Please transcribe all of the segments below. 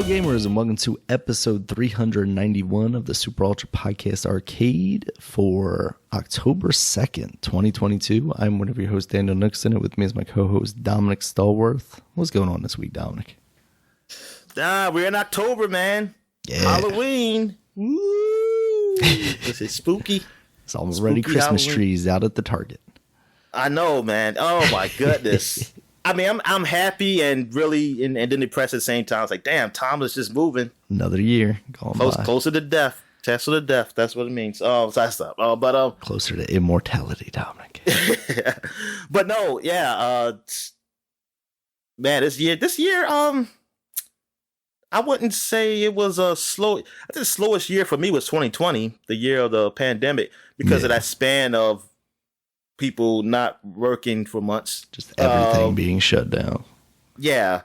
gamers, and welcome to episode 391 of the Super Ultra Podcast Arcade for October 2nd, 2022. I'm one of your hosts, Daniel Nixon, and with me is my co-host, Dominic Stallworth. What's going on this week, Dominic? We're in October, man. Yeah. Halloween. Woo! This is spooky. It's already Christmas Halloween. Trees out at the Target. I know, man. Oh, my goodness. I mean, I'm happy and really and then depressed at the same time. It's like, damn, time is just moving. Another year going by. Closer to death. Closer to death. That's what it means. Oh, that's stuff. Closer to immortality, Dominic. But no, yeah. Man, this year, I wouldn't say it was a slow. I think the slowest year for me was 2020, the year of the pandemic, because of that span of people not working for months. Just everything being shut down. Yeah.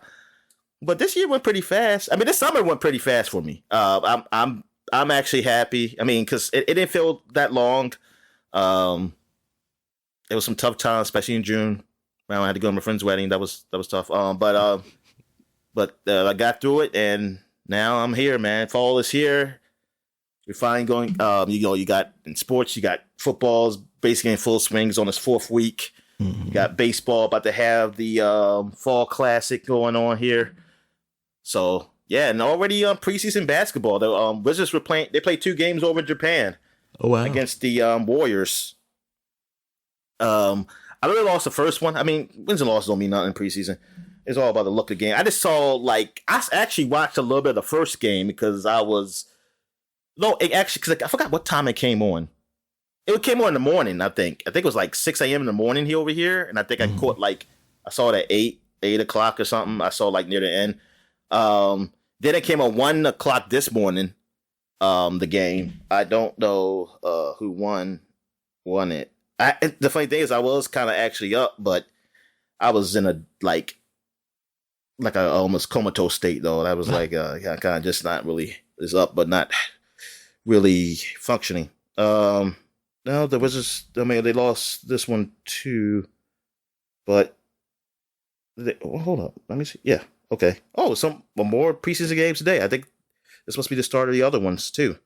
But this year went pretty fast. I mean, this summer went pretty fast for me. I'm actually happy. I mean, because it didn't feel that long. It was some tough times, especially in June. I had to go to my friend's wedding. That was tough. But I got through it, and now I'm here, man. Fall is here. We're finally going. You got in sports, you got football's basically in full swings on its fourth week. Mm-hmm. You got baseball about to have the fall classic going on here. So yeah, and already preseason basketball. The Wizards were playing. They played 2 games over in Japan. Oh wow! Against the Warriors. I really lost the first one. I mean, wins and losses don't mean nothing in preseason. It's all about the look of the game. I just saw I actually watched a little bit of the first game because because I forgot what time it came on. It came on in the morning, I think. I think it was like 6 a.m. in the morning here over here, and I think I caught I saw it at 8 o'clock or something. I saw near the end. Then it came on 1 o'clock this morning. The game. I don't know who won it. The funny thing is, I was kind of actually up, but I was in a almost comatose state though. That was kind of just not really is up, but not really functioning. No, the Wizards. I mean, they lost this one too, but hold up. Let me see. Yeah, okay. Oh, some more preseason games today. I think this must be the start of the other ones too.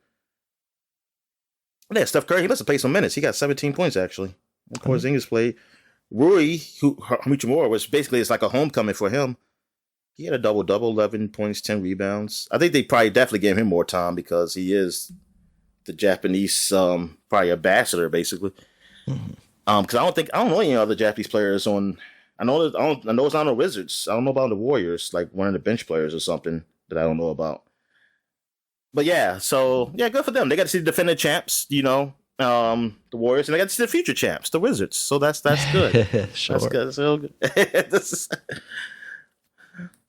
Yeah, Steph Curry. He must have played some minutes. He got 17 points actually. Of course, English played. Rui Hachimura, which basically is like a homecoming for him. He had a double-double, 11 points, 10 rebounds. I think they probably definitely gave him more time because he is the Japanese probably ambassador, basically. Because I don't know any other Japanese players on. I know it's not on the Wizards. I don't know about the Warriors, like one of the bench players or something that I don't know about. But yeah, so yeah, good for them. They got to see the defending champs, the Warriors, and they got to see the future champs, the Wizards. So that's good. Sure. That's good. So good.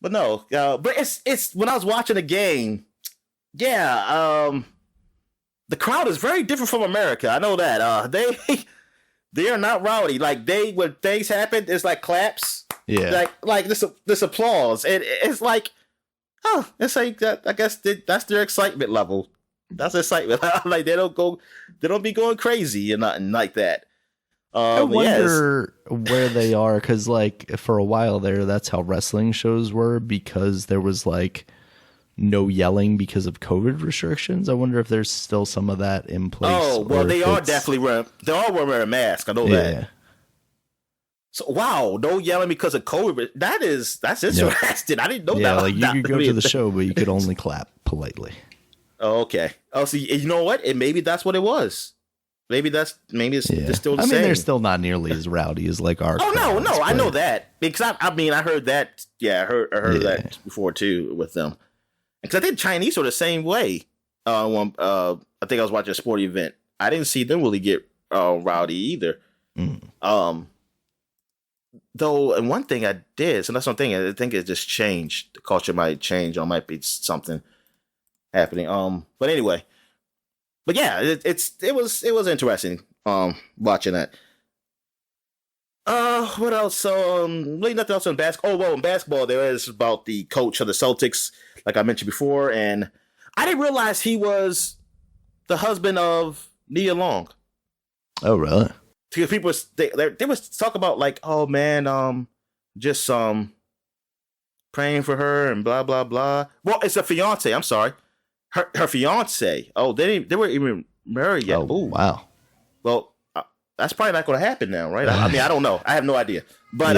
But no, but it's when I was watching the game, the crowd is very different from America. I know that. They are not rowdy. When things happen, it's like claps. Yeah. Like this applause. And it's like, it's like that. I guess that's their excitement level. That's their excitement. Like they don't be going crazy and nothing like that. I wonder where they are, because for a while there, that's how wrestling shows were, because there was no yelling because of COVID restrictions. I wonder if there's still some of that in place. Oh, well, they all wearing a mask. I know that. So wow, no yelling because of COVID. That's interesting. I didn't know that. Yeah, you could go to the show, but you could only clap politely. Oh, okay. Oh, so you know what? And maybe that's what it was. Maybe it's still the same. I mean, they're still not nearly as rowdy as our. Oh no, I know that because I heard that. Yeah, I heard that before too with them. Because I think Chinese are the same way. I think I was watching a sporting event. I didn't see them really get rowdy either. Though, and one thing I did, so that's one thing I think it just changed. The culture might change, or might be something happening. But anyway. But yeah, it was interesting watching that. What else? So really nothing else on basketball. Oh well, in basketball there is about the coach of the Celtics, like I mentioned before, and I didn't realize he was the husband of Nia Long. Oh really? Because people they was talk about oh man, just praying for her and blah blah blah. Well, it's a fiance. I'm sorry, her fiance. Oh, they weren't even married yet. Oh, Ooh. wow. Well, that's probably not going to happen now, right? I mean, I don't know. I have no idea. But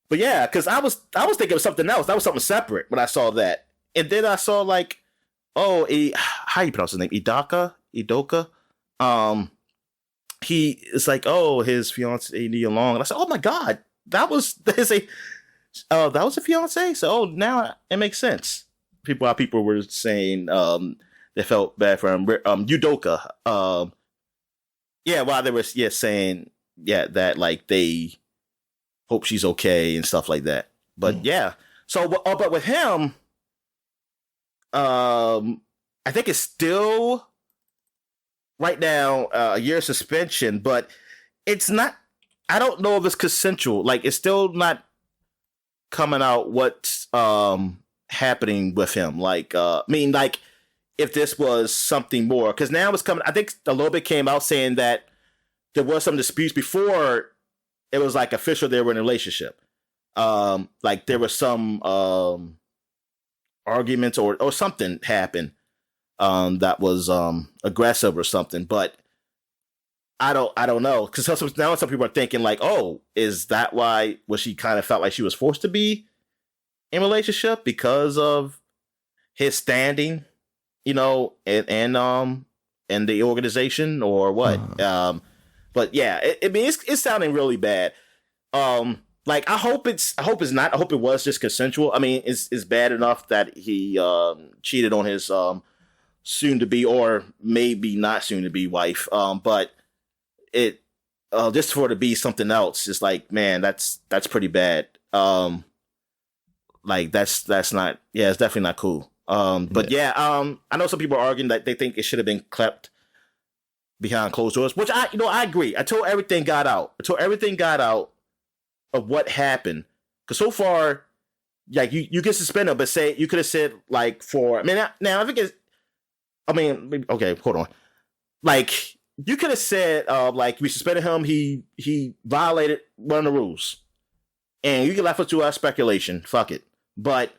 but yeah, because I was thinking of something else. That was something separate when I saw that, and then I saw like, how you pronounce his name? Idoka. He is like, oh, his fiance Nia Long. And I said, oh my god, that was a fiance. So now it makes sense. People were saying they felt bad for him. Udoka. While they were saying that like they hope she's okay and stuff like that. But so but with him, I think it's still right now a year suspension, but it's not. I don't know if it's consensual. Like it's still not coming out what's happening with him. Like like if this was something more, because now it's coming. I think a little bit came out saying that there was some disputes before it was like official they were in a relationship. Like there was some arguments or something happened that was aggressive or something, but I don't know, because now some people are thinking like, oh, is that why she kind of felt like she was forced to be in a relationship because of his standing, and the organization or what? But yeah, it's sounding really bad. Like I hope it's not. I hope it was just consensual. I mean, it's bad enough that he cheated on his soon to be or maybe not soon to be wife. But it just for it to be something else, it's like, man, that's pretty bad. Like that's not. Yeah, it's definitely not cool. But I know some people are arguing that they think it should have been kept behind closed doors, which I agree. Until everything got out of what happened, because so far, like you get suspended, but say you could have said like for. I mean, now I think it's. I mean, okay, hold on. Like you could have said, like we suspended him. He violated one of the rules, and you can left it to our speculation. Fuck it, but.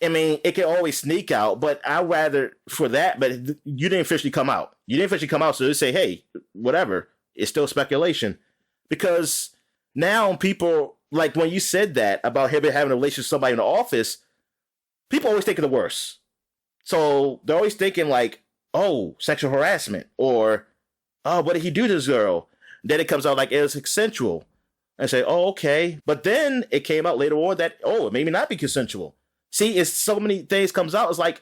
I mean, it can always sneak out, but I'd rather for that. But you didn't officially come out. So they say, hey, whatever. It's still speculation. Because now people, like when you said that about him having a relationship with somebody in the office, people always think of the worst. So they're always thinking like, oh, sexual harassment, or, oh, what did he do to this girl? Then it comes out like it was consensual. And say, oh, okay. But then it came out later on that, oh, it may not be consensual. See, it's so many things comes out. It's like,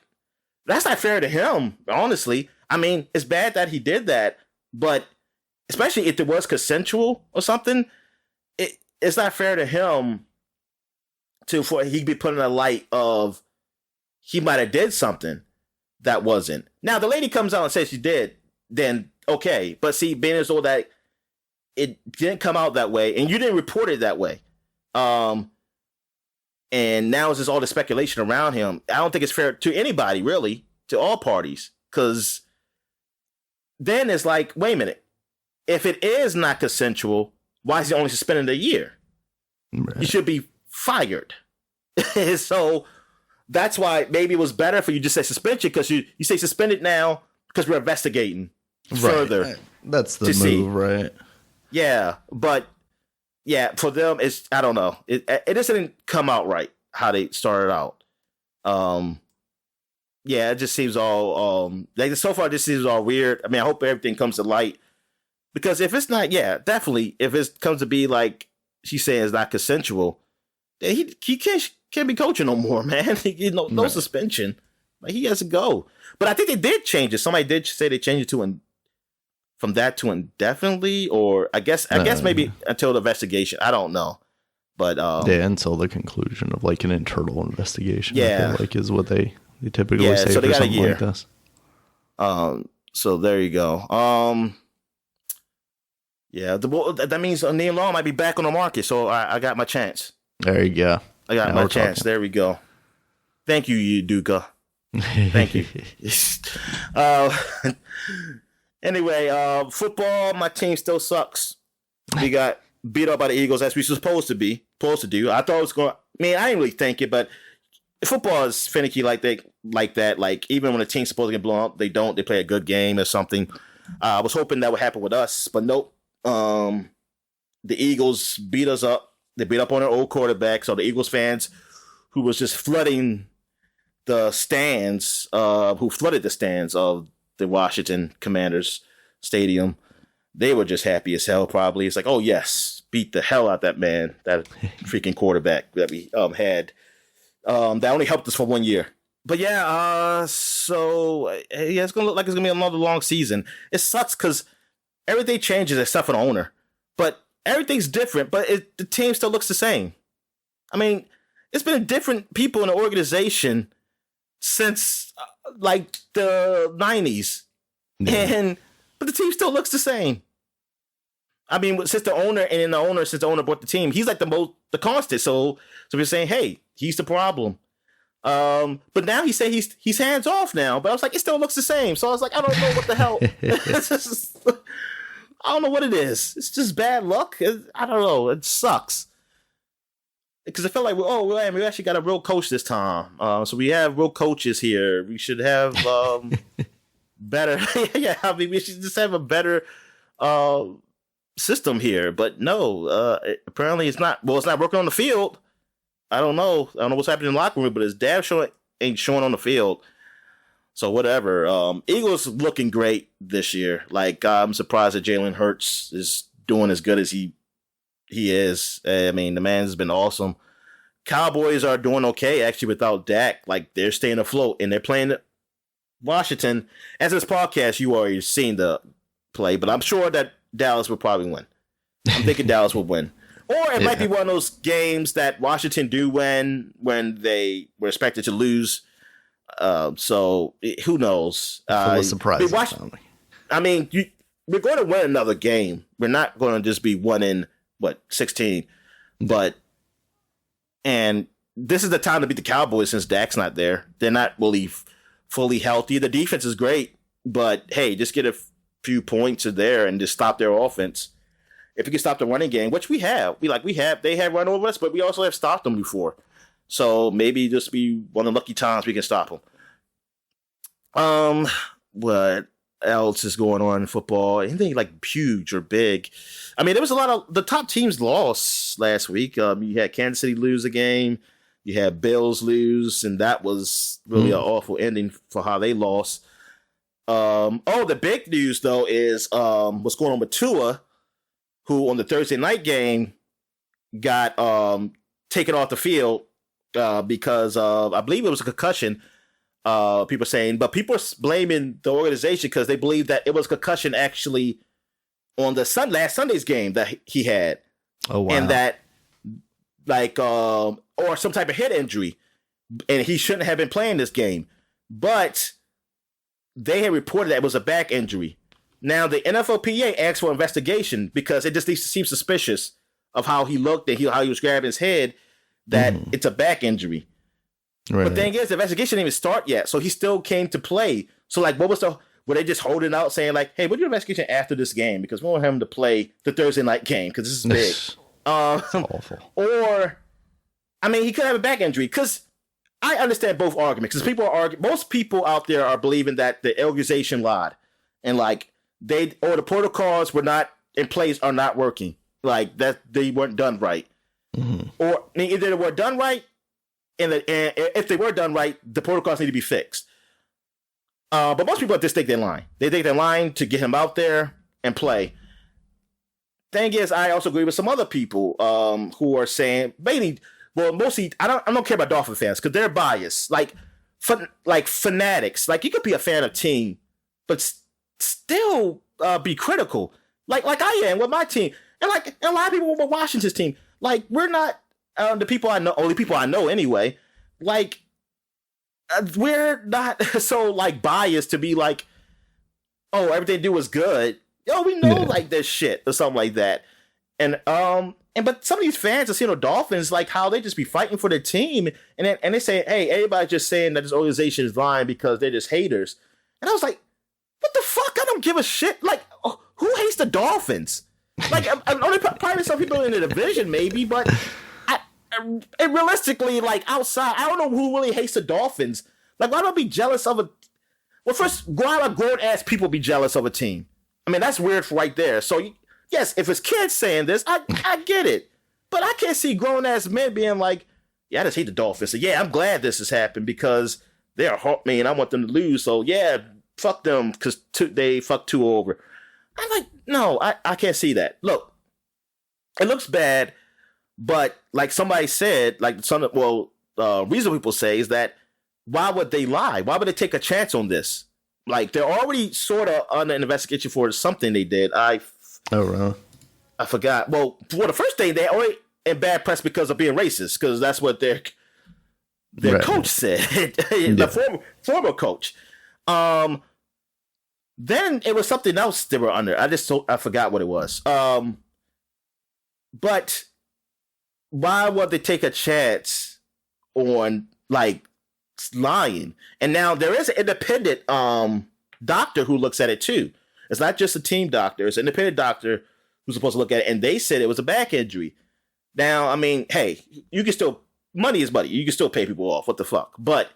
that's not fair to him, honestly. I mean, it's bad that he did that, but especially if it was consensual or something, it's not fair to him for he be put in a light of he might have did something that wasn't. Now, the lady comes out and says she did, then okay. But see, being as though that it didn't come out that way, and you didn't report it that way, and now it's just all the speculation around him. I don't think it's fair to anybody, really, to all parties. Because then it's like, wait a minute. If it is not consensual, why is he only suspended a year? Right. He should be fired. So that's why maybe it was better for you to just say suspension, because you say suspended now because we're investigating further. That's the move, right? Yeah, but... yeah, for them, it's, I don't know. It just didn't come out right how they started out. It just seems all like so far. This seems all weird. I mean, I hope everything comes to light, because if it's not, definitely, if it comes to be like she's saying it's not consensual, he can't be coaching no more, man. No suspension. Like he has to go. But I think they did change it. Somebody did say they changed it to from that to indefinitely, or I guess maybe until the investigation. I don't know, but until the conclusion of like an internal investigation. I feel like is what they typically say so for something like this. So there you go. That means Neil Long might be back on the market. So I got my chance. There you go. I got my chance. Talking. There we go. Thank you, Duca. Thank you. Anyway, football, my team still sucks. We got beat up by the Eagles as we supposed to be. supposed to do. I thought it was going. I mean, I didn't really think it, but football is finicky like that. Like even when a team's supposed to get blown up, they don't. They play a good game or something. I was hoping that would happen with us, but nope. The Eagles beat us up. They beat up on their old quarterback. So the Eagles fans who was just flooding the stands, who flooded the stands of the Washington Commanders Stadium, they were just happy as hell. Probably it's like, oh yes, beat the hell out that man, that freaking quarterback that we had. That only helped us for 1 year. But yeah, so yeah, it's gonna look like it's gonna be another long season. It sucks because everything changes except for the owner, but everything's different. But the team still looks the same. I mean, it's been different people in the organization since like the 90s, but the team still looks the same. I mean, since the owner bought the team, he's like the constant. So we're saying, hey, he's the problem. But now he said he's hands off now. But I was like, it still looks the same. So I was like, I don't know what the hell. I don't know what it is. It's just bad luck. I don't know. It sucks. Because I felt like, we actually got a real coach this time. So we have real coaches here. We should have better. Yeah, I mean, we should just have a better system here. But no, apparently it's not. Well, it's not working on the field. I don't know what's happening in the locker room, but his damn sure ain't showing on the field. So whatever. Eagles looking great this year. Like I'm surprised that Jalen Hurts is doing as good as he is. I mean, the man's been awesome. Cowboys are doing okay actually without Dak. Like they're staying afloat and they're playing Washington. As this podcast, you already seen the play, but I'm sure that Dallas will probably win. I'm thinking Dallas will win. Or it might be one of those games that Washington do win when they were expected to lose. So who knows? Full of surprises. I mean, we're going to win another game. We're not going to just be 1-16. And this is the time to beat the Cowboys since Dak's not there. They're not really fully healthy. The defense is great, but hey, just get a few points there and just stop their offense. If we can stop the running game, which we have, they have run over us, but we also have stopped them before. So maybe just be one of the lucky times we can stop them. What else is going on in football? Anything like huge or big? I mean, there was a lot of the top teams lost last week. You had Kansas City lose a game. You had Bills lose, and that was really an awful ending for how they lost. The big news though is what's going on with Tua, who on the Thursday night game got taken off the field because of, I believe it was a concussion. People saying, but people are blaming the organization because they believe that it was concussion actually on the last Sunday's game that he had. Oh wow! And that or some type of head injury, and he shouldn't have been playing this game. But they had reported that it was a back injury. Now, the NFLPA asked for investigation because it just seems suspicious of how he looked and how he was grabbing his head, that it's a back injury. Right. But the thing is, the investigation didn't even start yet, so he still came to play. So, like, were they just holding out saying, like, hey, we'll do an investigation after this game because we want him to play the Thursday night game because this is big. Awful. Or, I mean, he could have a back injury because I understand both arguments because most people out there are believing that the organization lied and, like, the protocols were not in place, are not working, like that they weren't done right, or I mean, either they were done right, and if they were done right, the protocols need to be fixed. But most people just think they're lying. They think they're lying to get him out there and play. Thing is, I also agree with some other people who are saying mostly I don't care about Dolphin fans because they're biased, like fanatics. Like you could be a fan of team, but still be critical, like I am with my team, and like a lot of people with Washington's team. Like we're not the people I know, only people I know anyway. Like we're not so like biased to be like, oh, everything they do is good. Yo, we know like this shit or something like that. And but some of these fans of Seattle Dolphins, like how they just be fighting for their team, and they say, hey, everybody's just saying that this organization is lying because they're just haters. And I was like, what the fuck? I don't give a shit. Like, who hates the Dolphins? Like, only probably some people in the division, maybe, but and realistically, like outside, I don't know who really hates the Dolphins. Like, why don't be jealous of a? Well, first, why would grown ass people be jealous of a team? I mean, that's weird right there. So, yes, if it's kids saying this, I get it, but I can't see grown ass men being like, yeah, I just hate the Dolphins. So, yeah, I'm glad this has happened because they are hurt me and I want them to lose. So, yeah, fuck them because they fucked two over. I'm like, no, I can't see that. Look, it looks bad, but like somebody said, like reason people say is that why would they lie? Why would they take a chance on this? Like, they're already sort of on an investigation for something they did. I forgot. Well, for the first thing, they already in bad press because of being racist, because that's what their coach said, the former coach. Then it was something else they were under. I forgot what it was. But why would they take a chance on like lying? And now there is an independent doctor who looks at it too. It's not just a team doctor; it's an independent doctor who's supposed to look at it, and they said it was a back injury. Now, I mean, hey, you can still money is money. You can still pay people off. What the fuck? But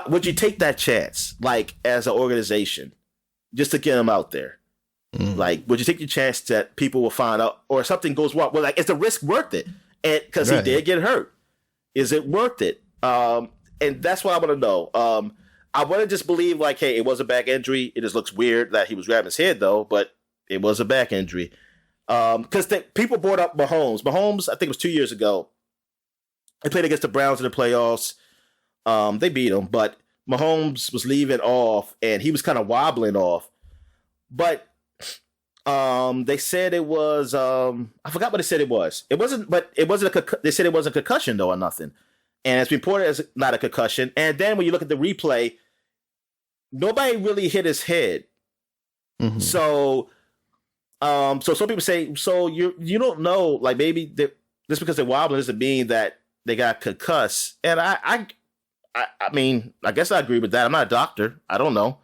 would you take that chance, like as an organization, just to get them out there? Like, would you take your chance that people will find out, or something goes wrong? Well, like, is the risk worth it? And because he did get hurt, is it worth it? And that's what I want to know. I want to just believe, like, hey, it was a back injury. It just looks weird that he was grabbing his head, though, but it was a back injury. Because people brought up Mahomes. Mahomes, I think it was 2 years ago. They played against the Browns in the playoffs. They beat him, but Mahomes was leaving off, and he was kind of wobbling off. But they said it was I forgot what they said it was. It wasn't, but it wasn't they said it wasn't a concussion though, or nothing. And it's reported as not a concussion. And then when you look at the replay, nobody really hit his head. Mm-hmm. So some people say, so you don't know, like maybe just because they're wobbling doesn't mean that they got concussed. And I mean, I guess I agree with that. I'm not a doctor. I don't know.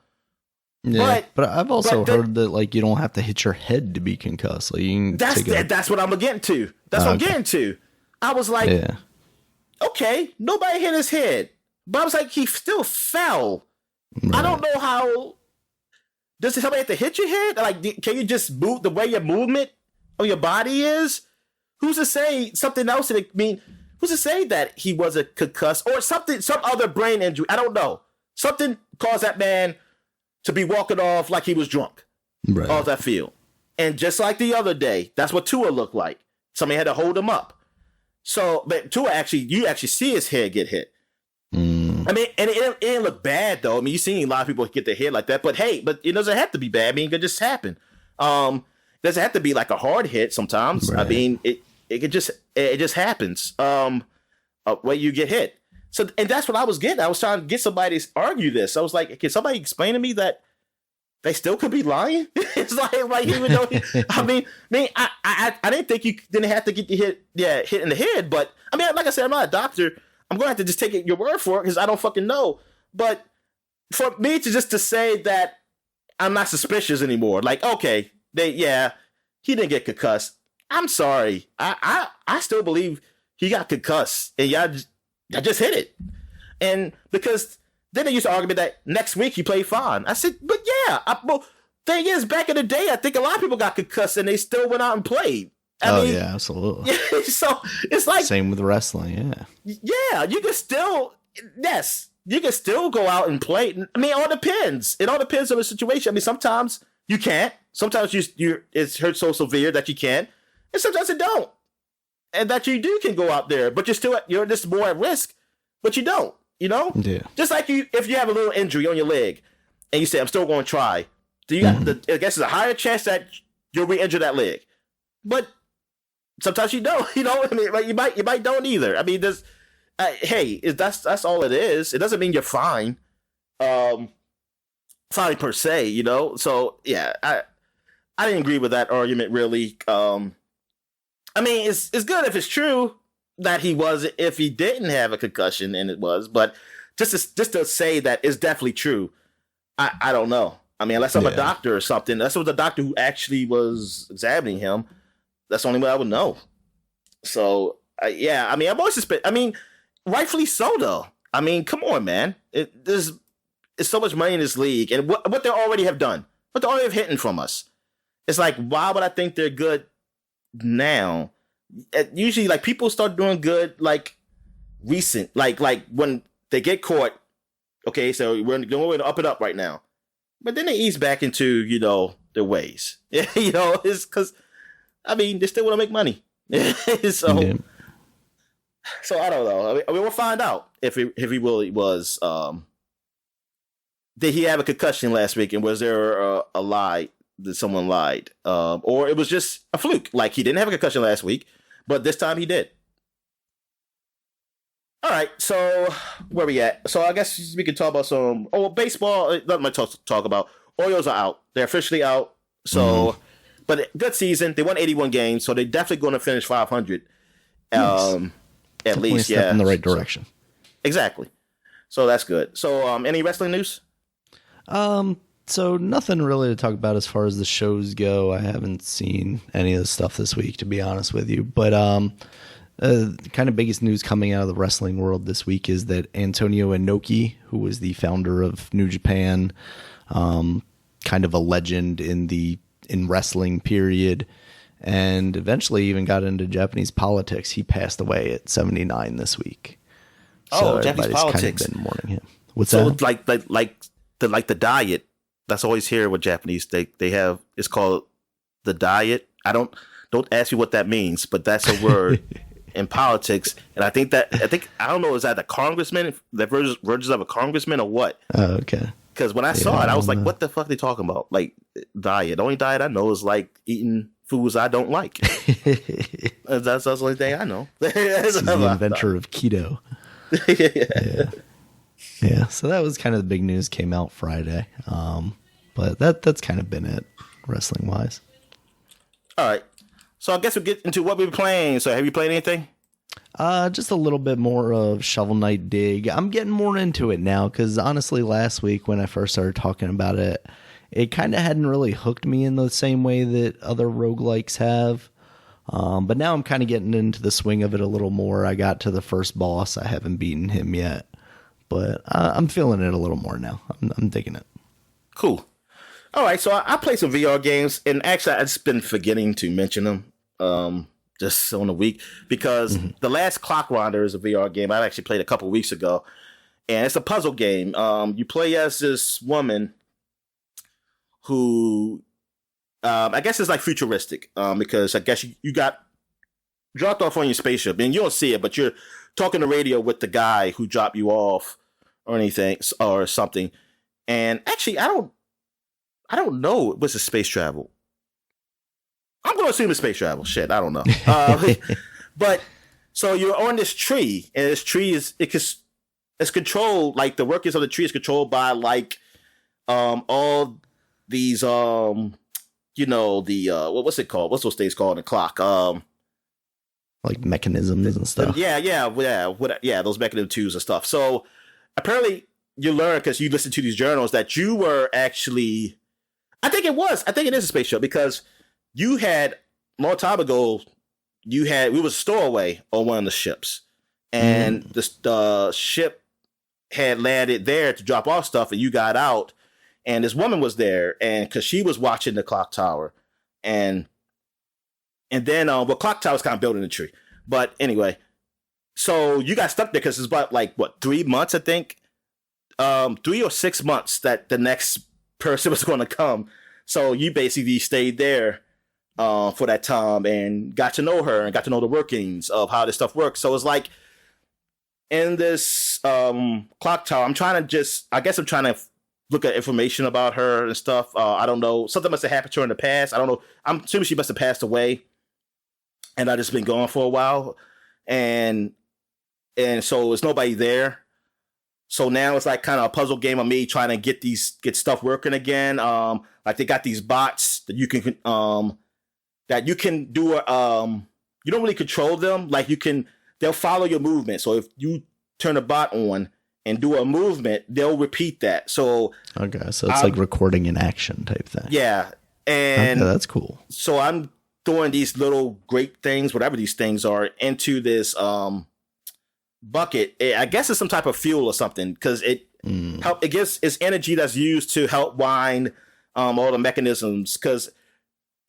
Yeah, but I've also heard that like you don't have to hit your head to be concussed. Like you can that's what I'm getting to. That's what I'm getting to. I was like, okay, nobody hit his head, but I was like, he still fell. Right. I don't know how. Does somebody have to hit your head? Like, can you just move the way your movement of your body is? Who's to say something else? Who's to say that he wasn't concussed or something? Some other brain injury. I don't know. Something caused that man to be walking off like he was drunk off that field. And just like the other day, that's what Tua looked like. Somebody had to hold him up. So, but Tua you actually see his head get hit. I mean, and it didn't look bad, though. I mean, you've seen a lot of people get their head like that. But hey, it doesn't have to be bad. I mean, it could just happen. It doesn't have to be like a hard hit sometimes. Right. I mean, it just happens when you get hit. So, and that's what I was getting. I was trying to get somebody to argue this. I was like, can somebody explain to me that they still could be lying? It's like even though I didn't think you didn't have to get the hit in the head. But I mean, like I said, I'm not a doctor. I'm going to have to just take your word for it because I don't fucking know. But for me to say that I'm not suspicious anymore, like, okay, he didn't get concussed. I'm sorry. I still believe he got concussed, and y'all just hit it. And because then they used to argue that next week he played fine. I said, but thing is, back in the day, I think a lot of people got concussed and they still went out and played. I mean, yeah, absolutely. So it's like same with wrestling, yeah. You can still go out and play. I mean, it all depends. It all depends on the situation. I mean, sometimes you can't. Sometimes it's hurt so severe that you can, and sometimes it don't, and that you can go out there, but you're just more at risk, but you don't. You know, just like if you have a little injury on your leg, and you say I'm still going to try. Do you? I guess there's a higher chance that you'll re-injure that leg, but sometimes you don't, I mean, like you might don't either. I mean, there's, that's all it is. It doesn't mean you're fine, fine per se, So yeah, I didn't agree with that argument really. I mean, it's good if it's true that he was, if he didn't have a concussion, and it was, but just to say that it's definitely true, I don't know. I mean, unless I'm a doctor or something. Unless it was a doctor who actually was examining him. That's the only way I would know. So Yeah, I mean, I've always suspected. I mean, rightfully so, though. I mean, come on, man. There's so much money in this league, and what they already have done, what they already have hidden from us. It's like, why would I think they're good now? Usually, like, people start doing good like recent, like when they get caught. Okay, so we're going to up it up right now, but then they ease back into their ways. It's because I mean they still want to make money. So. Yeah. So I don't know. I mean, we'll find out if he really was. Did he have a concussion last week, and was there a lie that someone lied, or it was just a fluke? Like he didn't have a concussion last week, but this time he did. All right, so where we at? So I guess we can talk about some. Oh, baseball. Not much to talk about. Orioles are out. They're officially out. So, but good season. They won 81 games, so they're definitely going to finish 500. Nice. At least, step in the right direction. Exactly. So that's good. So, any wrestling news? So nothing really to talk about as far as the shows go. I haven't seen any of the stuff this week, to be honest with you. But kind of biggest news coming out of the wrestling world this week is that Antonio Inoki, who was the founder of New Japan, kind of a legend in wrestling period, and eventually even got into Japanese politics. He passed away at 79 this week. So Japanese politics. Kind of been mourning him. What's so that? like the diet. That's always here with Japanese. They have, it's called the diet. Don't ask me what that means, but that's a word in politics. And I don't know, is that a congressman? That versions of a congressman or what? Oh, okay. Because when I saw it, I was like, what the fuck are they talking about? Like diet. The only diet I know is like eating foods I don't like. That's the only thing I know. He's the inventor of keto. Yeah. So that was kind of the big news, came out Friday. But that's kind of been it, wrestling wise. All right. So I guess we'll get into what we've been playing. So have you played anything? Just a little bit more of Shovel Knight Dig. I'm getting more into it now because honestly, last week when I first started talking about it, it kind of hadn't really hooked me in the same way that other roguelikes have. But now I'm kind of getting into the swing of it a little more. I got to the first boss. I haven't beaten him yet, but I'm feeling it a little more now. I'm digging it. Cool. All right, so I play some VR games, and actually I've just been forgetting to mention them just on the week because the last Clockwinder is a VR game I actually played a couple weeks ago, and it's a puzzle game. You play as this woman who I guess is like futuristic because I guess you got dropped off on your spaceship, and you don't see it, but you're talking to radio with the guy who dropped you off or anything or something. And actually, I don't know. Was it space travel? I'm going to assume it's space travel. Shit, I don't know. But so you're on this tree, and this tree it's controlled, like the workings of the tree is controlled by like all these what's it called? What's those things called in the clock? Like mechanisms and stuff. Yeah. Those mechanism twos and stuff. So apparently you learn because you listen to these journals that you were actually. I think it is a spaceship because you had a long time ago. We was a stowaway on one of the ships, and the ship had landed there to drop off stuff, and you got out, and this woman was there, and because she was watching the clock tower, and then clock tower's kind of built in the tree, but anyway, so you got stuck there because it's about like 3 months, I think, 3 or 6 months that the next person was going to come. So you basically stayed there for that time and got to know her and got to know the workings of how this stuff works. So it's like in this clock tower, I'm trying to look at information about her and stuff. I don't know. Something must have happened to her in the past. I don't know. I'm assuming she must have passed away, and I just been gone for a while, and so there's nobody there. So now it's like kind of a puzzle game of me trying to get stuff working again. Like they got these bots that you can do. You don't really control them. Like they'll follow your movement. So if you turn a bot on and do a movement, they'll repeat that. So okay, so it's like recording in action type thing. Yeah, and okay, that's cool. So I'm throwing these little great things, whatever these things are, into this bucket. I guess it's some type of fuel or something, because it gives it's energy that's used to help wind all the mechanisms, because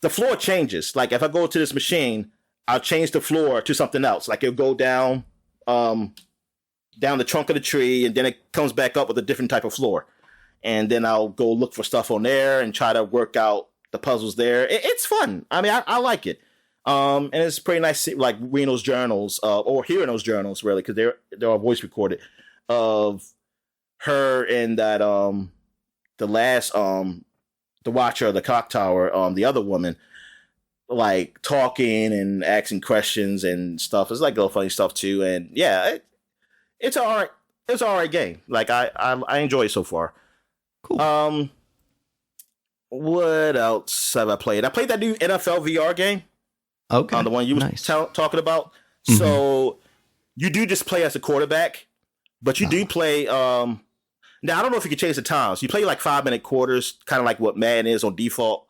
the floor changes. Like if I go to this machine, I'll change the floor to something else. Like it'll go down the trunk of the tree, and then it comes back up with a different type of floor. And then I'll go look for stuff on there and try to work out the puzzles there. It's fun. I mean, I like it. And it's pretty nice, like reading those journals, or hearing those journals, really, because they're all voice recorded, of her and that the last the watcher of the clock tower, the other woman, like talking and asking questions and stuff. It's like little funny stuff too. And yeah, it's all right. It's all right game. Like I enjoy it so far. Cool. What else have I played? I played that new NFL VR game. Okay. The one you were talking about. Mm-hmm. So you do just play as a quarterback, but you do play. Now I don't know if you can change the times. You play like 5-minute quarters, kind of like what Madden is on default.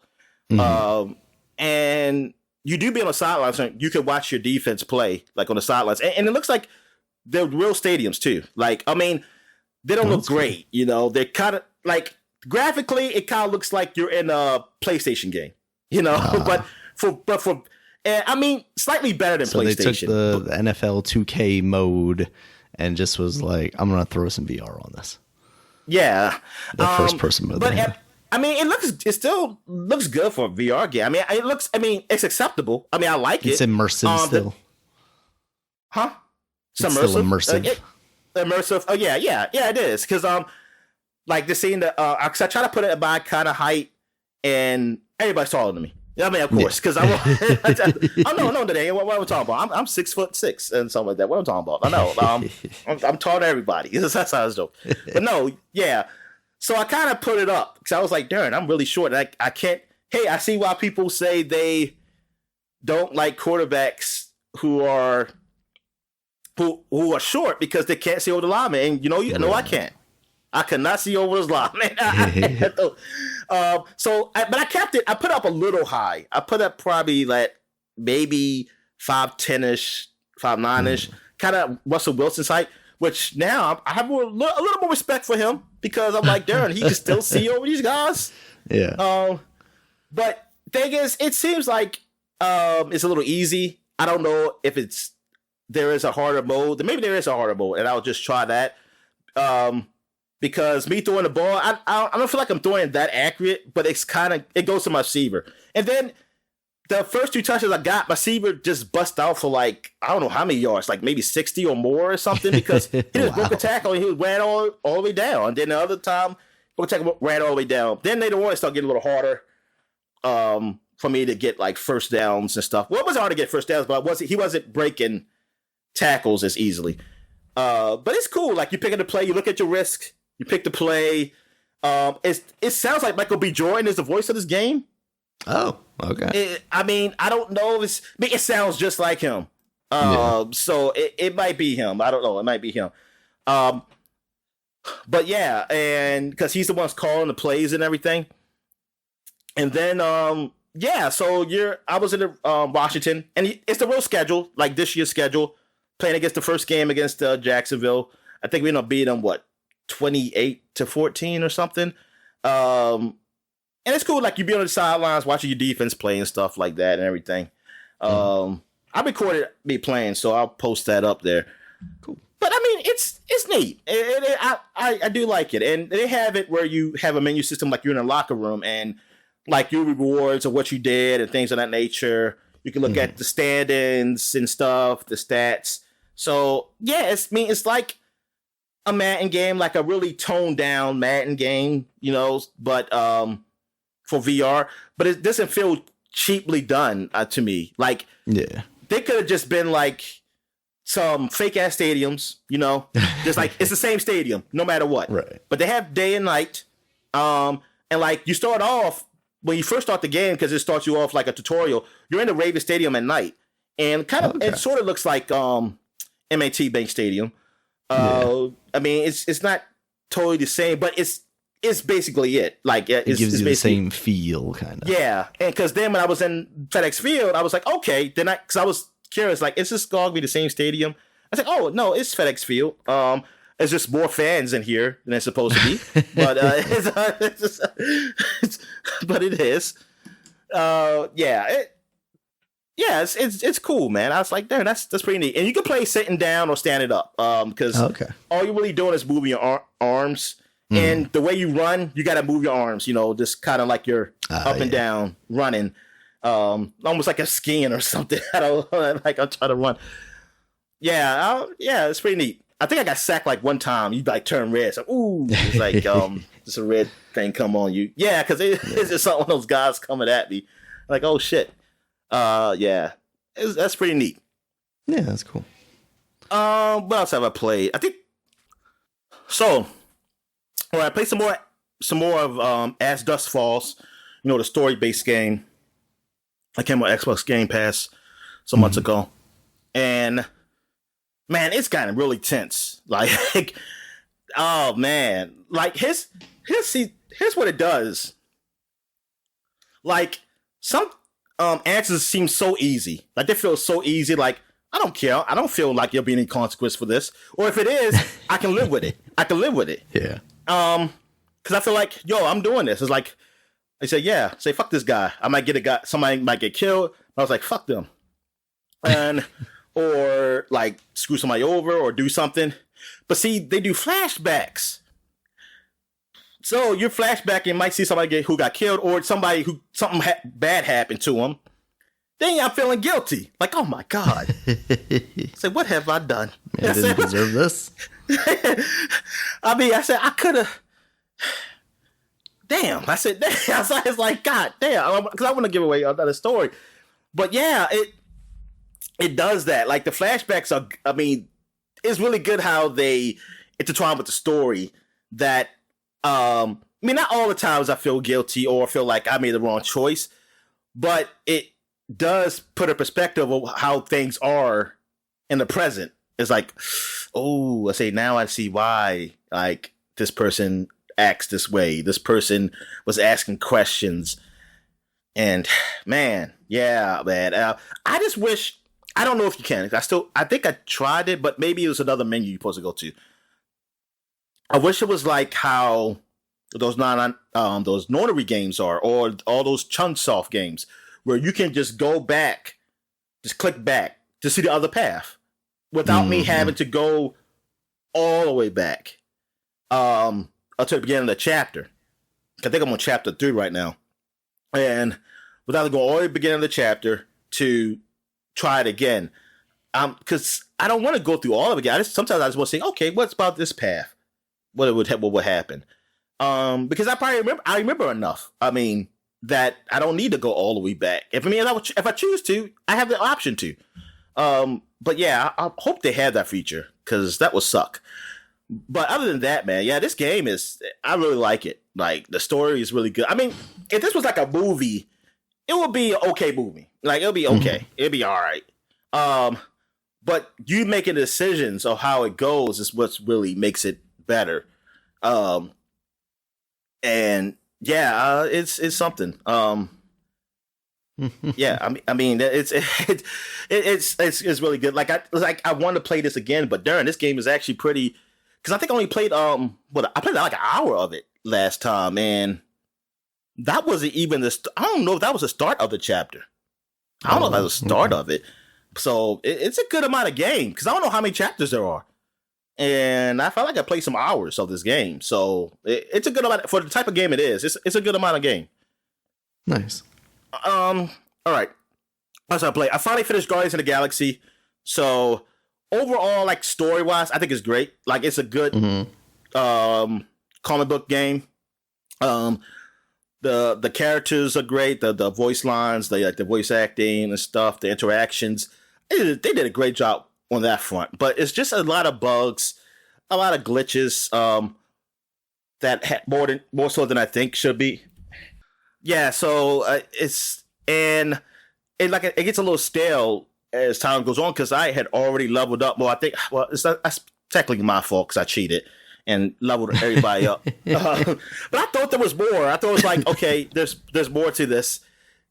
Mm-hmm. And you do be on the sidelines. So you can watch your defense play like on the sidelines, and it looks like they're real stadiums too. Like I mean, they don't look great. You know, they're kind of like graphically, it kind of looks like you're in a PlayStation game. You know, but for I mean, slightly better than PlayStation. They took the NFL 2K mode and just was like, I'm gonna throw some VR on this. Yeah, the first person mode. But I mean, it still looks good for a VR game. I mean, it's acceptable. I mean, I like it. It's immersive still. It's still immersive. Immersive. Oh yeah, it is. Because like the scene that I try to put it at my kind of height, and everybody's taller than me. I mean, of course, because I'm no today. What are we talking about? I'm 6'6" and something like that. What am I talking about? I know. I'm taller than everybody. That's how I was joking. But no, yeah. So I kind of put it up because I was like, darn, I'm really short. And I can't. Hey, I see why people say they don't like quarterbacks who are short, because they can't see over the lineman. And no, I can't. I cannot see over his lineman. But I kept it. I put up a little high. I put up probably like maybe 5'10"-ish, 5'9"-ish, kind of Russell Wilson's height. Which now I have a little more respect for him, because I'm like, darn, he can still see over these guys. Yeah. But thing is, it seems like it's a little easy. I don't know if there is a harder mode. Maybe there is a harder mode, and I'll just try that. Because me throwing the ball, I don't feel like I'm throwing that accurate, but it goes to my receiver. And then the first 2 touches I got, my receiver just bust out for like, I don't know how many yards, like maybe 60 or more or something, because he just broke a tackle and he ran all the way down. And then the other time, broke a tackle, ran all the way down. Then later on, it started getting a little harder for me to get like first downs and stuff. Well, it wasn't hard to get first downs, but he wasn't breaking tackles as easily. But it's cool. Like you pick up the play, you look at your risk, you pick the play. It sounds like Michael B. Jordan is the voice of this game. Oh, okay. I mean, I don't know. It sounds just like him. So it might be him. I don't know. It might be him. But yeah, and because he's the one calling the plays and everything. And then, so I was in Washington, and it's the real schedule, like this year's schedule, playing against the first game against Jacksonville. I think we ended up beating them, 28-14 or something. And it's cool, like you be on the sidelines watching your defense play and stuff like that and everything. I recorded me playing, so I'll post that up there. Cool. But I mean, it's neat. I do like it, and they have it where you have a menu system, like you're in a locker room, and like your rewards of what you did and things of that nature. You can look at the standings and stuff, the stats. So yeah, it's like a Madden game, like a really toned down Madden game, but for VR, but it doesn't feel cheaply done to me. Like, yeah, they could have just been like some fake ass stadiums, just like it's the same stadium no matter what. Right. But they have day and night, and like you start off when you first start the game, because it starts you off like a tutorial. You're in the Ravens Stadium at night, and kind of it sort of looks like MAT Bank Stadium. I mean, it's not totally the same, but it's basically it. Like it gives you the same feel, kind of. Yeah, and because then when I was in FedEx Field, I was like, okay, then because I was curious, like, is this going to be the same stadium? I said, oh no, it's FedEx Field. It's just more fans in here than it's supposed to be, but but it is. It's cool, man. I was like, damn, that's pretty neat. And you can play sitting down or standing up, because all you're really doing is moving your arms. And the way you run, you got to move your arms. Just kind of like you're up and down running, almost like a skiing or something. I don't like I'm trying to run. Yeah, it's pretty neat. I think I got sacked like one time. You like turn red. So ooh, it's like just a red thing come on you. Yeah, because it's just one of those guys coming at me. Like, oh shit. That's pretty neat. Yeah, that's cool. What else have I played? I think so. All right, I played some more of As Dusk Falls. The story based game. I came on Xbox Game Pass some months ago, and man, it's gotten really tense. Like, oh man, like here's what it does. Like some answers seem so easy. Like they feel so easy. Like I don't care. I don't feel like there'll be any consequence for this. Or if it is, I can live with it. Yeah. Because I feel like, I'm doing this. It's like I say, say fuck this guy. I might get a guy. Somebody might get killed. I was like, fuck them. And or like screw somebody over or do something. But see, they do flashbacks. So you're flashbacking, you might see somebody who got killed or somebody who something bad happened to them. Then I'm feeling guilty. Like, oh my God. Say, what have I done? Man, I didn't deserve this. I said, I could have. Damn. I said, damn. It's like, God damn. Because I want to give away another story. But yeah, it does that. Like the flashbacks are, it's really good how they intertwine with the story that, not all the times I feel guilty or feel like I made the wrong choice, but it does put a perspective of how things are in the present. It's like, oh, I say now I see why like this person acts this way. This person was asking questions, and man. I just wish. I don't know if you can. I think I tried it, but maybe it was another menu you're supposed to go to. I wish it was like how those those Nornery games are, or all those Chunsoft games, where you can just go back, just click back to see the other path, without me having to go all the way back, up to the beginning of the chapter. I think I'm on chapter 3 right now, and without going all the way to the beginning of the chapter to try it again, because I don't want to go through all of it again. Sometimes I just want to say, okay, what's about this path? What would happen? Because I remember enough. That I don't need to go all the way back. If I choose to, I have the option to. But yeah, I hope they have that feature, because that would suck. But other than that, man, yeah, this game I really like it. Like the story is really good. If this was like a movie, it would be an okay movie. Like it'll be okay. It'll be all right. But you making decisions of how it goes is what really makes it better. And yeah, it's something. Yeah, it's really good. I want to play this again, but darn, this game is actually pretty. Because I think I only played I played like an hour of it last time, and that wasn't even I don't know if that was the start of the chapter. I don't know if that was the start of it. So it's a good amount of game, because I don't know how many chapters there are. And I felt like I played some hours of this game. So it's a good amount for the type of game it is. It's a good amount of game. Nice. All right. That's what I play. I finally finished Guardians of the Galaxy. So overall, like story wise, I think it's great. Like it's a good comic book game. The characters are great. The voice lines, the voice acting and stuff, the interactions. They did a great job on that front. But it's just a lot of bugs, a lot of glitches that had more so than I think should be. Yeah, so it gets a little stale as time goes on, because I had already leveled up. Well, that's technically my fault because I cheated, and leveled everybody up. But I thought there was more. I thought it was like, okay, there's more to this,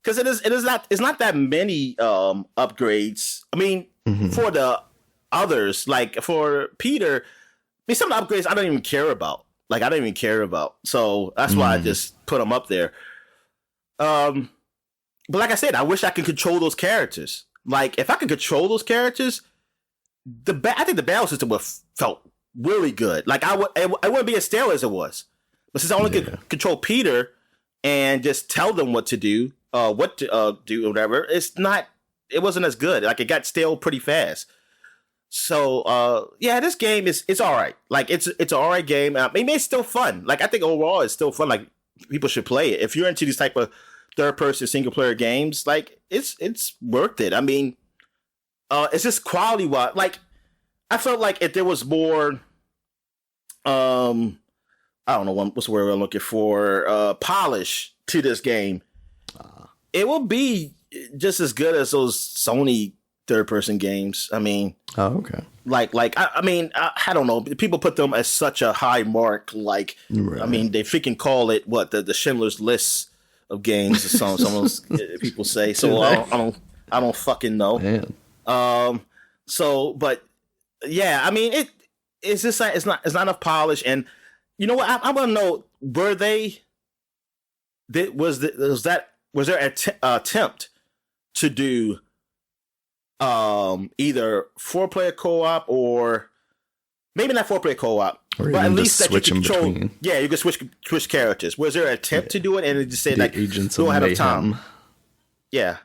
because it's not that many upgrades. I mean, for the others, like for Peter, I mean, some of the upgrades I don't even care about. Like, I don't even care about. So that's why I just put them up there. But like I said, I wish I could control those characters. Like, if I could control those characters, I think the battle system would felt really good. Like, it wouldn't be as stale as it was. But since I only could control Peter and just tell them what to do, what to do, or whatever, it wasn't as good. Like, it got stale pretty fast. So, yeah, this game it's all right. Like, it's an all right game. Maybe it's still fun. Like, I think overall it's still fun. Like, people should play it. If you're into these type of third-person single-player games, like, it's worth it. I mean, it's just quality-wise. Like, I felt like if there was more, I don't know what's the word I'm looking for, polish to this game, it will be just as good as those Sony third-person games. I mean, okay. I mean, I don't know. People put them as such a high mark. Like, right. I mean, they freaking call it the Schindler's List of games. Some of those people say. So I don't fucking know. Man. So, but yeah, I mean, it's just like it's not enough polish. And you know what? I want to know, were they? Was there an attempt to do either 4-player co-op, or maybe not 4-player co-op, or but at least that you switch can control. Between. Yeah, you can switch characters. Was there an attempt to do it, and it just said like, Agents don't of have Mayhem. time? Yeah,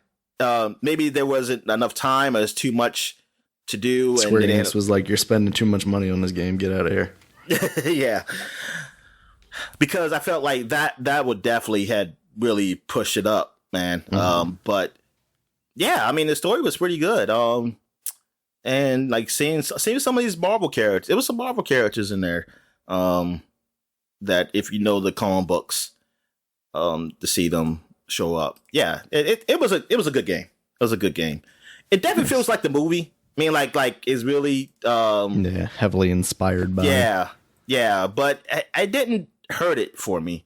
maybe there wasn't enough time, or there's too much to do. Square Enix was like, you're spending too much money on this game. Get out of here. Yeah, because I felt like that would definitely had really pushed it up, man. But yeah, I mean, the story was pretty good. And like seeing some of these Marvel characters, there was some Marvel characters in there. That if you know the comic books, to see them show up. Yeah, it was a good game. It was a good game. It definitely feels like the movie. I mean, like is really heavily inspired by. Yeah, but I didn't hurt it for me.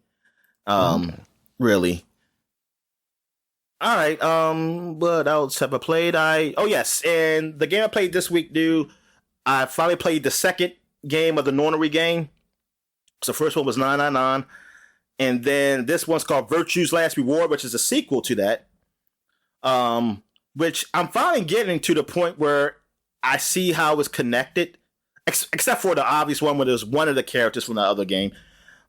Really. All right. What else have I played? Oh yes, and the game I played this week, dude. I finally played the second game of the Nornery game. So the first one was 999, and then this one's called Virtue's Last Reward, which is a sequel to that. Which I'm finally getting to the point where I see how it's connected, except for the obvious one where there's one of the characters from the other game.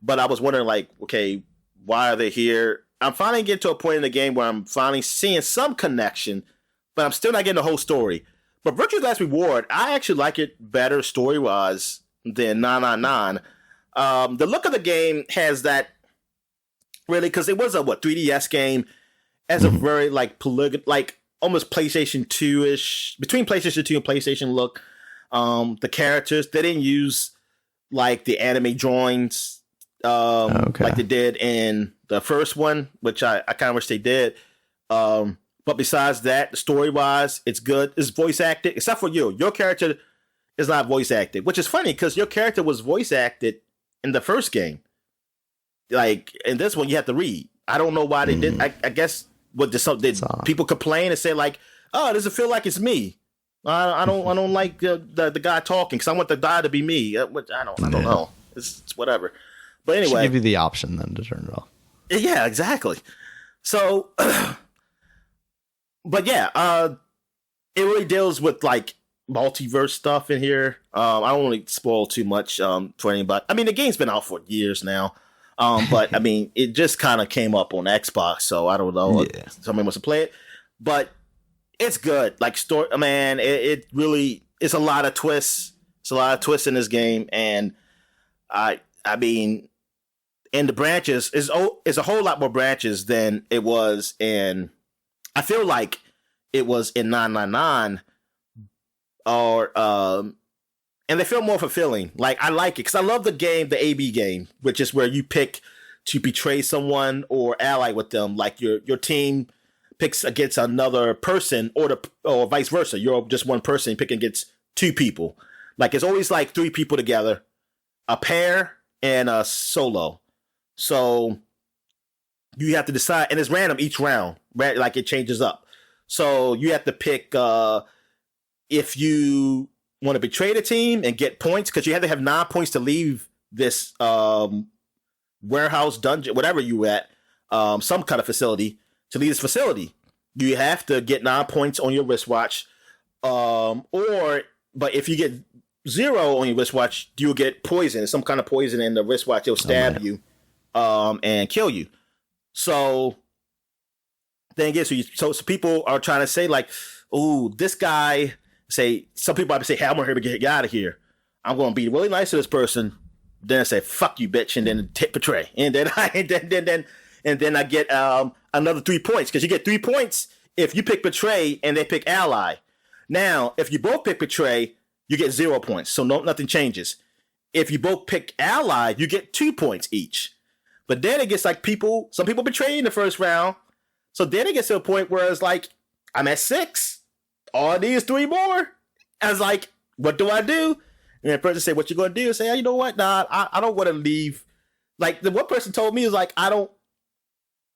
But I was wondering, like, okay, why are they here? I'm finally getting to a point in the game where I'm finally seeing some connection, but I'm still not getting the whole story. But Virtue's Last Reward, I actually like it better story-wise than 999. The look of the game has that, really, because it was a 3DS game, as a very like almost PlayStation 2-ish, between PlayStation 2 and PlayStation look. The characters, they didn't use like the anime drawings like they did in the first one, which I kind of wish they did. But besides that, story-wise, it's good. It's voice acted, except for you. Your character is not voice acted, which is funny because your character was voice acted in the first game. Like, in this one, you have to read. I don't know why they did. I guess did people complain and say like, "Oh, does it feel like it's me? I don't like the guy talking because I want the guy to be me." Which I don't know. It's whatever. But anyway, should give you the option then to turn it off. Yeah, exactly. So, but yeah, it really deals with like multiverse stuff in here. I don't want to spoil too much for anybody. I mean, the game's been out for years now. But I mean, it just kind of came up on Xbox, so I don't know if somebody wants to play it. But it's good. Like story, man, it really it's a lot of twists. It's a lot of twists in this game, and I mean, and the branches is a whole lot more branches than it was in. I feel like it was in 999, or and they feel more fulfilling. Like, I like it because I love the game, the AB game, which is where you pick to betray someone or ally with them. Like your team picks against another person, or vice versa. You're just one person picking against two people. Like, it's always like three people together, a pair, and a solo. So you have to decide, and it's random each round, right? Like it changes up. So you have to pick if you want to betray the team and get points, because you have to have 9 points to leave this warehouse, dungeon, whatever you at, some kind of facility, to leave this facility. You have to get 9 points on your wristwatch, but if you get 0 on your wristwatch, you'll get poison. Some kind of poison in the wristwatch. It'll stab you and kill you. So thing is, so people are trying to say like, "Ooh, this guy." Say some people might say, "Hey, I'm gonna get out of here. I'm gonna be really nice to this person." Then I say, "Fuck you, bitch," and then betray, and then I get another 3 points, because you get 3 points if you pick betray and they pick ally. Now, if you both pick betray, you get 0 points, so nothing changes. If you both pick ally, you get 2 points each. But then it gets like some people betray in the first round, so then it gets to a point where it's like, I'm at 6. All I need is 3 more. I was like, what do I do? And the person said, what you gonna do? I say, oh, you know what? Nah, I don't want to leave. Like the one person told me is like, I don't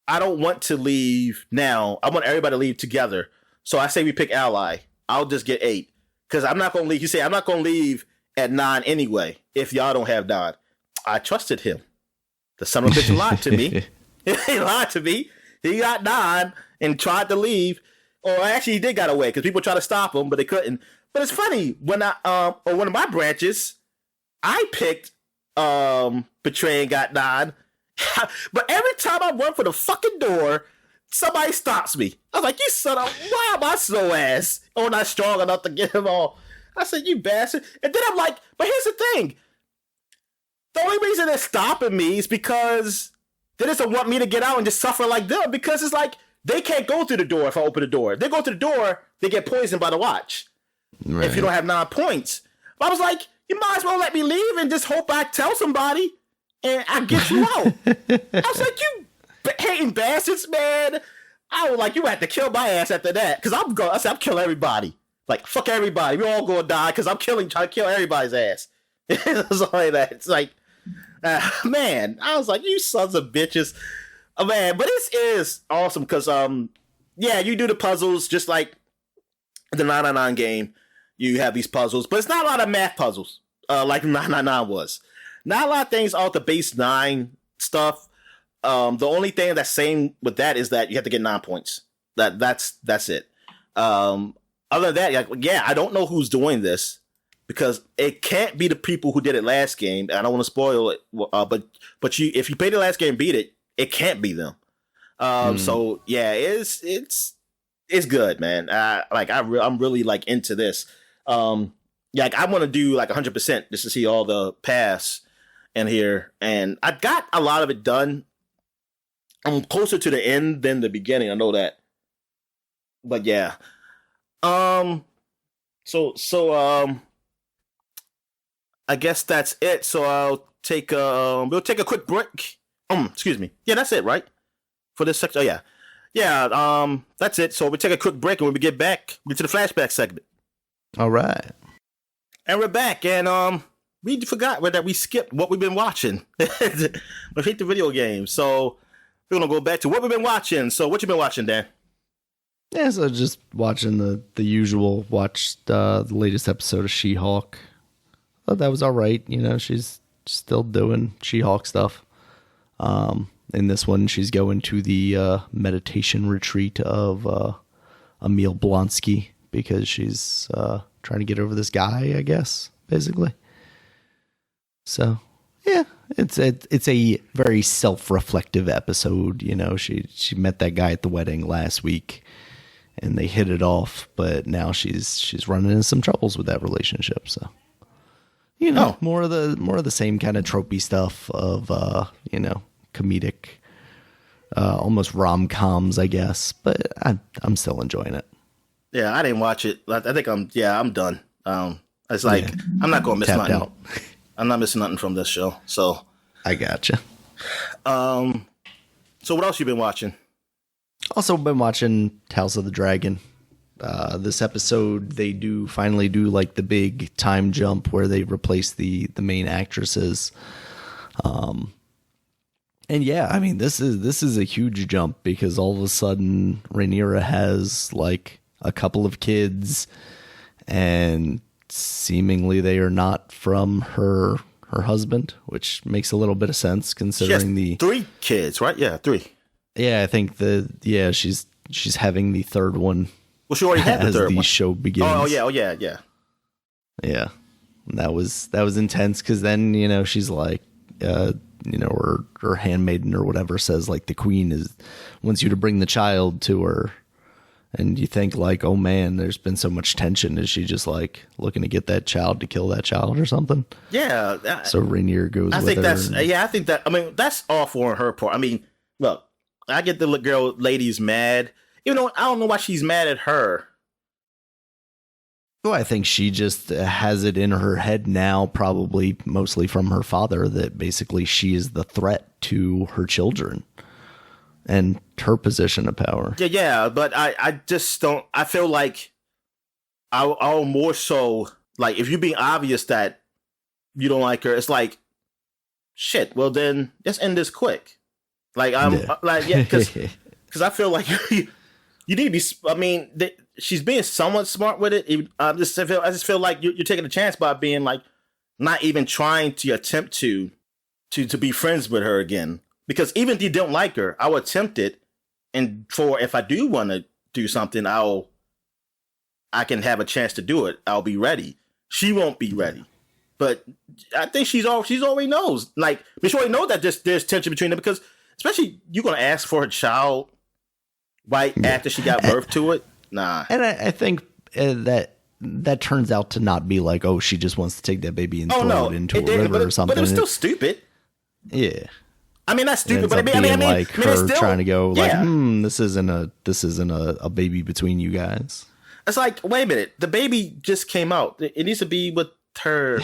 want to leave now. I want everybody to leave together. So I say we pick ally. I'll just get 8. Because I'm not gonna leave. You say I'm not gonna leave at 9 anyway, if y'all don't have 9. I trusted him. The son of a bitch lied to me. He lied to me. He got 9 and tried to leave. Or actually, he did got away because people tried to stop him, but they couldn't. But it's funny, when on one of my branches, I picked betray and got 9. But every time I run for the fucking door, somebody stops me. I was like, you son of, why am I so ass? Oh, not strong enough to get him all. I said, you bastard. And then I'm like, but here's the thing. The only reason they're stopping me is because they just don't want me to get out and just suffer like them, because it's like, they can't go through the door if I open the door. If they go through the door, they get poisoned by the watch. Right. If you don't have 9 points. But I was like, you might as well let me leave and just hope I tell somebody and I get you out. I was like, you hating bastards, man. I was like, you have to kill my ass after that. Because I'm killing everybody. Like, fuck everybody. We all gonna die because I'm trying to kill everybody's ass. It's like that. It's like, man, I was like, you sons of bitches. Oh, man, but this is awesome because, yeah, you do the puzzles just like the 999 game. You have these puzzles, but it's not a lot of math puzzles like 999 was. Not a lot of things off the base 9 stuff. The only thing that's same with that is that you have to get 9 points. That's it. Other than that, like, yeah, I don't know who's doing this because it can't be the people who did it last game. I don't want to spoil it, but if you played the last game and beat it, it can't be them. So yeah, it's good, man. I'm really like into this. Yeah, like, I want to do like 100% just to see all the paths in here, and I got a lot of it done. I'm closer to the end than the beginning. I know that, but yeah. So I guess that's it. So we'll take a quick break. Excuse me. Yeah, that's it, right? For this section. Oh, yeah. Yeah, that's it. So we take a quick break, and when we get back, we get to the flashback segment. All right. And we're back, and we forgot that we skipped what we've been watching. We hate the video game. So we're going to go back to what we've been watching. So what you been watching, Dan? Yeah, so just watching the usual. Watched the latest episode of She-Hulk. Thought that was all right. You know, she's still doing She-Hulk stuff. In this one, she's going to the meditation retreat of Emil Blonsky because she's trying to get over this guy, I guess, basically. So, yeah, it's a very self-reflective episode. You know, she met that guy at the wedding last week, and they hit it off, but now she's running into some troubles with that relationship. So, you know, more of the same kind of tropey stuff of comedic, almost rom-coms, I guess, but I'm still enjoying it. Yeah, I didn't watch it. I think I'm done. It's like, I'm not going to miss nothing. Out. I'm not missing nothing from this show. So I gotcha. So what else you been watching? Also been watching House of the Dragon. this episode they finally do like the big time jump where they replace the main actresses. And yeah, I mean, this is a huge jump because all of a sudden Rhaenyra has like a couple of kids, and seemingly they are not from her husband, which makes a little bit of sense considering the 3 kids, right? Yeah, 3. Yeah, I think she's having the third one. Well, she already had the third one. As the show begins. Oh yeah. Yeah. And that was intense because then she's like, her handmaiden or whatever says like the queen wants you to bring the child to her, and you think like, oh man, there's been so much tension. Is she just like looking to get that child to kill that child or something? Yeah. So Rhaenyra goes. I think that. I mean, that's awful on her part. I mean, look, I get the lady's mad. Even though I don't know why she's mad at her. Well, I think she just has it in her head now, probably mostly from her father, that basically she is the threat to her children and her position of power. Yeah, but I just don't. I feel like I'll more so like if you're being obvious that you don't like her, it's like shit. Well, then let's end this quick. Like because I feel like you need to be. I mean, she's being somewhat smart with it. I just feel like you're taking a chance by being like not even trying to attempt to be friends with her again. Because even if you don't like her, I'll attempt it, and if I do want to do something, I can have a chance to do it. I'll be ready. She won't be ready, but I think she's already knows. Like, she already knows that there's tension between them because, especially, you're gonna ask for her child right after she got birth to it. Nah. And I think that turns out to not be like, oh, she just wants to take that baby and throw it into a river or something. But it was still stupid. Yeah. I mean, that's stupid, but I mean, like her still, trying to go like, this isn't a baby between you guys. It's like, wait a minute, the baby just came out. It needs to be with her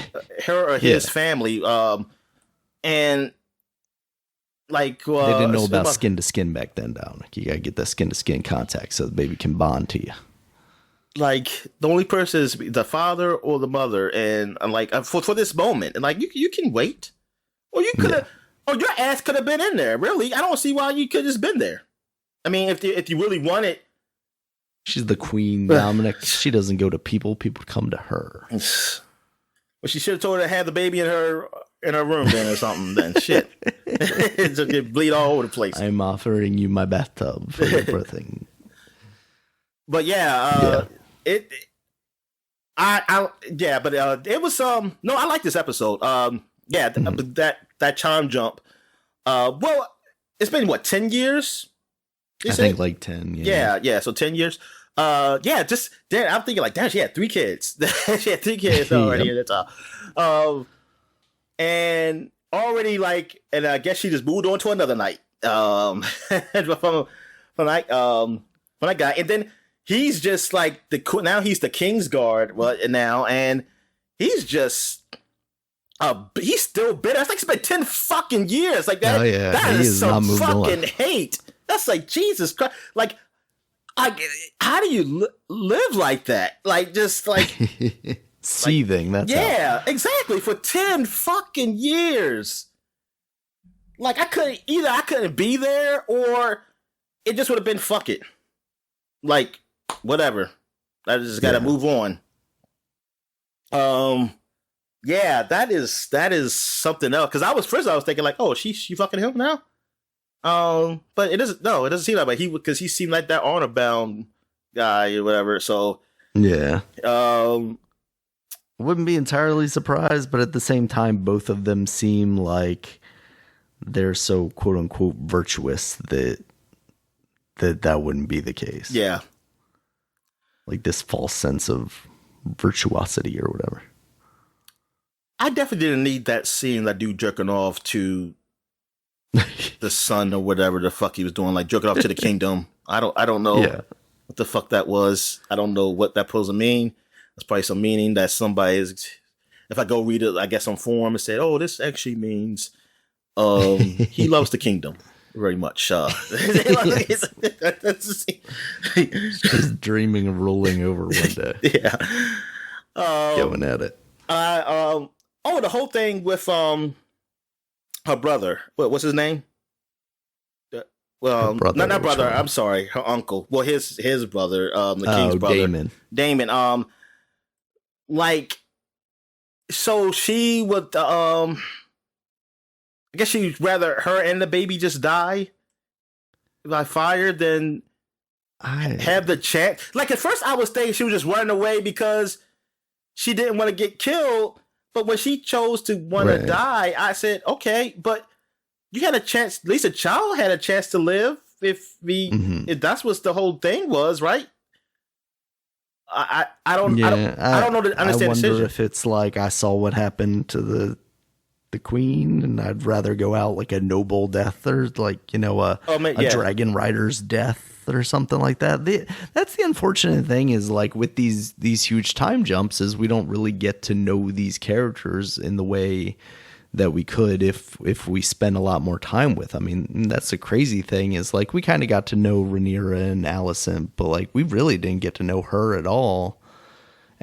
or his family. And like, they didn't know about skin to skin back then, Dominic. You gotta get that skin to skin contact so the baby can bond to you. Like, the only person is the father or the mother, and like for this moment, and like you can wait, or you could have. Oh, your ass could have been in there. Really, I don't see why you could have just been there. I mean, if you really want it, she's the queen, Dominic. She doesn't go to people; people come to her. Well, she should have told her to have the baby in her room then, or something. Then shit, it bleed all over the place. I'm offering you my bathtub for your birthing. But it was no, I like this episode. That charm jump. Well, it's been what, 10 years? I think like 10. Yeah. So 10 years. I'm thinking like, damn, she had 3 kids. She had 3 kids already. Yep. And already like, and I guess she just moved on to another night. From that guy, and then he's just like now he's the King's Guard. And he's just. He's still bitter. It's like it's been 10 fucking years. Like that. Oh, yeah. That is some fucking hate. That's like, Jesus Christ. Like, how do you live like that? Like, just like seething. That's exactly. For 10 fucking years. Like, I couldn't be there, or it just would have been fuck it. Like, whatever. I just got to move on. Yeah, that is something else. Because I was thinking like, oh, she fucking him now. But it doesn't seem like because he seemed like that honor bound guy or whatever. So yeah, wouldn't be entirely surprised, but at the same time, both of them seem like they're so quote unquote virtuous that wouldn't be the case. Yeah, like this false sense of virtuosity or whatever. I definitely didn't need that scene, that dude jerking off to the son or whatever the fuck he was doing, like jerking off to the kingdom. I don't know what the fuck that was. I don't know what that supposed to mean. That's probably some meaning that somebody is. If I go read it, I guess on forum and say, "Oh, this actually means he loves the kingdom." very much. Just dreaming of rolling over one day. Yeah. Going at it. The whole thing with her brother. What's his name? Well, not brother. I'm sorry, her uncle. Well, his brother, the king's brother, Damon. Like, so she would. I guess she'd rather her and the baby just die by fire than have the chance. Like at first, I was thinking she was just running away because she didn't want to get killed. But when she chose to want to die, I said, okay, but you had a chance. At least a child had a chance to live if that's what the whole thing was, right? I don't know to understand the decision. I wonder if it's like I saw what happened to the queen, and I'd rather go out like a noble death, or like a dragon rider's death or something like that. That's the unfortunate thing is like with these huge time jumps is we don't really get to know these characters in the way that we could if we spend a lot more time with. I mean, that's the crazy thing is like we kind of got to know Rhaenyra and Alicent, but like we really didn't get to know her at all.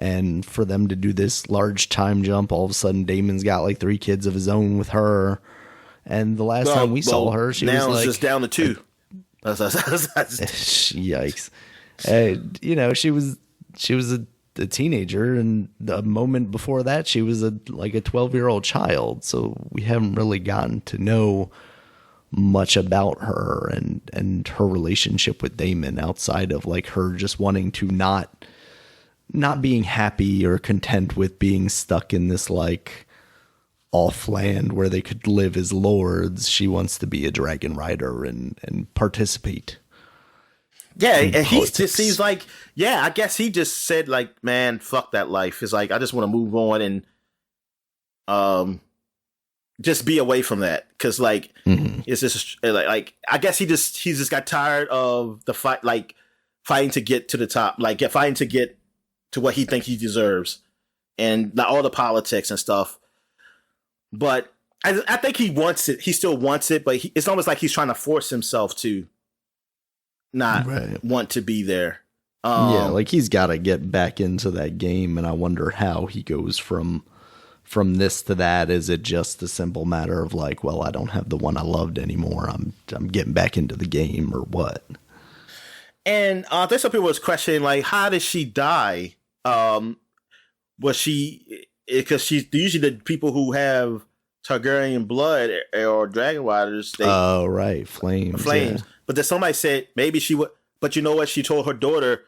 And for them to do this large time jump, all of a sudden Damon's got like 3 kids of his own with her. And the last time we saw her, she was like just down to 2. Yikes. She was a teenager, and the moment before that she was a 12-year-old child, so we haven't really gotten to know much about her and her relationship with Damon outside of like her just wanting to not being happy or content with being stuck in this like off land where they could live as lords. She wants to be a dragon rider and participate. Yeah, and he just seems like, I guess he just said like, man, fuck that life. It's like I just want to move on and just be away from that, because like it's just like I guess he just got tired of the fight, like fighting to get to the top, like fighting to get to what he thinks he deserves, and all the politics and stuff. But I think he wants it. He still wants it, but it's almost like he's trying to force himself to not want to be there. Like he's got to get back into that game, and I wonder how he goes from this to that. Is it just a simple matter of like, well, I don't have the one I loved anymore, I'm getting back into the game, or what? And there's some people was questioning like, how did she die? Was she, because she's usually the people who have Targaryen blood or dragon riders. Flames. Yeah. But then somebody said maybe she would. But you know what? She told her daughter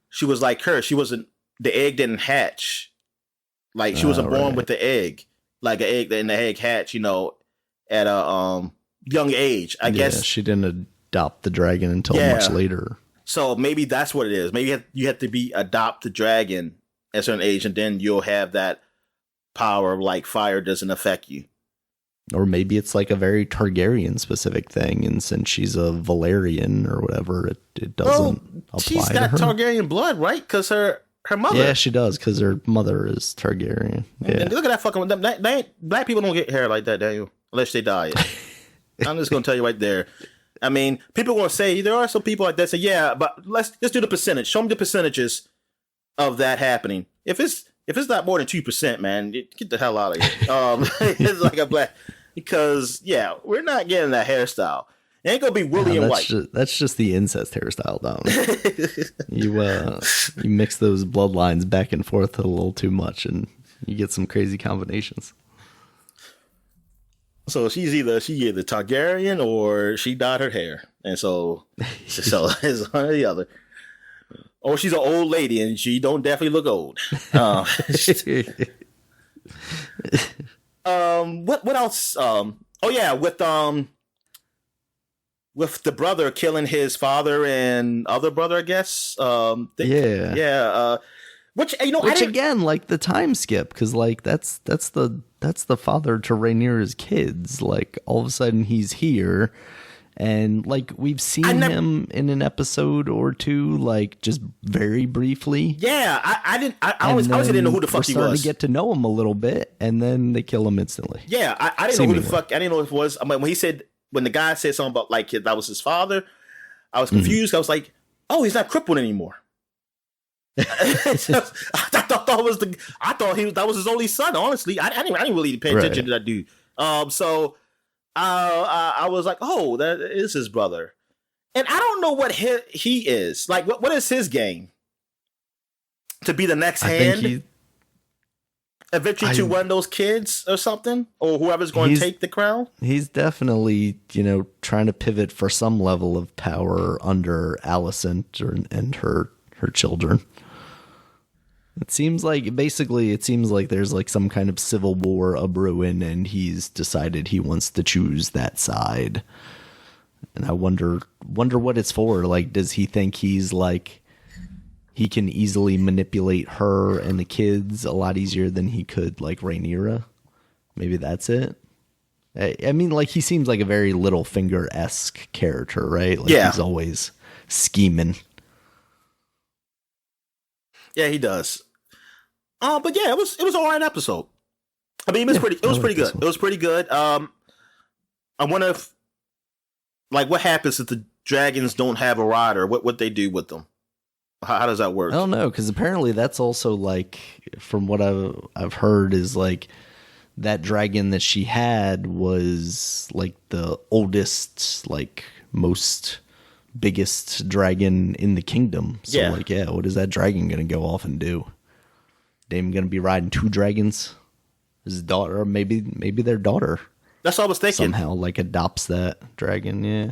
she was like her. She wasn't. The egg didn't hatch. Like she wasn't born with the egg. Like an egg, and the egg hatch. At a young age. I guess she didn't adopt the dragon until much later. So maybe that's what it is. Maybe you have to adopt the dragon at a certain age, and then you'll have that power of like fire doesn't affect you. Or maybe it's like a very Targaryen specific thing, and since she's a Valyrian or whatever, it doesn't apply to her. She's got Targaryen blood, right? Because her mother. Yeah, she does, because her mother is Targaryen. Yeah. And look at that fucking. Black people don't get hair like that, Daniel, unless they dye it. I'm just gonna tell you right there. I mean, people are gonna say there are some people like that say, yeah, but let's do the percentage. Show them the percentages of that happening. If it's not more than 2%, man, get the hell out of here. It's like a black, because we're not getting that hairstyle. It ain't gonna be woolly and white. That's just the incest hairstyle, Dom. You mix those bloodlines back and forth a little too much, and you get some crazy combinations. So she's either Targaryen or she dyed her hair, and so it's one or the other. Or she's an old lady and she don't definitely look old. What else? With the brother killing his father and other brother, I guess. Which again, like the time skip, because like that's the father to Rhaenyra's kids. Like all of a sudden he's here. And like we've seen him in an episode or two, like just very briefly. Yeah, I honestly didn't know who the fuck he was. We're starting to get to know him a little bit, and then they kill him instantly. Yeah, I didn't know who the fuck. I didn't know if it was. I mean, when he said when the guy said something about like that was his father, I was confused. I was like, oh, he's not crippled anymore. I thought that was his only son. Honestly, I didn't really pay attention to that dude. So I was like, oh, that is his brother, and I don't know what he is like. What is his game? To be the next hand, eventually to one of those kids or something, or whoever's going to take the crown. He's definitely, trying to pivot for some level of power under Alicent and her children. It seems like there's like some kind of civil war a brewing, and he's decided he wants to choose that side. And I wonder what it's for. Like, does he think he's like he can easily manipulate her and the kids a lot easier than he could like Rhaenyra? Maybe that's it. I mean, like, he seems like a very Littlefinger-esque character, right? Like, he's always scheming. Yeah, he does. But yeah, it was an alright episode. I mean, it was pretty good. It was pretty good. I wonder if, like, what happens if the dragons don't have a rider? What they do with them? How does that work? I don't know, because apparently that's also like, from what I've heard, is like that dragon that she had was like the oldest, like most biggest dragon in the kingdom. So what is that dragon gonna go off and do? Dame gonna be riding two dragons? His daughter, or maybe their daughter. That's what I was thinking. Somehow like adopts that dragon, yeah.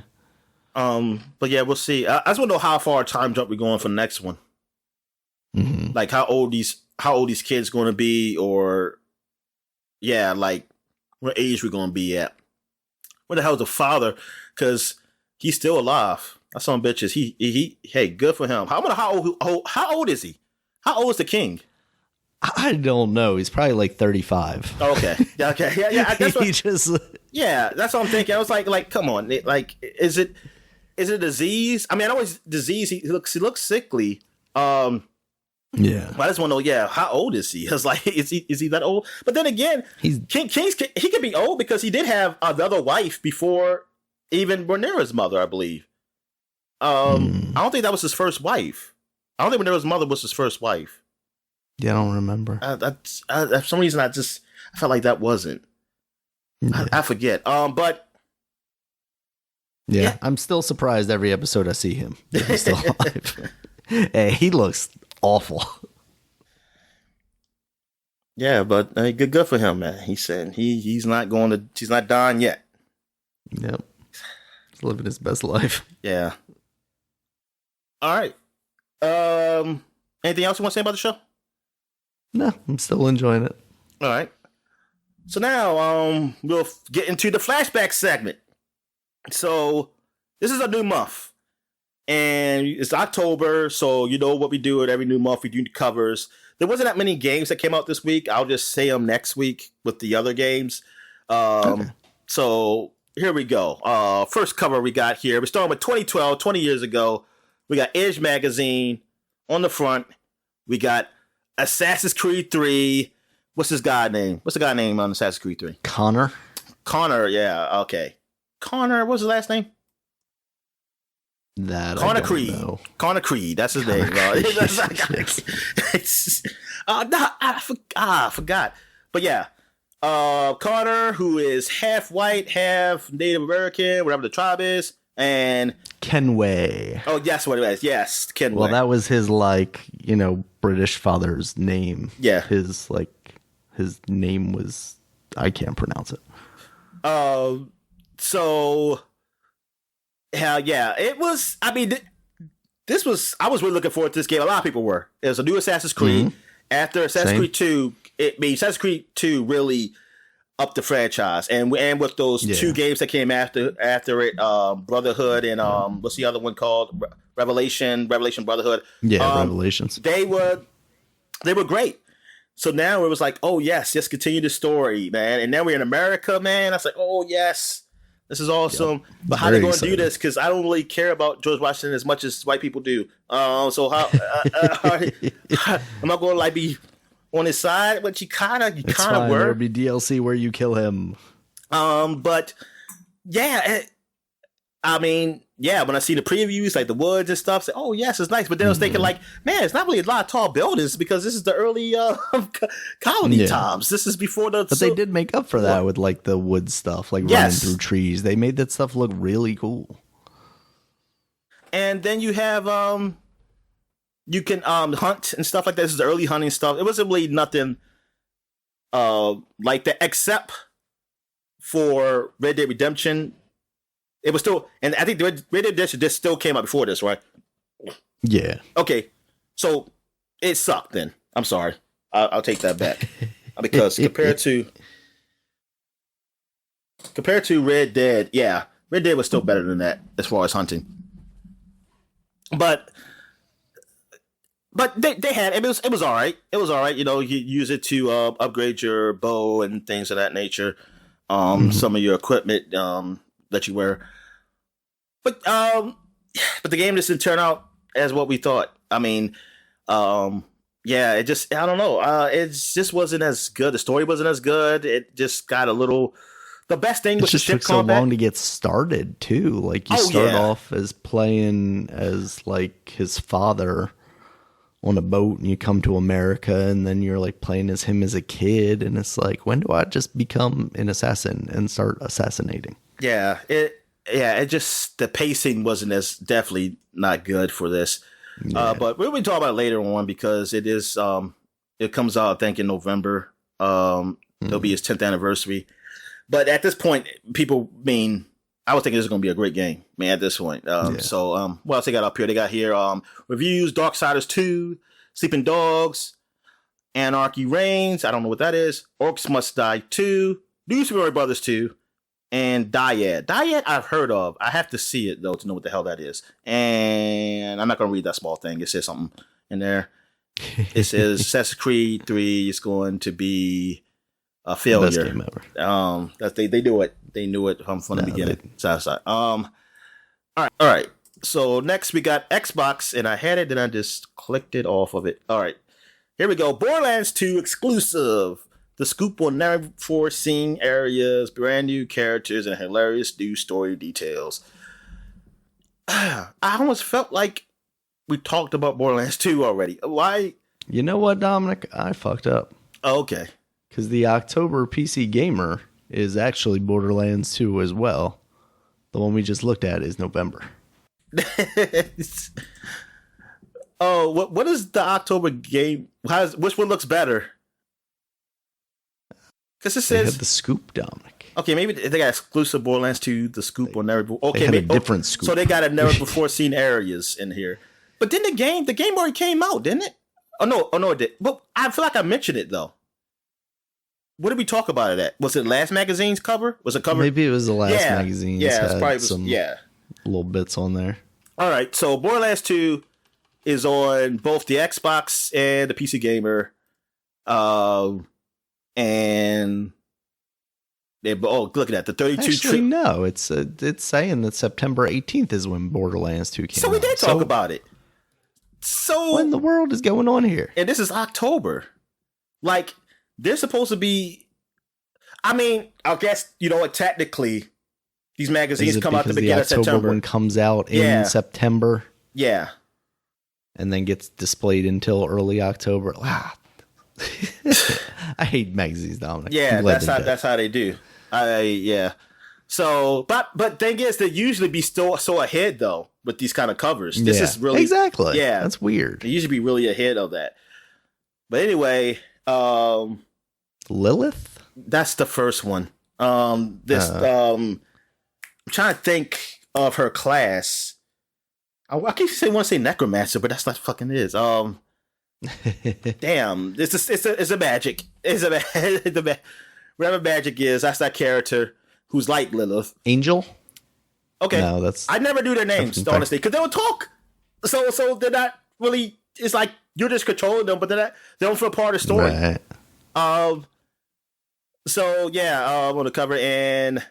But yeah, we'll see. I just want to know how far time jump we're going for the next one. Mm-hmm. Like how old these kids going to be, or like what age we're going to be at. Where the hell's the father? Because he's still alive. That's some bitches. He hey, good for him. How old is he? How old is the king? I don't know. He's probably like 35. Oh, okay. Okay. Yeah. That's what, yeah, that's what I'm thinking. I was like, come on. Like, is it a disease? I mean, I know it's disease. He looks sickly. Yeah. I just want to know, how old is he? I was like, is he that old? But then again, King's he could be old because he did have another wife before even Rhaenyra's mother, I believe. I don't think that was his first wife. I don't think Rhaenyra's mother was his first wife. Yeah, I don't remember. For some reason, I felt like that wasn't. Yeah. I forget. But yeah, I'm still surprised every episode I see him. He's still alive. Hey, he looks awful. Yeah, but good for him, man. He said he's not dying yet. Yep, he's living his best life. Yeah. All right. Anything else you want to say about the show? No, I'm still enjoying it. All right. So now we'll get into the flashback segment. So this is a new month, and it's October. So you know what we do at every new month. We do covers. There wasn't that many games that came out this week. I'll just say them next week with the other games. Okay. So here we go. First cover we got here. We're starting with 2012, 20 years ago. We got Edge Magazine on the front. We got Assassin's Creed 3. What's this guy name? What's the guy name on Assassin's Creed 3? Connor, yeah, okay. Connor, what's his last name? Connor Creed. Know. Connor Creed, that's his name. I forgot. But yeah, Connor, who is half white, half Native American, whatever the tribe is, and Kenway. Oh, that's what it is. Yes, Kenway. Well, that was his British father's name. Yeah, his name was, I can't pronounce it. So hell yeah, it was. I mean, this was. I was really looking forward to this game. A lot of people were. It was a new Assassin's Creed. Mm-hmm. After Assassin's Creed 2, Assassin's Creed 2 really upped the franchise, and with those two games that came after it, Brotherhood and what's the other one called? Revelation Brotherhood. Yeah, Revelations. They were great. So now it was like, oh yes, just continue the story, man. And now we're in America, man. I was like, oh yes, this is awesome. Yep. But how are they going to do this? Because I don't really care about George Washington as much as white people do. So how am I going to be on his side? But you kind of were. There'll be DLC where you kill him. But yeah, I mean, yeah, when I see the previews, like the woods and stuff, say, oh, yes, it's nice. But then I was thinking, like, man, it's not really a lot of tall buildings because this is the early colony times. This is before the. But they did make up for that with, like, the wood stuff, like running through trees. They made that stuff look really cool. And then you have, you can hunt and stuff like that. This is the early hunting stuff. It wasn't really nothing like that, except for Red Dead Redemption. It was still, and I think the Red Dead Redemption just still came out before this, right? Yeah. Okay, so it sucked. Then I'm sorry, I'll take that back because compared to Red Dead, yeah, Red Dead was still better than that as far as hunting. But they had it was all right. It was all right. You know, you use it to upgrade your bow and things of that nature. Some of your equipment that you wear. But the game just didn't turn out as what we thought. I mean, yeah, it just, I don't know. It just wasn't as good. The story wasn't as good. It just got a little. The best thing was the ship combat. It took so long to get started too. Like you start off as playing as like his father on a boat, and you come to America, and then you're like playing as him as a kid, and it's like, when do I just become an assassin and start assassinating? Yeah, it just, the pacing wasn't as, definitely not good for this. Yeah. But we'll be talking about it later on because it is it comes out I think in November. It'll be his 10th anniversary. But at this point, I was thinking this is going to be a great game, man, at this point. So what else they got up here? They got here reviews, Darksiders 2, Sleeping Dogs, Anarchy Reigns, I don't know what that is, Orcs Must Die 2, New Super Mario Brothers 2, and Dyad. Dyad I've heard of. I have to see it, though, to know what the hell that is. And I'm not going to read that small thing. It says something in there. It says Assassin's Creed 3 is going to be a failure. Best game ever. They knew it. They knew it from the beginning. All right. So next we got Xbox, and I had it, then I just clicked it off of it. All right. Here we go. Borderlands 2 exclusive. The scoop will never foreseen areas, brand new characters, and hilarious new story details. I almost felt like we talked about Borderlands 2 already. Why? You know what, Dominic? I fucked up. Oh, okay. Because the October PC Gamer is actually Borderlands 2 as well. The one we just looked at is November. Oh, what is the October game? Which one looks better? Because it says they have the scoop, Dominic. Okay, maybe they got exclusive Borderlands 2. The scoop will never. Okay, they had a different scoop. So they got a never before seen areas in here. But then the game already came out, didn't it? Oh no, it did. But I feel like I mentioned it though. What did we talk about it at? Was it last magazine's cover? Was it cover? Maybe it was the last magazine. Yeah, it's probably some little bits on there. All right, so Borderlands 2 is on both the Xbox and the PC Gamer. And look at that, the 32. Actually, no, it's saying that September 18th is when Borderlands 2 came out. So we did talk about it. So what in the world is going on here? And this is October. Like, they're supposed to be. I mean, I guess you know what? Technically, these magazines come out the beginning of September. The October one comes out in September. Yeah, and then gets displayed until early October. Wow. I hate magazines, Dominic. Yeah, that's how they do. So, but thing is, they usually be so ahead though with these kind of covers. This is really exactly. Yeah, that's weird. They usually be really ahead of that. But anyway, Lilith. That's the first one. I'm trying to think of her class. I keep saying want to say necromancer, but that's not fucking it is. Damn, it's a magic. Whatever magic is, that's that character who's like Lilith. Angel? Okay. No, I never knew their names, honestly, because they would talk. So they're not really. It's like you're just controlling them, but they don't feel part of the story. Right. So yeah, I'm gonna cover and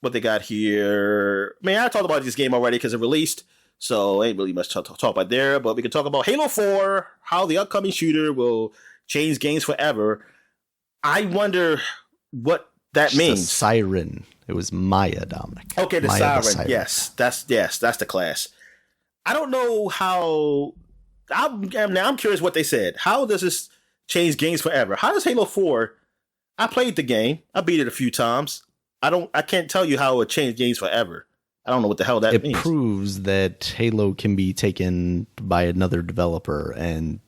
what they got here. I mean, I talked about this game already because it released. So ain't really much to talk about there, but we can talk about Halo 4, how the upcoming shooter will change games forever. I wonder what that means. A siren It was Maya, Dominic. Okay, the Maya Siren. Yes, that's the class. I don't know how. I'm curious what they said. How does this change games forever? How does Halo 4? I played the game. I beat it a few times. I can't tell you how it would change games forever. I don't know what the hell that means. It proves that Halo can be taken by another developer and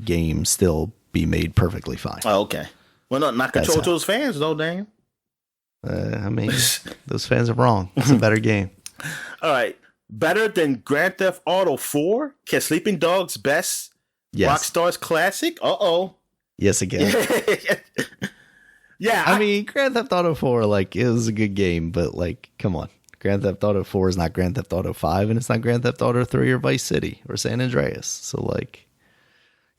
game still be made perfectly fine. Oh, okay. Well, not control to those fans, though, Daniel. I mean, those fans are wrong. It's a better game. All right. Better than Grand Theft Auto 4? Can Sleeping Dogs best? Yes. Rockstar's classic? Uh-oh. Yes, again. Yeah. I mean, Grand Theft Auto 4, like, it was a good game, but, like, come on. Grand Theft Auto 4 is not Grand Theft Auto 5, and it's not Grand Theft Auto 3 or Vice City or San Andreas. So, like,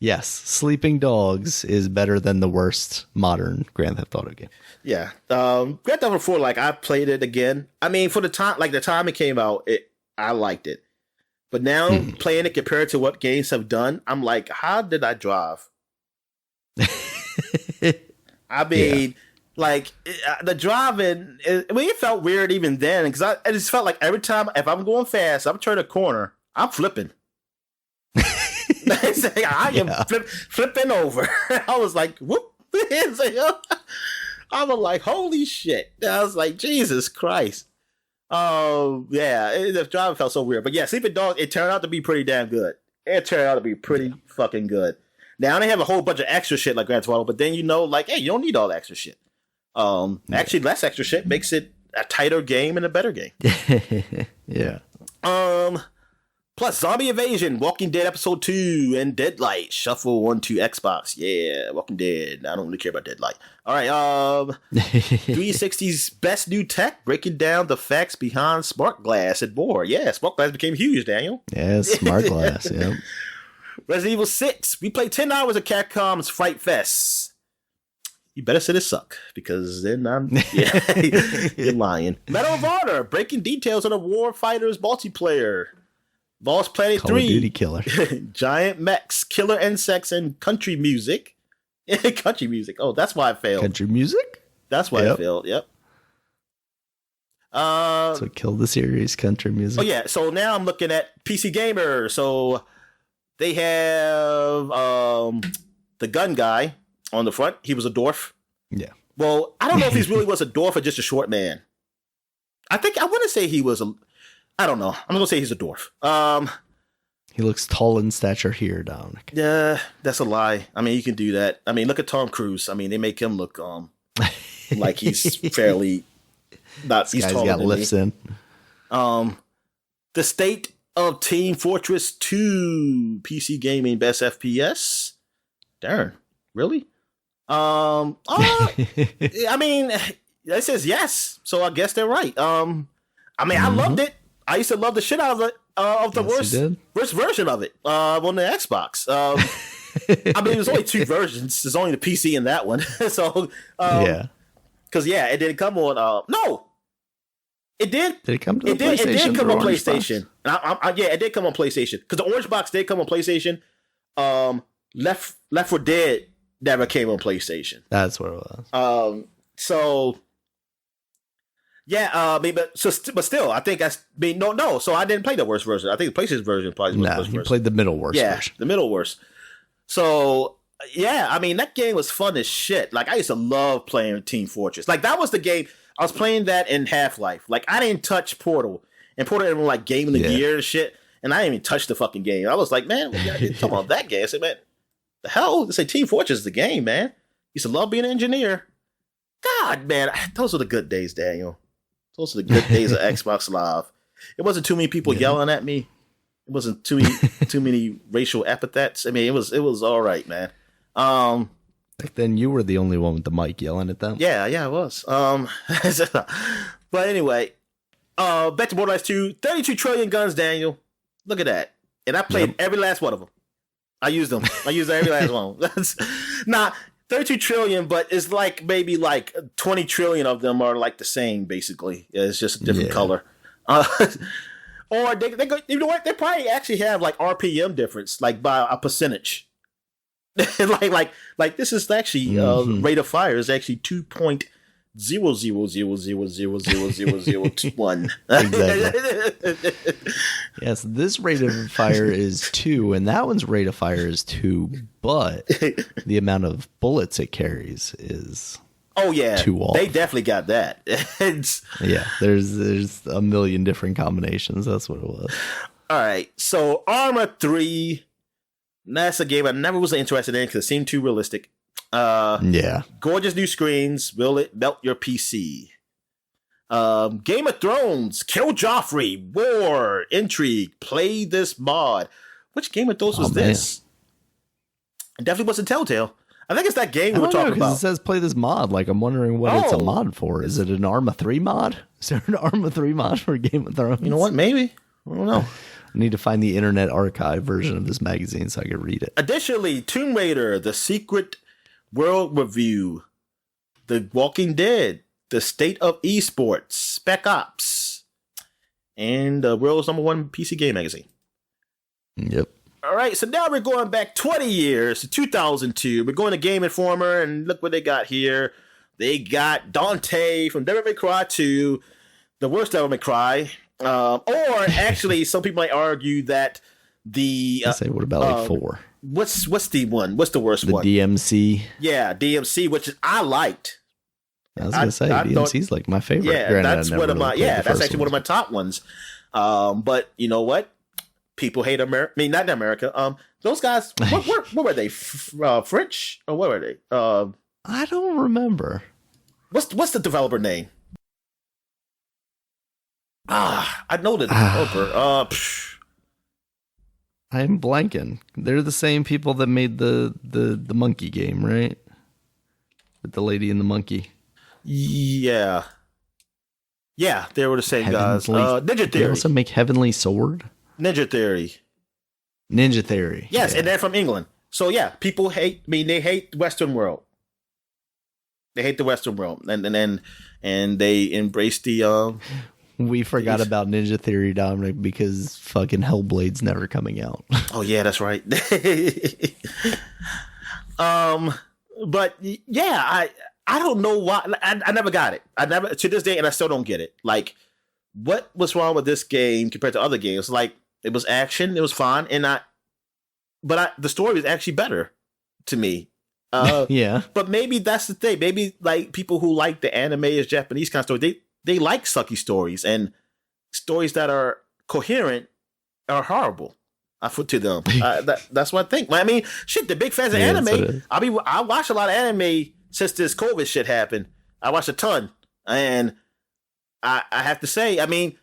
yes, Sleeping Dogs is better than the worst modern Grand Theft Auto game. Yeah. Grand Theft Auto 4, like, I played it again. I mean, for the time it came out, I liked it. But now, playing it compared to what games have done, I'm like, how did I drive? I mean, like, the driving, it felt weird even then, because I just felt like every time, if I'm going fast, I'm turning a corner, I'm flipping. I am flipping over. I was like, whoop. I was like, holy shit. I was like, Jesus Christ. Oh, yeah. The driving felt so weird. But yeah, Sleeping Dogs, it turned out to be pretty damn good. It turned out to be pretty fucking good. Now, they have a whole bunch of extra shit like Grand Theft Auto, but then like, hey, you don't need all the extra shit. Actually, less extra shit makes it a tighter game and a better game. Yeah. Plus, Zombie Invasion, Walking Dead Episode 2, and Deadlight Shuffle 1 to Xbox. Yeah, Walking Dead. I don't really care about Deadlight. All right, 360's best new tech, breaking down the facts behind Smart Glass and more. Yeah, Smart Glass became huge, Daniel. Yeah, Smart Glass, yeah. Resident Evil 6. We played 10 hours of Capcom's Fright Fest. You better say this suck, because then you're lying. Medal of Honor, breaking details on the Warfighters multiplayer. Boss Planet Call 3. of Duty killer. Giant mechs, killer insects, and country music. Country music. Oh, that's why I failed. Country music? That's why I failed. Yep. So kill the series, country music. Oh, yeah. So now I'm looking at PC Gamer. So they have the gun guy on the front. He was a dwarf. Yeah. Well, I don't know if he really was a dwarf or just a short man. I want to say he was I don't know. I'm going to say he's a dwarf. He looks tall in stature here, Dominic. Yeah, that's a lie. I mean, you can do that. I mean, look at Tom Cruise. I mean, they make him look like he's fairly not. He's taller got than lifts me. in. The state of Team Fortress 2 PC gaming best FPS. Darn, really? I mean, it says yes, so I guess they're right. I mean, I loved it. I used to love the shit out of it. Of the worst version of it on the Xbox. I mean, there's only two versions. There's only the PC and that one. So because it didn't come on. No, it did. Did it come to the PlayStation? It did come on PlayStation. It did come on PlayStation because the Orange Box did come on PlayStation. Left 4 Dead never came on PlayStation. That's what it was. So. Yeah, I mean, but still, I think no. So I didn't play the worst version. I think the PlayStation version probably was the worst version. You played the middle worst version. The middle worst. So yeah, I mean, that game was fun as shit. Like, I used to love playing Team Fortress. Like, that was the game. I was playing that in Half-Life. Like, I didn't touch Portal, and Portal even like Game of the Year and shit. And I didn't even touch the fucking game. I was like, man, I didn't talk about that game. I said, man, the hell? They say Team Fortress is the game, man. Used to love being an engineer. God, man, those were the good days, Daniel. Those are the good days of Xbox Live. It wasn't too many people yelling at me. It wasn't too many racial epithets. I mean, it was all right, man. Back then, you were the only one with the mic yelling at them. Yeah, I was. But anyway, back to Borderlands 2, 32 trillion guns, Daniel. Look at that. And I played every last one of them. I used them. I used every last one. That's not 32 trillion, but it's like maybe like 20 trillion of them are like the same, basically. It's just a different color. Or they go, you know what? They probably actually have like RPM difference, like by a percentage. like this is actually rate of fire is actually 2.0 0.000000001. Exactly. Yes, this rate of fire is 2, and that one's rate of fire is 2, but the amount of bullets it carries is oh yeah, 2 off. they definitely got that. Yeah, there's a million different combinations. That's what it was. All right, so Arma 3. That's a game I never was interested in because it seemed too realistic. Yeah. Gorgeous new screens. Will it melt your PC? Game of Thrones. Kill Joffrey. War. Intrigue. Play this mod. Which Game of Thrones was this? It definitely wasn't Telltale. I think it's that game we were talking about. It says play this mod. Like, I'm wondering what it's a mod for. Is it an Arma 3 mod? Is there an Arma 3 mod for Game of Thrones? You know what? Maybe. I don't know. I need to find the Internet Archive version of this magazine so I can read it. Additionally, Tomb Raider, The Secret World Review, The Walking Dead, The State of Esports, Spec Ops, and the world's #1 PC game magazine. Yep. All right, so now we're going back 20 years to 2002. We're going to Game Informer, and look what they got here. They got Dante from Devil May Cry 2, the worst Devil May Cry. Or actually, some people might argue that the say, what about like 4? What's the one? What's the worst one? The DMC. Yeah, DMC, which I liked. I was gonna say DMC's like my favorite. Yeah, Granted, that's one of my that's actually one of my top ones. But you know what? People hate America. I mean, not America. Those guys. What were they? French or what were they? I don't remember. What's the developer name? I know the developer. I'm blanking. They're the same people that made the monkey game, right? With the lady and the monkey. Yeah. Yeah, they were the same guys. Ninja Theory. They also make Heavenly Sword. Ninja Theory. Yeah. Yes, and they're from England. So yeah, people hate. I mean, they hate the Western world. They hate the Western world, and they embrace the. We forgot about Ninja Theory, Dominic, because fucking Hellblade's never coming out. Oh yeah, that's right. But yeah, I don't know why. I never got it. I never to this day, and I still don't get it. Like, what was wrong with this game compared to other games? Like, it was action, it was fun, but the story was actually better to me. Yeah. But maybe that's the thing. Maybe like people who like the anime as Japanese kind of story, they like sucky stories, and stories that are coherent are horrible. I put to them. That's what I think. I mean, shit, they're big fans of anime. I watch a lot of anime since this COVID shit happened. I watch a ton, and I have to say, I mean,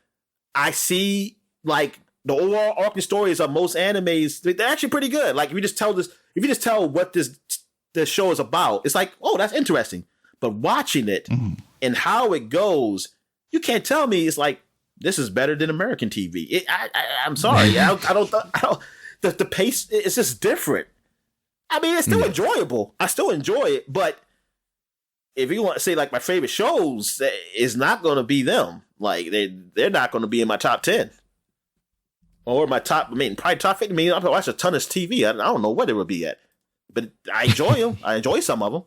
I see like the overall arc and stories of most animes. They're actually pretty good. Like if you just tell what this show is about, it's like, oh, that's interesting. But watching it and how it goes, you can't tell me it's like this is better than American TV. I'm sorry, I don't. The pace is just different. I mean, it's still enjoyable. I still enjoy it, but if you want to say like my favorite shows, it's not going to be them. Like they're not going to be in my top 10 or my top. I mean, probably top 50. I mean, I watch a ton of TV. I don't know what it would be at, but I enjoy them. I enjoy some of them.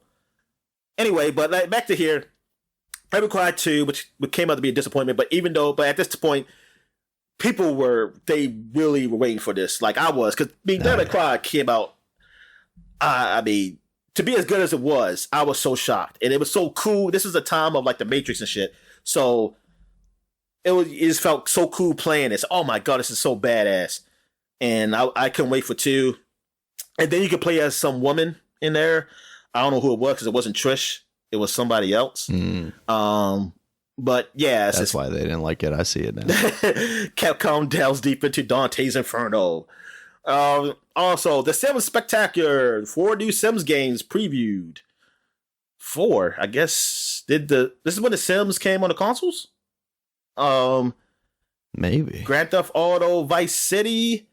Anyway, but like, back to here. Devil May Cry 2, which came out to be a disappointment, but at this point, they really were waiting for this. Like I was, because Devil May Cry came out. I mean, to be as good as it was, I was so shocked, and it was so cool. This is a time of like the Matrix and shit, so it just felt so cool playing this. Oh my god, this is so badass, and I couldn't wait for 2. And then you could play as some woman in there. I don't know who it was because it wasn't Trish. It was somebody else. But yeah. That's why they didn't like it. I see it now. Capcom delves deep into Dante's Inferno. Also, The Sims Spectacular. 4 new Sims games previewed. 4, I guess. This is when The Sims came on the consoles? Maybe. Grand Theft Auto, Vice City.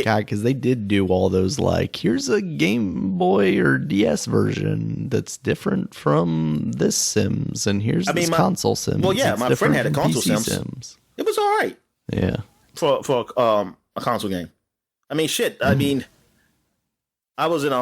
God, because they did do all those, like, here's a Game Boy or DS version that's different from this Sims, and here's this console Sims. Well, yeah, my friend had a console Sims. It was all right. Yeah. For a console game. I mean, shit. I mean, I was in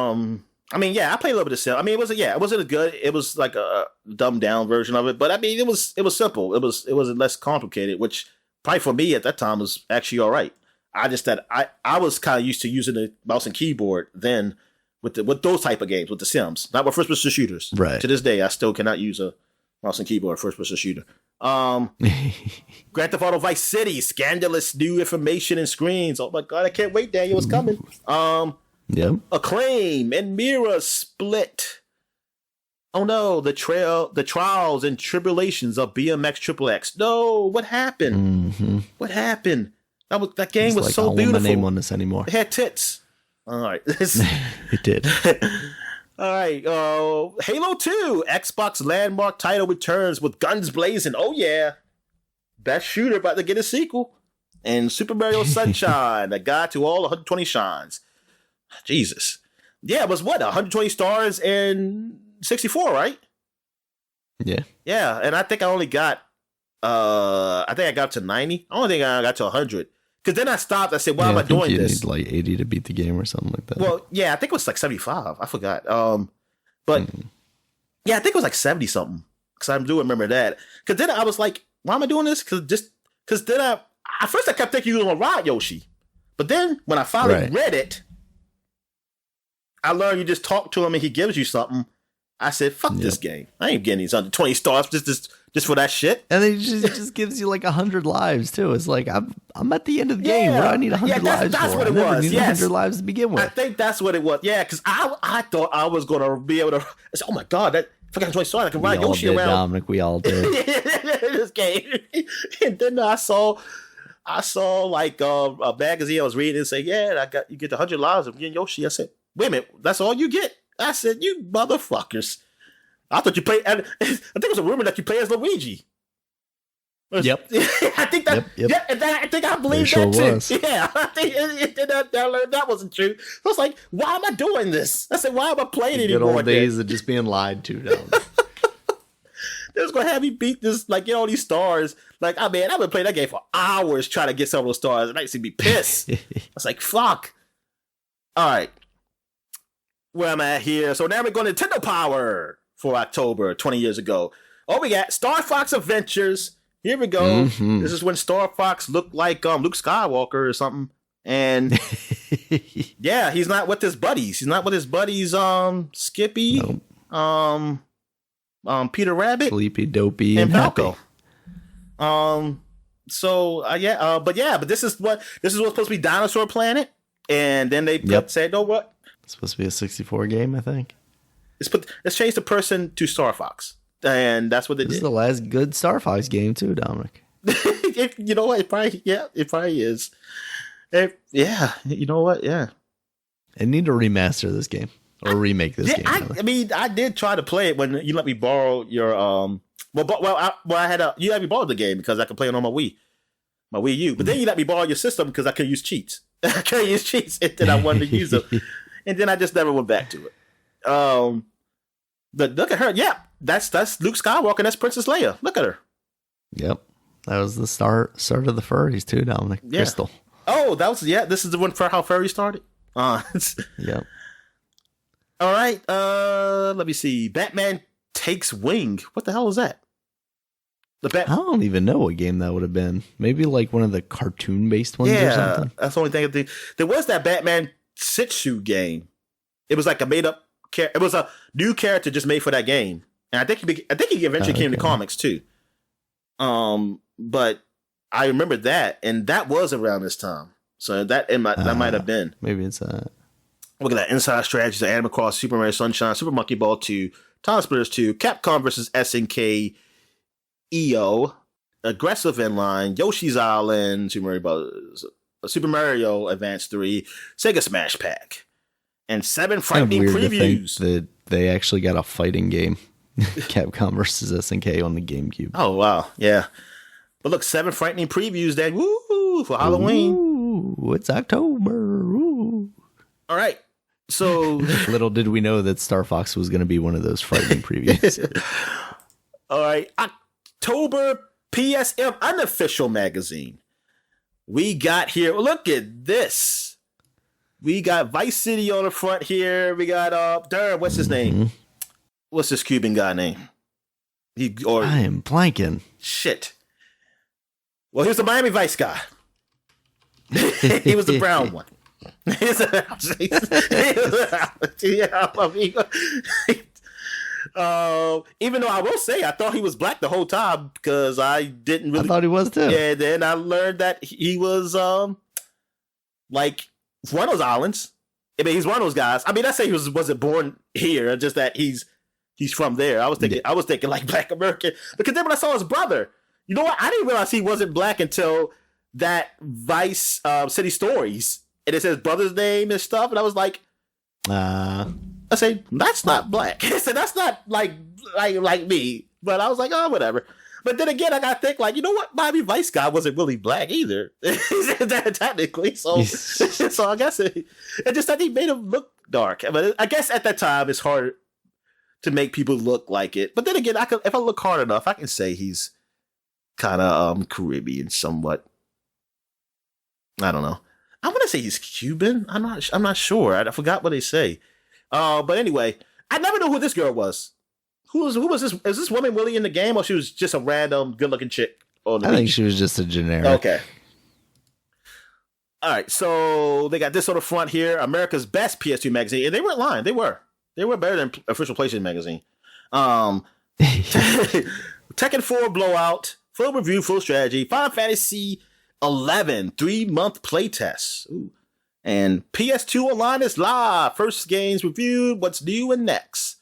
I mean, yeah, I played a little bit of Sims. I mean, it wasn't as good. It was like a dumbed down version of it, but I mean, it was simple. It was less complicated, which probably for me at that time was actually all right. I just that I was kind of used to using the mouse and keyboard then with those type of games with the Sims, not with first person shooters. Right. To this day, I still cannot use a mouse and keyboard first person shooter. Grand Theft Auto Vice City, scandalous new information and screens. Oh my god, I can't wait, Daniel. It's coming. Yep. Acclaim and Mira split. Oh no, the trials and tribulations of BMX Triple X. No, what happened? Mm-hmm. What happened? That game was like, so I don't beautiful. want my name on this anymore. It had tits. All right. It did. All right. Halo 2 Xbox landmark title returns with guns blazing. Oh yeah, best shooter about to get a sequel. And Super Mario Sunshine, the guide to all 120 shines. Jesus. Yeah, it was what, 120 stars and 64, right? Yeah. Yeah, and I think I only got I think I got to 90. I don't think I got to 100. Because then I stopped. I said, why am I doing you this? Need like 80 to beat the game or something like that. Well, yeah, I think it was like 75. I forgot. But yeah, I think it was like 70 something. Because I do remember that. Because then I was like, why am I doing this? Because then at first I kept thinking you were going to ride Yoshi. But then when I finally read it, I learned you just talk to him and he gives you something. I said, fuck this game. I ain't getting these under 20 stars just for that shit. And it just gives you like 100 lives too. It's like I'm at the end of the game. What do I need 100 lives that's for? what it I was. Need 100 lives to begin with. I think that's what it was. Yeah, because I thought I was gonna be able to. I said, oh my god, that if I got 20 stars, I can ride Yoshi around. Dominic, we all did. This game. And then I saw like a magazine I was reading and say, yeah, you get 100 lives of getting Yoshi. I said, wait a minute, that's all you get? I said, you motherfuckers. I thought you played. I think it was a rumor that you play as Luigi. Yep. I think that. Yep. Yeah, and I think I believe that too. Was. Yeah, I think that wasn't true. I was like, why am I doing this? I said, why am I playing anymore? Good old days of just being lied to. They was gonna have me beat this, like, get all these stars. Like, I've been playing that game for hours trying to get some of those stars, and I used to be pissed. I was like, fuck. All right, where am I at here? So now we're going to Nintendo Power for October 20 years ago. Oh, we got Star Fox Adventures. Here we go. Mm-hmm. This is when Star Fox looked like Luke Skywalker or something. And yeah, he's not with his buddies. He's not with his buddies, Skippy, nope. Peter Rabbit, Sleepy, Dopey, and Falco. But this is what's supposed to be Dinosaur Planet. And then they said, no, what? It's supposed to be a 64 game, I think. Let's change the person to Star Fox, and that's what they did. This is the last good Star Fox game too, Dominic. You know what? It probably is. You know what? Yeah. I need to remaster this game or remake this game. I mean, I did try to play it when you let me borrow your I had you let me borrow the game because I could play it on my Wii U. But then you let me borrow your system because I could use cheats. I couldn't use cheats, and then I wanted to use them, and then I just never went back to it. But look at her. Yeah, that's Luke Skywalker. That's Princess Leia. Look at her. Yep, that was the start of the furries too, Dominic. Yeah. Crystal. Oh, this is the one for how furry started. Yep. All right. Let me see. Batman Takes Wing. What the hell is that? I don't even know what game that would have been. Maybe like one of the cartoon-based ones or something. That's the only thing I think. There was that Batman Sitsu game. It was like a made-up character. It was a new character just made for that game. And I think he eventually came to comics too. But I remember that, and that was around this time. So that might have been. Maybe it's that. Look at that. Inside Strategies, Animal Crossing, Super Mario Sunshine, Super Monkey Ball 2, Time Splitters 2, Capcom vs. SNK, EO, Aggressive Inline, Yoshi's Island, Super Mario Advance 3, Sega Smash Pack, and 7 frightening previews. To think that they actually got a fighting game, Capcom vs. SNK on the GameCube. Oh wow, yeah. But look, 7 frightening previews that for Halloween. Ooh, it's October. Ooh. All right. So little did we know that Star Fox was going to be one of those frightening previews. All right. October PSM unofficial magazine. We got here. Look at this. We got Vice City on the front here. We got what's his name? What's this Cuban guy name? I am blanking. Shit. Well, he was the Miami Vice guy. He was the brown one. Even though I will say I thought he was black the whole time because I didn't really. I thought he was too. Yeah, then I learned that he was like one of those islands. I mean, he's one of those guys. I mean, I say he wasn't born here, just that he's from there. I was thinking like Black American because then when I saw his brother, you know what? I didn't realize he wasn't black until that Vice City Stories, and it says brother's name and stuff, and I was like, I say that's not black. I said that's not like me, but I was like, oh, whatever. But then again, I gotta think like, you know what? Miami Vice guy wasn't really black either, technically. So I guess it just that he made him look dark. But I guess at that time it's hard to make people look like it. But then again, if I look hard enough, I can say he's kind of Caribbean somewhat. I don't know. I want to say he's Cuban. I'm not sure. I forgot what they say. But anyway, I never knew who this girl was. Who was this? Is this woman really in the game, or she was just a random good-looking chick? I think she was just a generic. Okay. All right. So they got this on the front here: America's best PS2 magazine, and they weren't lying. They were better than Official PlayStation magazine. Tekken 4 Blowout, full review, full strategy, Final Fantasy 11 3-month playtest. Ooh. And PS2 Online is live. First games reviewed, what's new and next.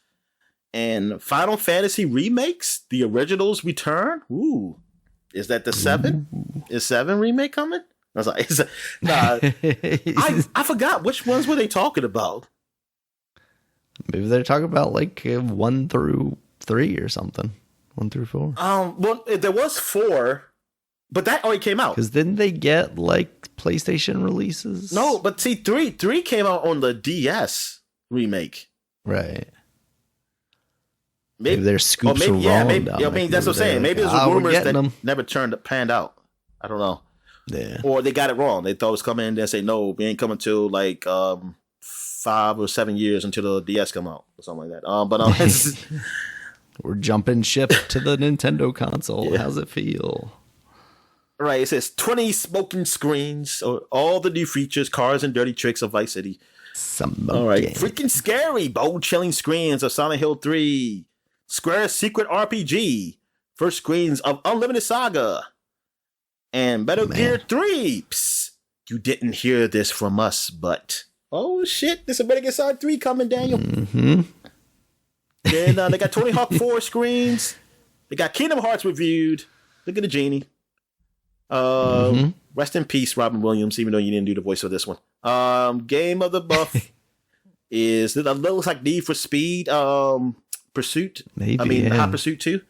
And Final Fantasy remakes, the originals return. Ooh, is that the 7? Is 7 remake coming? I was like, nah. I forgot which ones were they talking about. Maybe they're talking about like 1 through 3 or something. 1 through 4. Well, there was 4. But that already came out. Because didn't they get like PlayStation releases? No, but see, 3 came out on the DS remake. Right. Maybe their scoops were wrong. Yeah, maybe that's what I'm saying. Maybe there's rumors that never panned out. I don't know. Yeah. Or they got it wrong. They thought it was coming in and say, no, we ain't coming till like 5 or 7 years until the DS come out or something like that. But we're jumping ship to the Nintendo console. Yeah. How's it feel? Right, it says 20 smoking screens, or all the new features, cars, and dirty tricks of Vice City. All right, freaking scary, bone-chilling screens of Silent Hill 3, Square's Secret RPG, first screens of Unlimited Saga, and Metal Gear 3. Psst, you didn't hear this from us, but oh shit, there's a Metal Gear Solid 3 coming, Daniel. Mm-hmm. Then they got Tony Hawk 4 screens. They got Kingdom Hearts reviewed. Look at the genie. Rest in peace, Robin Williams, even though you didn't do the voice of this one. Game of the month is it looks like Need for Speed Pursuit. Maybe Hot Pursuit 2.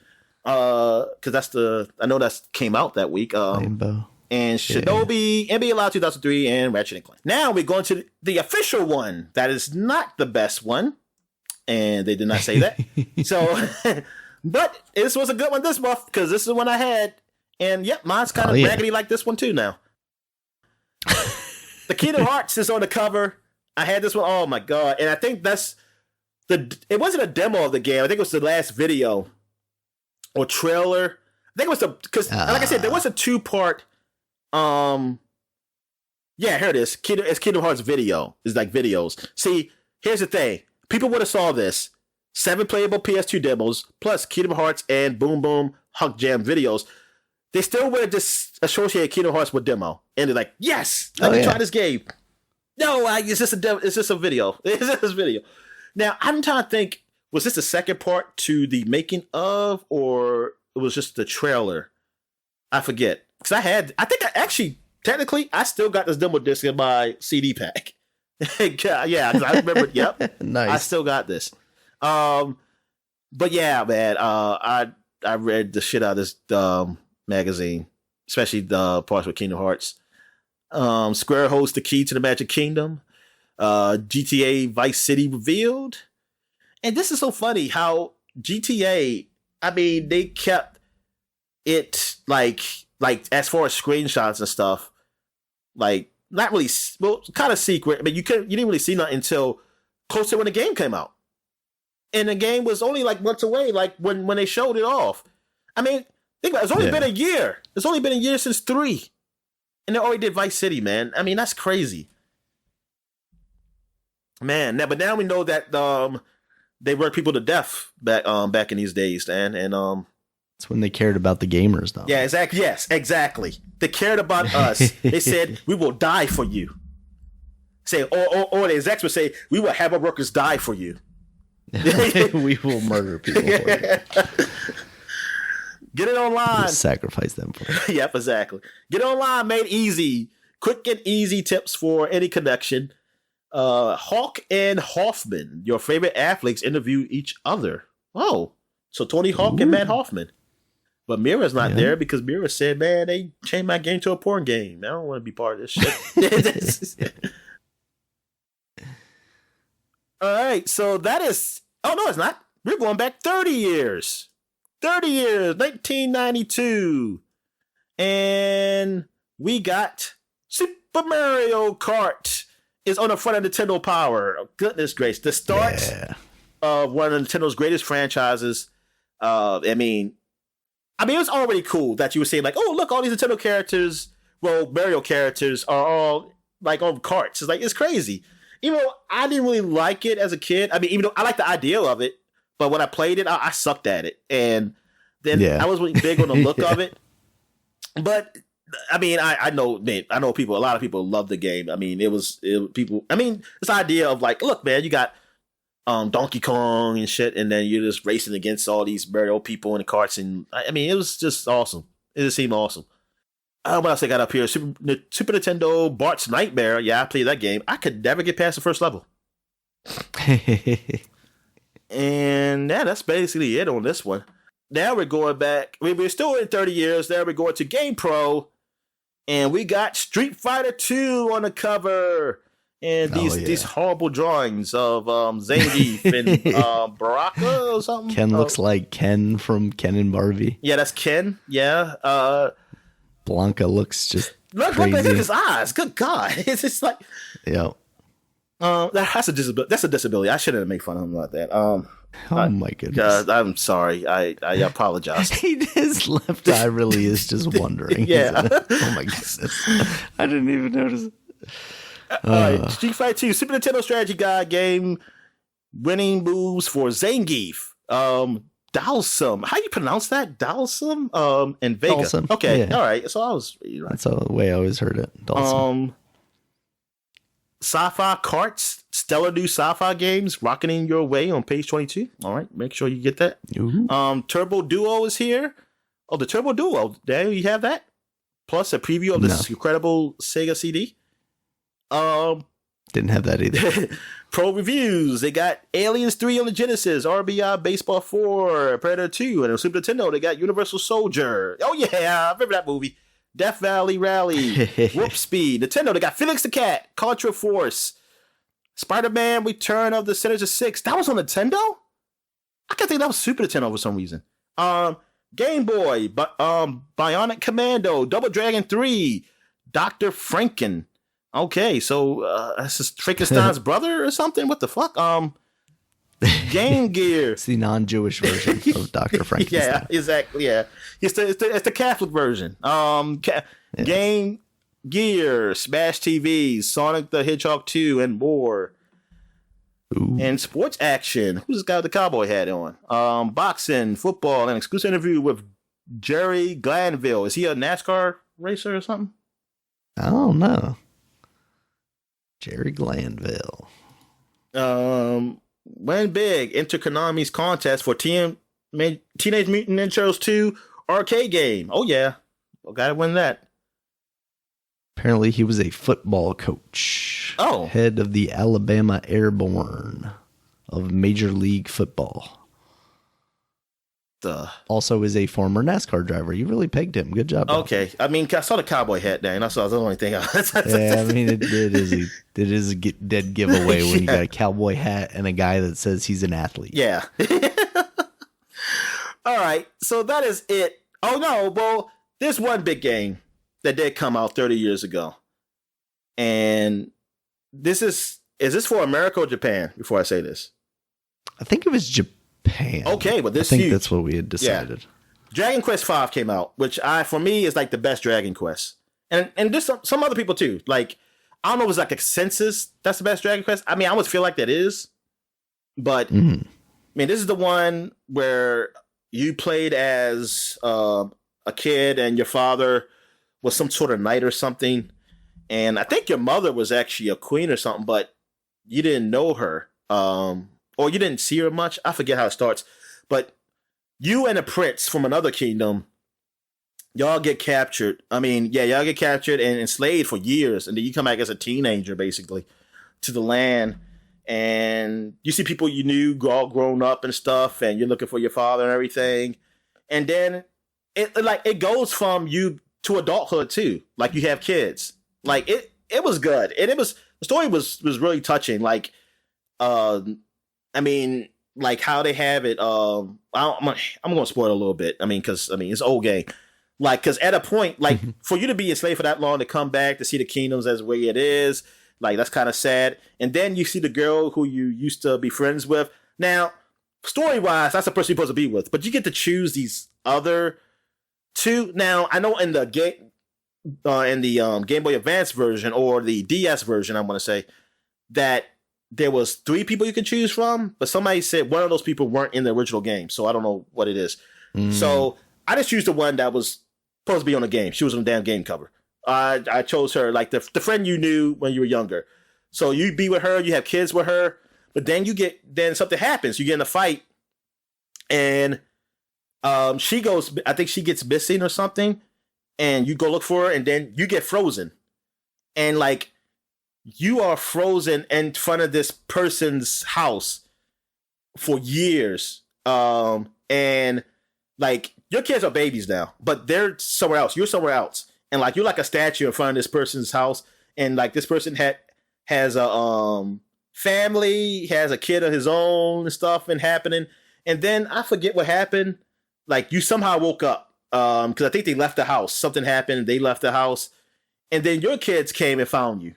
Because I know that came out that week. Rainbow. And Shinobi, NBA Live 2003, and Ratchet and Clank. Now we're going to the official one. That is not the best one. And they did not say that. So, but this was a good one this month because this is the one I had. And yep, mine's kind of raggedy like this one too now. The Kingdom Hearts is on the cover. I had this one. Oh my god! And I think it wasn't a demo of the game. I think it was the last video or trailer. I think it was because like I said, there was a 2-part. Yeah, here it is. It's Kingdom Hearts video. It's like videos. See, here's the thing. People would have saw this 7 playable PS2 demos plus Kingdom Hearts and Boom Boom Hunk Jam videos. They still would have just associated Kingdom Hearts with demo, and they're like, "Yes, let me try this game." No, it's just a demo. It's just a video. It's just a video. Now I'm trying to think: was this the second part to the making of, or it was just the trailer? I forget because technically, I still got this demo disc in my CD pack. Yeah, I remember. Yep, nice. I still got this. But yeah, man, I read the shit out of this magazine, especially the parts with Kingdom Hearts. Square holds the key to the Magic Kingdom. GTA Vice City revealed. And this is so funny how GTA, I mean, they kept it like as far as screenshots and stuff, like not really, well, kind of secret, but you didn't really see nothing until close to when the game came out. And the game was only like months away, like when they showed it off. I mean, think about it. It's only been a year. It's only been a year since 3. And they already did Vice City, man. I mean, that's crazy. Man, but now we know that they worked people to death back in these days, man. And it's when they cared about the gamers, though. Yeah, exactly. Yes, exactly. They cared about us. They said, we will die for you. Say, or the execs would say, we will have our workers die for you. We will murder people for you. Get it online. We'll sacrifice them for you. Yep, exactly. Get it online, made easy. Quick and easy tips for any connection. Hawk and Hoffman, your favorite athletes, interview each other. Oh, so Tony Hawk and Matt Hoffman. But Mira's not there because Mira said, man, they changed my game to a porn game. I don't want to be part of this shit. All right, so that is... Oh, no, it's not. We're going back 30 years. 30 years, 1992. And we got Super Mario Kart is on the front of Nintendo Power. Oh, goodness gracious. The start of one of Nintendo's greatest franchises. I mean, it was already cool that you were saying, like, oh, look, all these Nintendo characters, well, Mario characters are all, like, on carts. It's like, it's crazy. Even though I didn't really like it as a kid. I mean, even though I like the idea of it, but when I played it, I sucked at it. And then I was really big on the look of it. But, I mean, I know people, a lot of people love the game. I mean, it's the idea of, like, look, man, you got Donkey Kong and shit, and then you're just racing against all these Mario people in the carts. And, I mean, it was just awesome. It just seemed awesome. What else I got up here? Super Nintendo Bart's Nightmare. Yeah, I played that game. I could never get past the first level. And yeah, that's basically it on this one. Now we're going back. I mean, we're still in 30 years. Now we're going to Game Pro. And we got Street Fighter 2 on the cover. And these horrible drawings of Zangief and Baraka or something. Ken looks like Ken from Ken and Barbie. Yeah, that's Ken. Yeah. Blanca looks just look crazy. at his eyes. Good God. It's just like... Yeah. That's a disability. I shouldn't have made fun of him like that. Oh my goodness. I'm sorry. I apologize. His left eye really is just wondering. Yeah. Oh my goodness. I didn't even notice. Alright, Street Fighter 2, Super Nintendo strategy guide game, winning moves for Zangief. Dalsum. How do you pronounce that? Dalsum? And Vega. Dalsum. Okay. Yeah. All right. So I was right. That's the way I always heard it. Dalsum. Sci-fi carts, stellar new sci-fi games rocketing your way on page 22. All right. Make sure you get that. Ooh. Turbo Duo is here. Oh, the Turbo Duo. There you have that. Plus a preview of this incredible Sega CD. Didn't have that either. Pro reviews. They got Aliens 3 on the Genesis, RBI Baseball 4, Predator 2, and on Super Nintendo they got Universal Soldier. Oh yeah, I remember that movie. Death Valley Rally, Warp Speed. Nintendo, they got Felix the Cat, Contra Force, Spider-Man Return of the Sinister Six. That was on Nintendo? I can't think that was Super Nintendo for some reason. Game Boy, Bionic Commando, Double Dragon 3, Dr. Franken. Okay, so this is Frankenstein's brother or something? What the fuck? Game Gear. It's the non-Jewish version of Dr. Frankenstein. Yeah, exactly. Yeah, it's the Catholic version. Game Gear, Smash TV, Sonic the Hedgehog 2, and more. Ooh. And sports action. Who's this guy with the cowboy hat on? Boxing, football, an exclusive interview with Jerry Glanville. Is he a NASCAR racer or something? I don't know. Jerry Glanville. Win big. Enter Konami's contest for Teenage Mutant Ninja Turtles 2 arcade game. Oh yeah, gotta win that. Apparently, he was a football coach. Oh, head of the Alabama Airborne of Major League Football. Also is a former NASCAR driver. You really pegged him. Good job. Okay. I mean, I saw the cowboy hat there, and I saw the only thing. Yeah, I mean, it is a dead giveaway when you got a cowboy hat and a guy that says he's an athlete. Yeah. All right. So that is it. Oh, no. Well, there's one big game that did come out 30 years ago. And is this for America or Japan? Before I say this, I think it was Japan. Okay, but this I think huge. That's what we had decided. Yeah. Dragon Quest V came out, which for me is like the best Dragon Quest, and there's some other people too. Like I don't know if it's like a consensus that's the best Dragon Quest. I mean, I almost feel like that is, but I mean, this is the one where you played as a kid and your father was some sort of knight or something, and I think your mother was actually a queen or something, but you didn't know her, or you didn't see her much. I forget how it starts, but you and a prince from another kingdom, y'all get captured. I mean, yeah, y'all get captured and enslaved for years, and then you come back as a teenager, basically, to the land, and you see people you knew all grown up and stuff, and you're looking for your father and everything, and then it goes from you to adulthood too. Like you have kids. Like it was good, and the story was really touching. Like, I mean, like how they have it. I'm going to spoil it a little bit. I mean, because it's old game. Like, because at a point, like for you to be enslaved for that long to come back to see the kingdoms as the way it is, like that's kind of sad. And then you see the girl who you used to be friends with. Now, story wise, that's the person you're supposed to be with, but you get to choose these other two. Now, I know in the Game Boy Advance version or the DS version, I'm going to say that there was 3 people you could choose from, but somebody said one of those people weren't in the original game, so I don't know what it is. So I just used the one that was supposed to be on the game. She was on the damn game cover. I chose her, like the friend you knew when you were younger. So you be with her, you have kids with her, but then something happens. You get in a fight, and she goes, I think she gets missing or something, and you go look for her, and then you get frozen. And like, you are frozen in front of this person's house for years. And like your kids are babies now, but they're somewhere else. You're somewhere else. And like, you're like a statue in front of this person's house. And like this person has a family, has a kid of his own and stuff and happening. And then I forget what happened. Like you somehow woke up. Cause I think they left the house. Something happened. They left the house. And then your kids came and found you.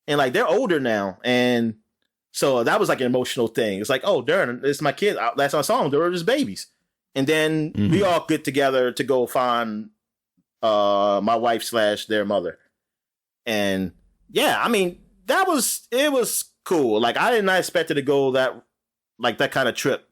And like they're older now, and so that was like an emotional thing. It's like, oh, darn, it's my kid. Last time I saw them, they were just babies. And then we all get together to go find my wife / their mother. And yeah, I mean, it was cool. Like I did not expect it to go that kind of trip,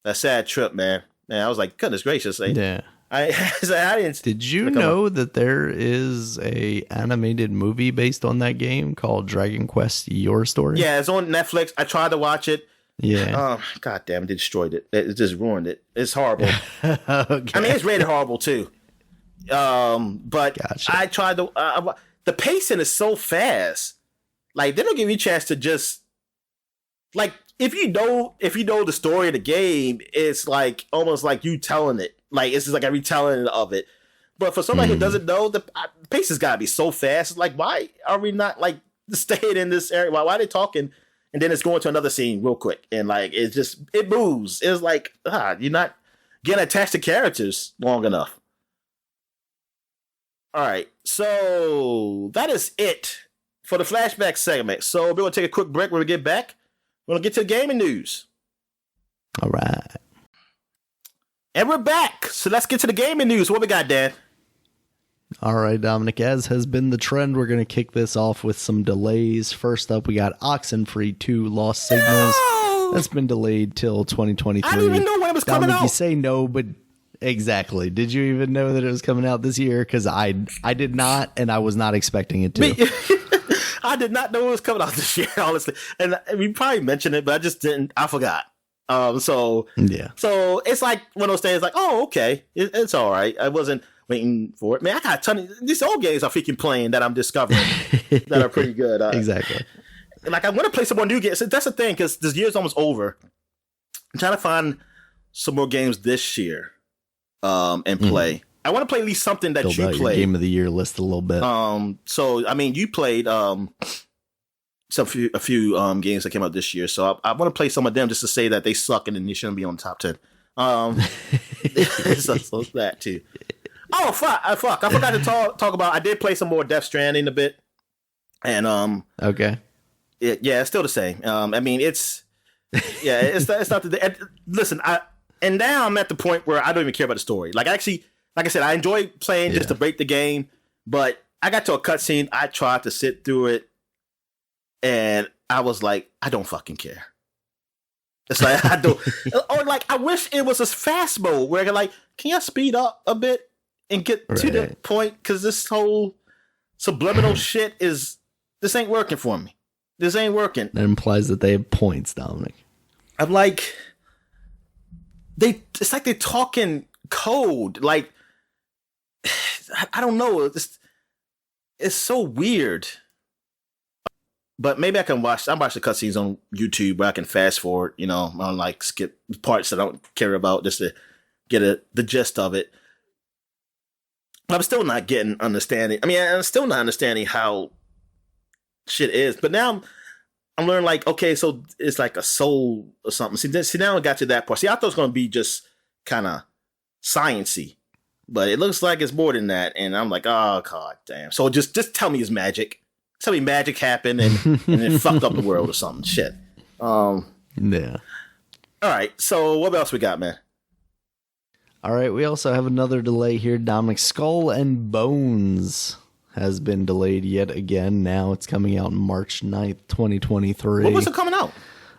that sad trip, man. Man, I was like, goodness gracious, yeah. I didn't. Did you know that there is a animated movie based on that game called Dragon Quest: Your Story? Yeah, it's on Netflix. I tried to watch it. Yeah. God damn, it destroyed it. It just ruined it. It's horrible. Okay. I mean, it's rated horrible too. But gotcha. I tried to. The pacing is so fast. Like they don't give you a chance to just like if you know the story of the game, it's like almost like you telling it. Like it's just like a retelling of it. But for somebody who doesn't know, the pace has got to be so fast. It's like, why are we not like staying in this area? Why are they talking? And then it's going to another scene real quick, and like it moves. It's like you're not getting attached to characters long enough. All right, so that is it for the flashback segment. So we're going to take a quick break. When we get back, we're going to get to the gaming news. All right. And we're back. So let's get to the gaming news. What we got, Dan? All right, Dominic, as has been the trend, we're going to kick this off with some delays. First up, we got Oxenfree 2 Lost Signals. No! That's been delayed till 2023. I didn't even know when it was coming Dominic, out. you say no, but exactly. Did you even know that it was coming out this year? Because I did not, and I was not expecting it to. I did not know it was coming out this year, honestly. And we probably mentioned it, but I just didn't. I forgot. So it's like one of those things like, oh, okay, it's all right. I wasn't waiting for it. Man, I got a ton of these old games I'm freaking playing that I'm discovering that are pretty good. Exactly. Like I want to play some more new games. That's the thing, because this year's almost over. I'm trying to find some more games this year and play. I want to play at least something that Build you out your played. Game of the Year list a little bit. So I mean, you played a few games that came out this year. So I want to play some of them just to say that they suck and then they shouldn't be on the top 10. So that too. Oh fuck! I forgot to talk about. I did play some more Death Stranding a bit. And Okay. it's still the same. I mean, it's not the listen. And now I'm at the point where I don't even care about the story. Like actually, like I said, I enjoy playing just to break the game, but I got to a cutscene. I tried to sit through it, and I was like, I don't fucking care. It's like I don't, or like I wish it was a fast mode where like, can you speed up a bit and get to the point? Because this whole subliminal shit this ain't working for me. This ain't working. That implies that they have points, Dominic. I'm like, it's like they're talking code. Like, I don't know. It's so weird. But maybe I watch the cutscenes on YouTube where I can fast forward, on like skip parts that I don't care about just to get the gist of it. I'm still not understanding. I mean, I'm still not understanding how shit is. But now I'm learning like, okay, so it's like a soul or something. See now I got to that part. See, I thought it was going to be just kind of sciencey, but it looks like it's more than that. And I'm like, oh god damn. So just tell me it's magic. Tell me magic happened and it fucked up the world or something. Shit. Yeah. All right. So what else we got, man? All right. We also have another delay here, Dominic. Skull and Bones has been delayed yet again. Now it's coming out March 9th, 2023. When was it coming out?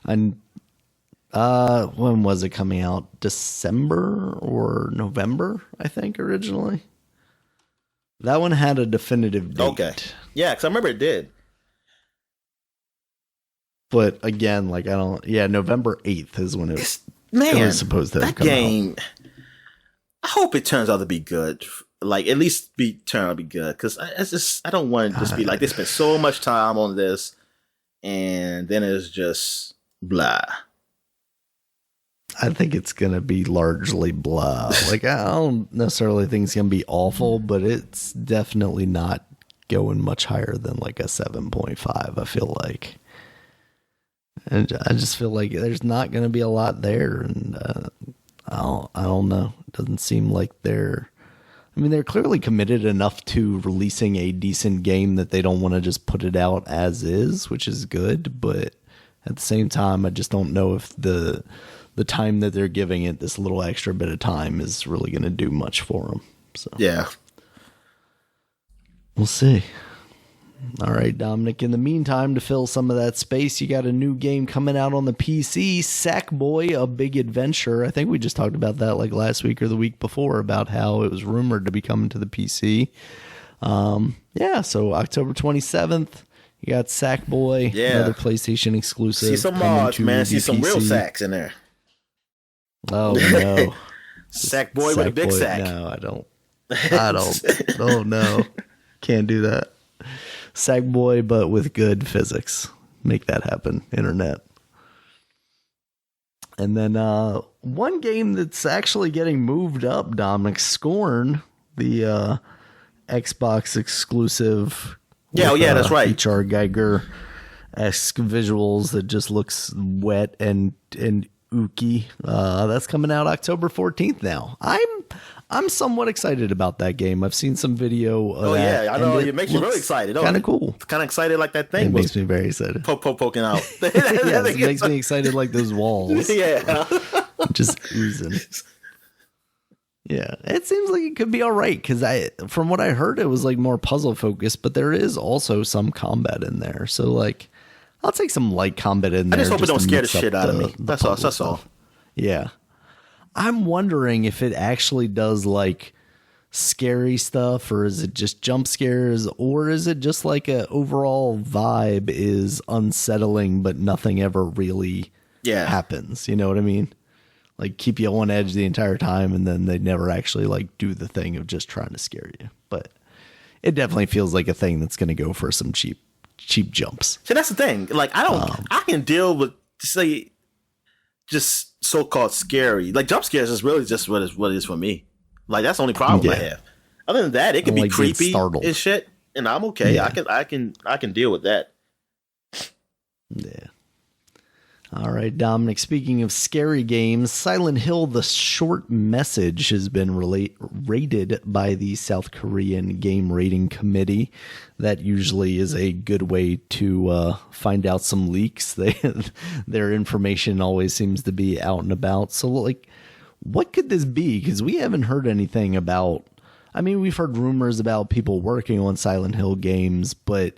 And when was it coming out? December or November, I think, originally. That one had a definitive date. Okay. Yeah, because I remember it did. But again, like November 8th is when it was supposed to come game, out. I hope it turns out to be good. Like, at least turn out to be good. Because I don't want it to just be like, they spent so much time on this, and then it's just blah. I think it's going to be largely blah. Like, I don't necessarily think it's going to be awful, but it's definitely not going much higher than like a 7.5, I feel like. And I just feel like there's not going to be a lot there. And I don't know. It doesn't seem like they're clearly committed enough to releasing a decent game that they don't want to just put it out as is, which is good. But at the same time, I just don't know if the time that they're giving it, this little extra bit of time, is really going to do much for them. So yeah, we'll see. All right, Dominic. In the meantime, to fill some of that space, you got a new game coming out on the PC, Sackboy: A Big Adventure. I think we just talked about that like last week or the week before about how it was rumored to be coming to the PC. So October 27th, you got Sackboy, another PlayStation exclusive. See some mods, man. See some real sacks in there. Oh no, Sackboy with a big sack. No, I don't. Oh no, can't do that. Sackboy, but with good physics. Make that happen, internet. And then one game that's actually getting moved up, Dominic, Scorn, the Xbox exclusive. That's right. HR Geiger-esque visuals that just looks wet and ooky. That's coming out October 14th now. I'm somewhat excited about that game. I've seen some video of that. Yeah, I know. It makes you really excited. Kind of cool. Kind of excited like that thing. It makes me very excited. Poking out. It makes me excited like those walls. Yeah. Just oozing. Yeah, it seems like it could be all right because from what I heard, it was like more puzzle focused, but there is also some combat in there. So like, I'll take some light combat in there. I just hope it don't scare the shit out of me. That's all. Yeah. I'm wondering if it actually does like scary stuff, or is it just jump scares, or is it just like a overall vibe is unsettling, but nothing ever really happens. You know what I mean? Like keep you on edge the entire time, and then they never actually like do the thing of just trying to scare you. But it definitely feels like a thing that's going to go for some cheap jumps. See, that's the thing. Like I can deal with just so-called scary. Like jump scares is really just what it is for me. Like that's the only problem I have. Other than that, it can be like creepy and shit, and I'm okay. Yeah. I can deal with that. Yeah. All right, Dominic, speaking of scary games, Silent Hill: The Short Message has been rated by the South Korean Game Rating Committee. That usually is a good way to find out some leaks. Their information always seems to be out and about. So, like, what could this be? Because we haven't heard anything about... I mean, we've heard rumors about people working on Silent Hill games, but...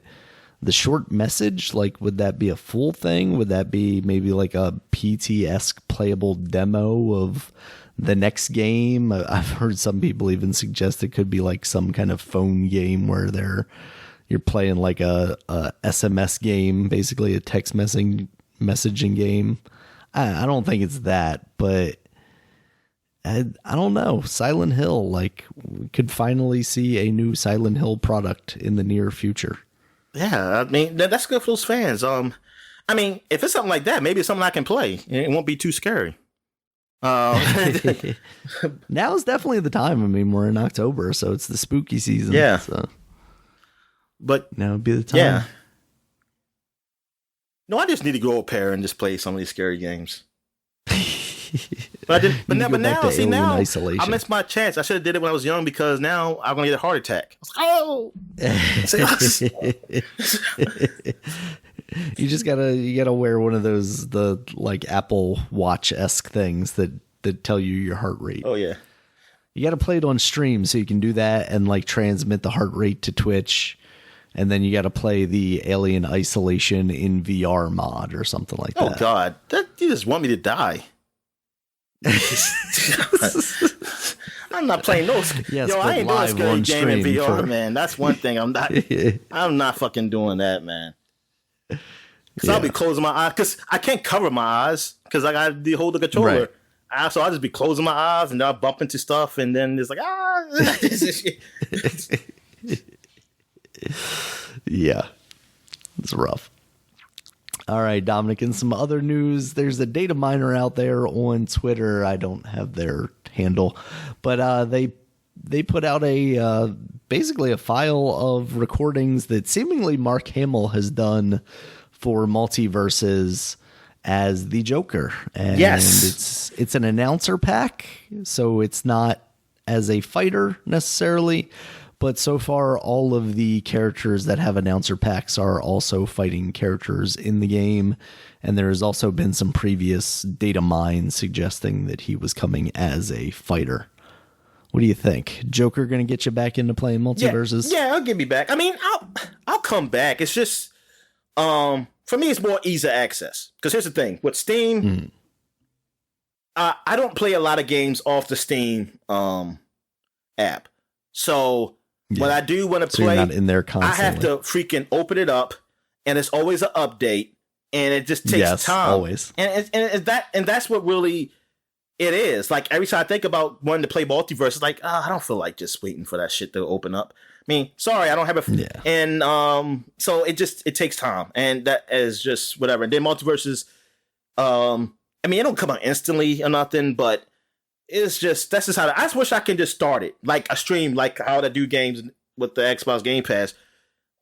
The Short Message, like, would that be a full thing? Would that be maybe like a PT-esque playable demo of the next game? I've heard some people even suggest it could be like some kind of phone game where you're playing like a SMS game, basically a text messaging game. I don't think it's that, but I don't know. Silent Hill, like, we could finally see a new Silent Hill product in the near future. Yeah, I mean, that's good for those fans. I mean, if it's something like that, maybe it's something I can play. It won't be too scary. Now is definitely the time. I mean, we're in October, so it's the spooky season. Yeah. So. But now would be the time. Yeah. No, I just need to grow a pair and just play some of these scary games. But I didn't. But now, see, now I missed my chance. I should have did it when I was young because now I'm gonna get a heart attack. I was like, oh. You just gotta wear one of those like Apple Watch-esque things that tell you your heart rate. Oh yeah. You gotta play it on stream so you can do that and like transmit the heart rate to Twitch. And then you got to play the Alien Isolation in VR mod or something like that. Oh God, you just want me to die. I'm not playing those. Yes, I ain't doing a scary game in VR, man. That's one thing. I'm not fucking doing that, man. Because I'll be closing my eyes. Because I can't cover my eyes because I got to hold the controller. Right. So I'll just be closing my eyes and I'll bump into stuff and then it's like, Yeah, it's rough. All right, Dominic, in some other news, there's a data miner out there on Twitter. I don't have their handle, but they put out basically a file of recordings that seemingly Mark Hamill has done for Multiverses as the Joker. And yes, it's an announcer pack, so it's not as a fighter necessarily. But so far, all of the characters that have announcer packs are also fighting characters in the game. And there has also been some previous data mines suggesting that he was coming as a fighter. What do you think? Joker going to get you back into playing Multiverses? Yeah, I'll get me back. I mean, I'll come back. It's just, for me, it's more ease of access. Because here's the thing. With Steam, I don't play a lot of games off the Steam app. So... Yeah. When I do want to play, you're not in there constantly. I have to freaking open it up, and it's always an update, and it just takes time. Always. And that's what really it is. Like every time I think about wanting to play Multiverse, it's like, I don't feel like just waiting for that shit to open up. I mean, sorry, I don't have a. Yeah. And so it takes time, and that is just whatever. And then Multiverses, I mean, it don't come out instantly or nothing, but. It's just that's just how I just wish I can just start it like a stream, like how I do games with the Xbox Game Pass.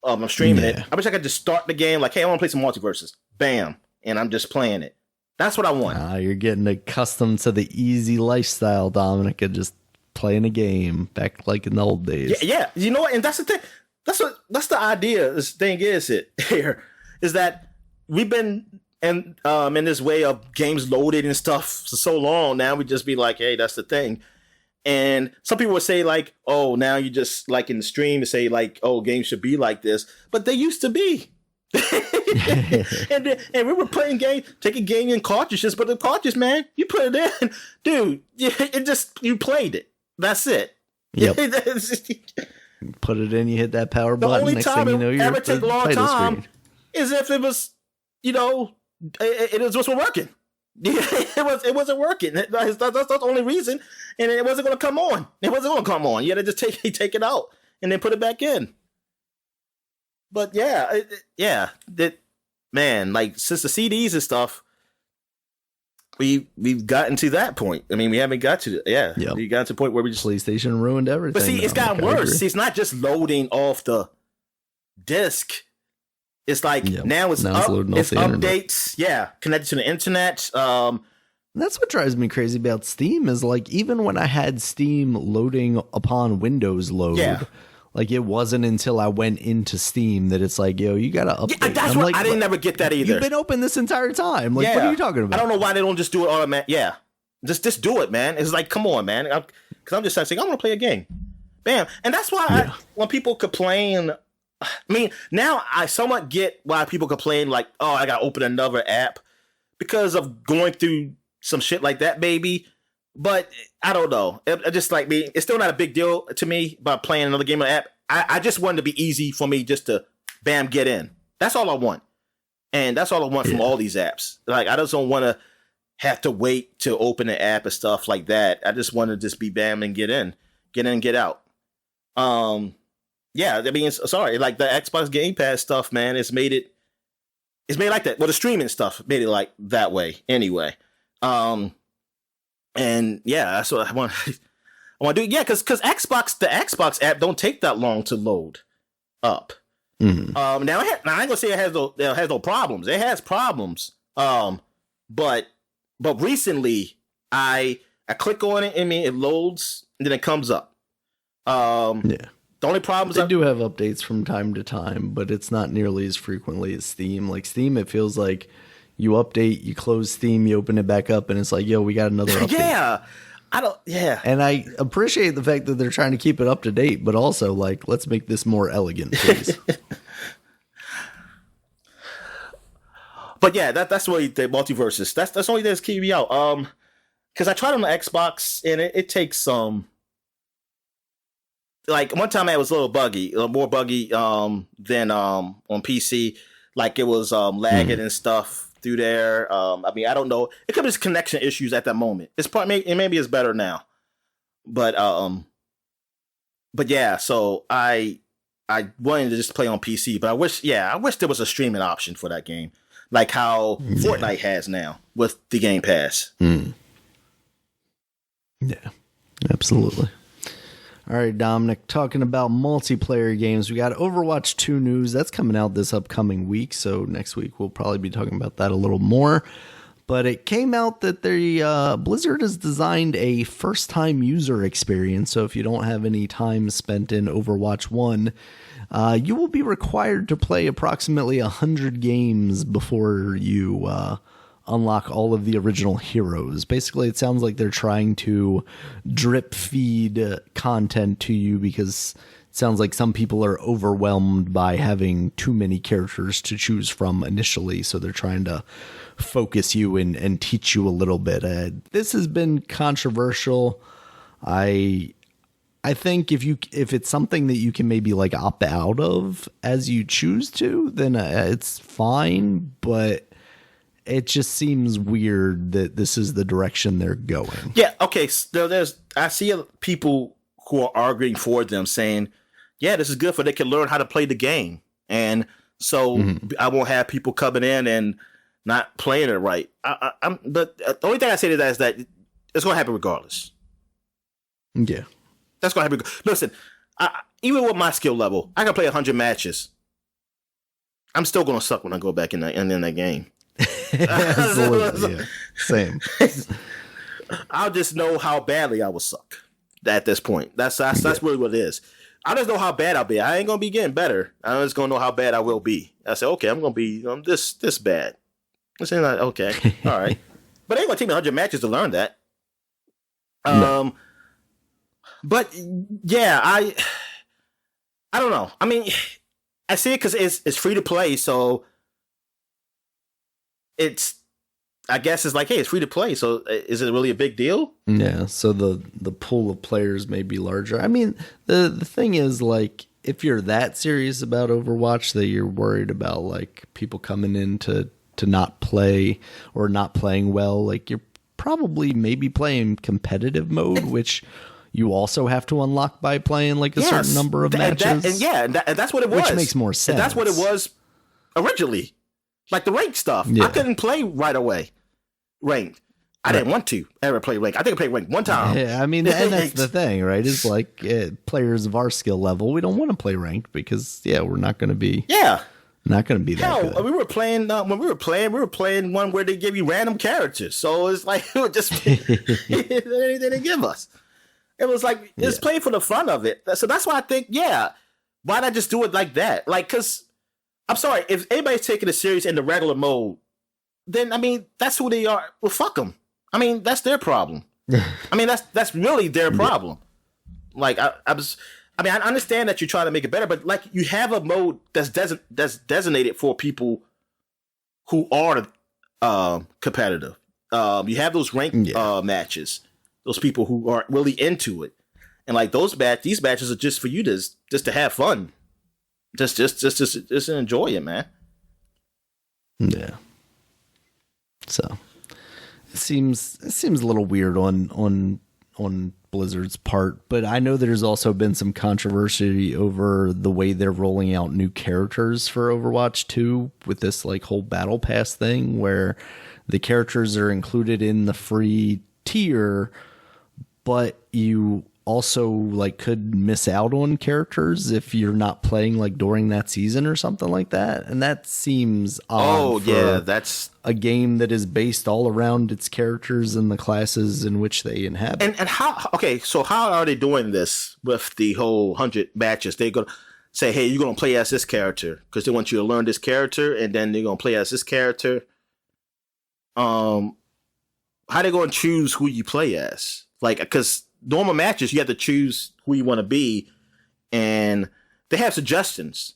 I'm streaming it. I wish I could just start the game like, hey, I want to play some Multiverses. Bam, and I'm just playing it. That's what I want. You're getting accustomed to the easy lifestyle, Dominic, and just playing a game back like in the old days. Yeah. You know what? And that's the thing. That's the idea. This thing is that we've been. And in this way of games loaded and stuff for so long, now we just be like, hey, that's the thing. And some people would say like, oh, now you just like in the stream to say like, oh, games should be like this. But they used to be. and we were playing taking game in cartridges, but the cartridge, man, you put it in, dude, you played it. That's it. Yep. Put it in, you hit that power button. The only next time thing you know, it you're ever take a long time is if it was, it wasn't working. It wasn't working. That's the only reason, and it wasn't going to come on. You had to just take it out and then put it back in. But man, like since the CDs and stuff, we've gotten to that point. I mean, we haven't got to we got to the point where we just PlayStation ruined everything. But see, it's gotten worse. See, it's not just loading off the disc. It's like now it's loading it's off the updates. internet. Yeah, connected to the internet. That's what drives me crazy about Steam is like even when I had Steam loading upon Windows load, like it wasn't until I went into Steam that it's like, yo, you gotta update. Yeah, that's what like, I didn't never get that either. You've been open this entire time. Like, what are you talking about? I don't know why they don't just do it automatic. Yeah, just do it, man. It's like, come on, man. Because I'm just saying, I want to play a game. Bam, and that's why when people complain. I mean, now I somewhat get why people complain, like, oh, I got to open another app because of going through some shit like that, baby. But I don't know. It just like me, it's still not a big deal to me about playing another game on app. I just want it to be easy for me just to, bam, get in. That's all I want. And that's all I want from all these apps. Like, I just don't want to have to wait to open the app and stuff like that. I just want to just be bam and get in, get out. Yeah, I mean, sorry, like the Xbox Game Pass stuff, man, it's made like that. Well, the streaming stuff made it like that way anyway. And yeah, that's what I want. I want to do. Yeah, because the Xbox app don't take that long to load up. Mm-hmm. Now I ain't gonna say it has no problems. It has problems. But recently I click on it. I mean, it loads and then it comes up. The only problems they do have updates from time to time, but it's not nearly as frequently as Steam. Like Steam, it feels like you update, you close Steam, you open it back up, and it's like, yo, we got another update. And I appreciate the fact that they're trying to keep it up to date, but also like, let's make this more elegant, please. But yeah, that's really the Multiverses. That's the only thing that's keeping me out. Because I tried on the Xbox and it takes some. Like one time it was a little more buggy than on PC. Like it was lagging and stuff through there. I mean, I don't know. It could be just connection issues at that moment. Maybe it's better now. But yeah. So I wanted to just play on PC, but I wish there was a streaming option for that game, like how Fortnite has now with the Game Pass. Yeah, absolutely. All right, Dominic, talking about multiplayer games, we got Overwatch 2 news. That's coming out this upcoming week, so next week we'll probably be talking about that a little more. But it came out that Blizzard has designed a first-time user experience, so if you don't have any time spent in Overwatch 1, you will be required to play approximately 100 games before you unlock all of the original heroes. Basically, it sounds like they're trying to drip feed content to you because it sounds like some people are overwhelmed by having too many characters to choose from initially, so they're trying to focus you and teach you a little bit. This has been controversial. I think if it's something that you can maybe like opt out of as you choose to, then it's fine, but it just seems weird that this is the direction they're going. Yeah, okay. So I see people who are arguing for them saying, yeah, this is good for they can learn how to play the game. And so I won't have people coming in and not playing it right. But the only thing I say to that is that it's going to happen regardless. Yeah. That's going to happen. Listen, even with my skill level, I can play 100 matches. I'm still going to suck when I go back in that game. Absolutely, yeah. Same. I'll just know how badly I will suck at this point. That's really what it is. I just know how bad I'll be. I ain't gonna be getting better. I'm just gonna know how bad I will be. I say, okay, I'm gonna be this bad. It's like, okay, all right, but it ain't gonna take me 100 matches to learn that. No. But yeah, I don't know. I mean, I see it because it's free to play, so. I guess it's like, hey, it's free to play, so is it really a big deal? Yeah, so the pool of players may be larger. I mean, the thing is, like, if you're that serious about Overwatch that you're worried about, like, people coming in to not play or not playing well, like, you're probably maybe playing competitive mode, which you also have to unlock by playing, like, a certain number of matches. And that's what it was. Which makes more sense. And that's what it was originally. Like the ranked stuff. Yeah. I couldn't play right away. Ranked. I didn't want to ever play ranked. I think I played ranked one time. Yeah, I mean, and that's the thing, right? It's like players of our skill level, we don't want to play ranked because, we're not going to be Not going to be that Hell, good. we were playing when we were playing one where they give you random characters. So it's like it would just anything they give us. It was like it's playing for the fun of it. So that's why I think, why not just do it like that? Like, because I'm sorry, if anybody's taking it serious in the regular mode, then I mean that's who they are. Well, fuck them. I mean that's their problem. I mean that's really their problem. Like I understand that you're trying to make it better, but like you have a mode that's designated for people who are competitive. You have those ranked matches, those people who are really into it, and like these matches are just for you to have fun, just enjoy it, man. Yeah. So it seems a little weird on Blizzard's part, but I know there's also been some controversy over the way they're rolling out new characters for Overwatch 2 with this like whole battle pass thing where the characters are included in the free tier, but you also like could miss out on characters if you're not playing like during that season or something like that. And that seems odd. That's a game that is based all around its characters and the classes in which they inhabit. And how? Okay, so how are they doing this with the whole 100 matches? They're gonna say, "Hey, you're gonna play as this character," because they want you to learn this character, and then they're gonna play as this character. How they gonna choose who you play as? Like, because normal matches, you have to choose who you want to be, and they have suggestions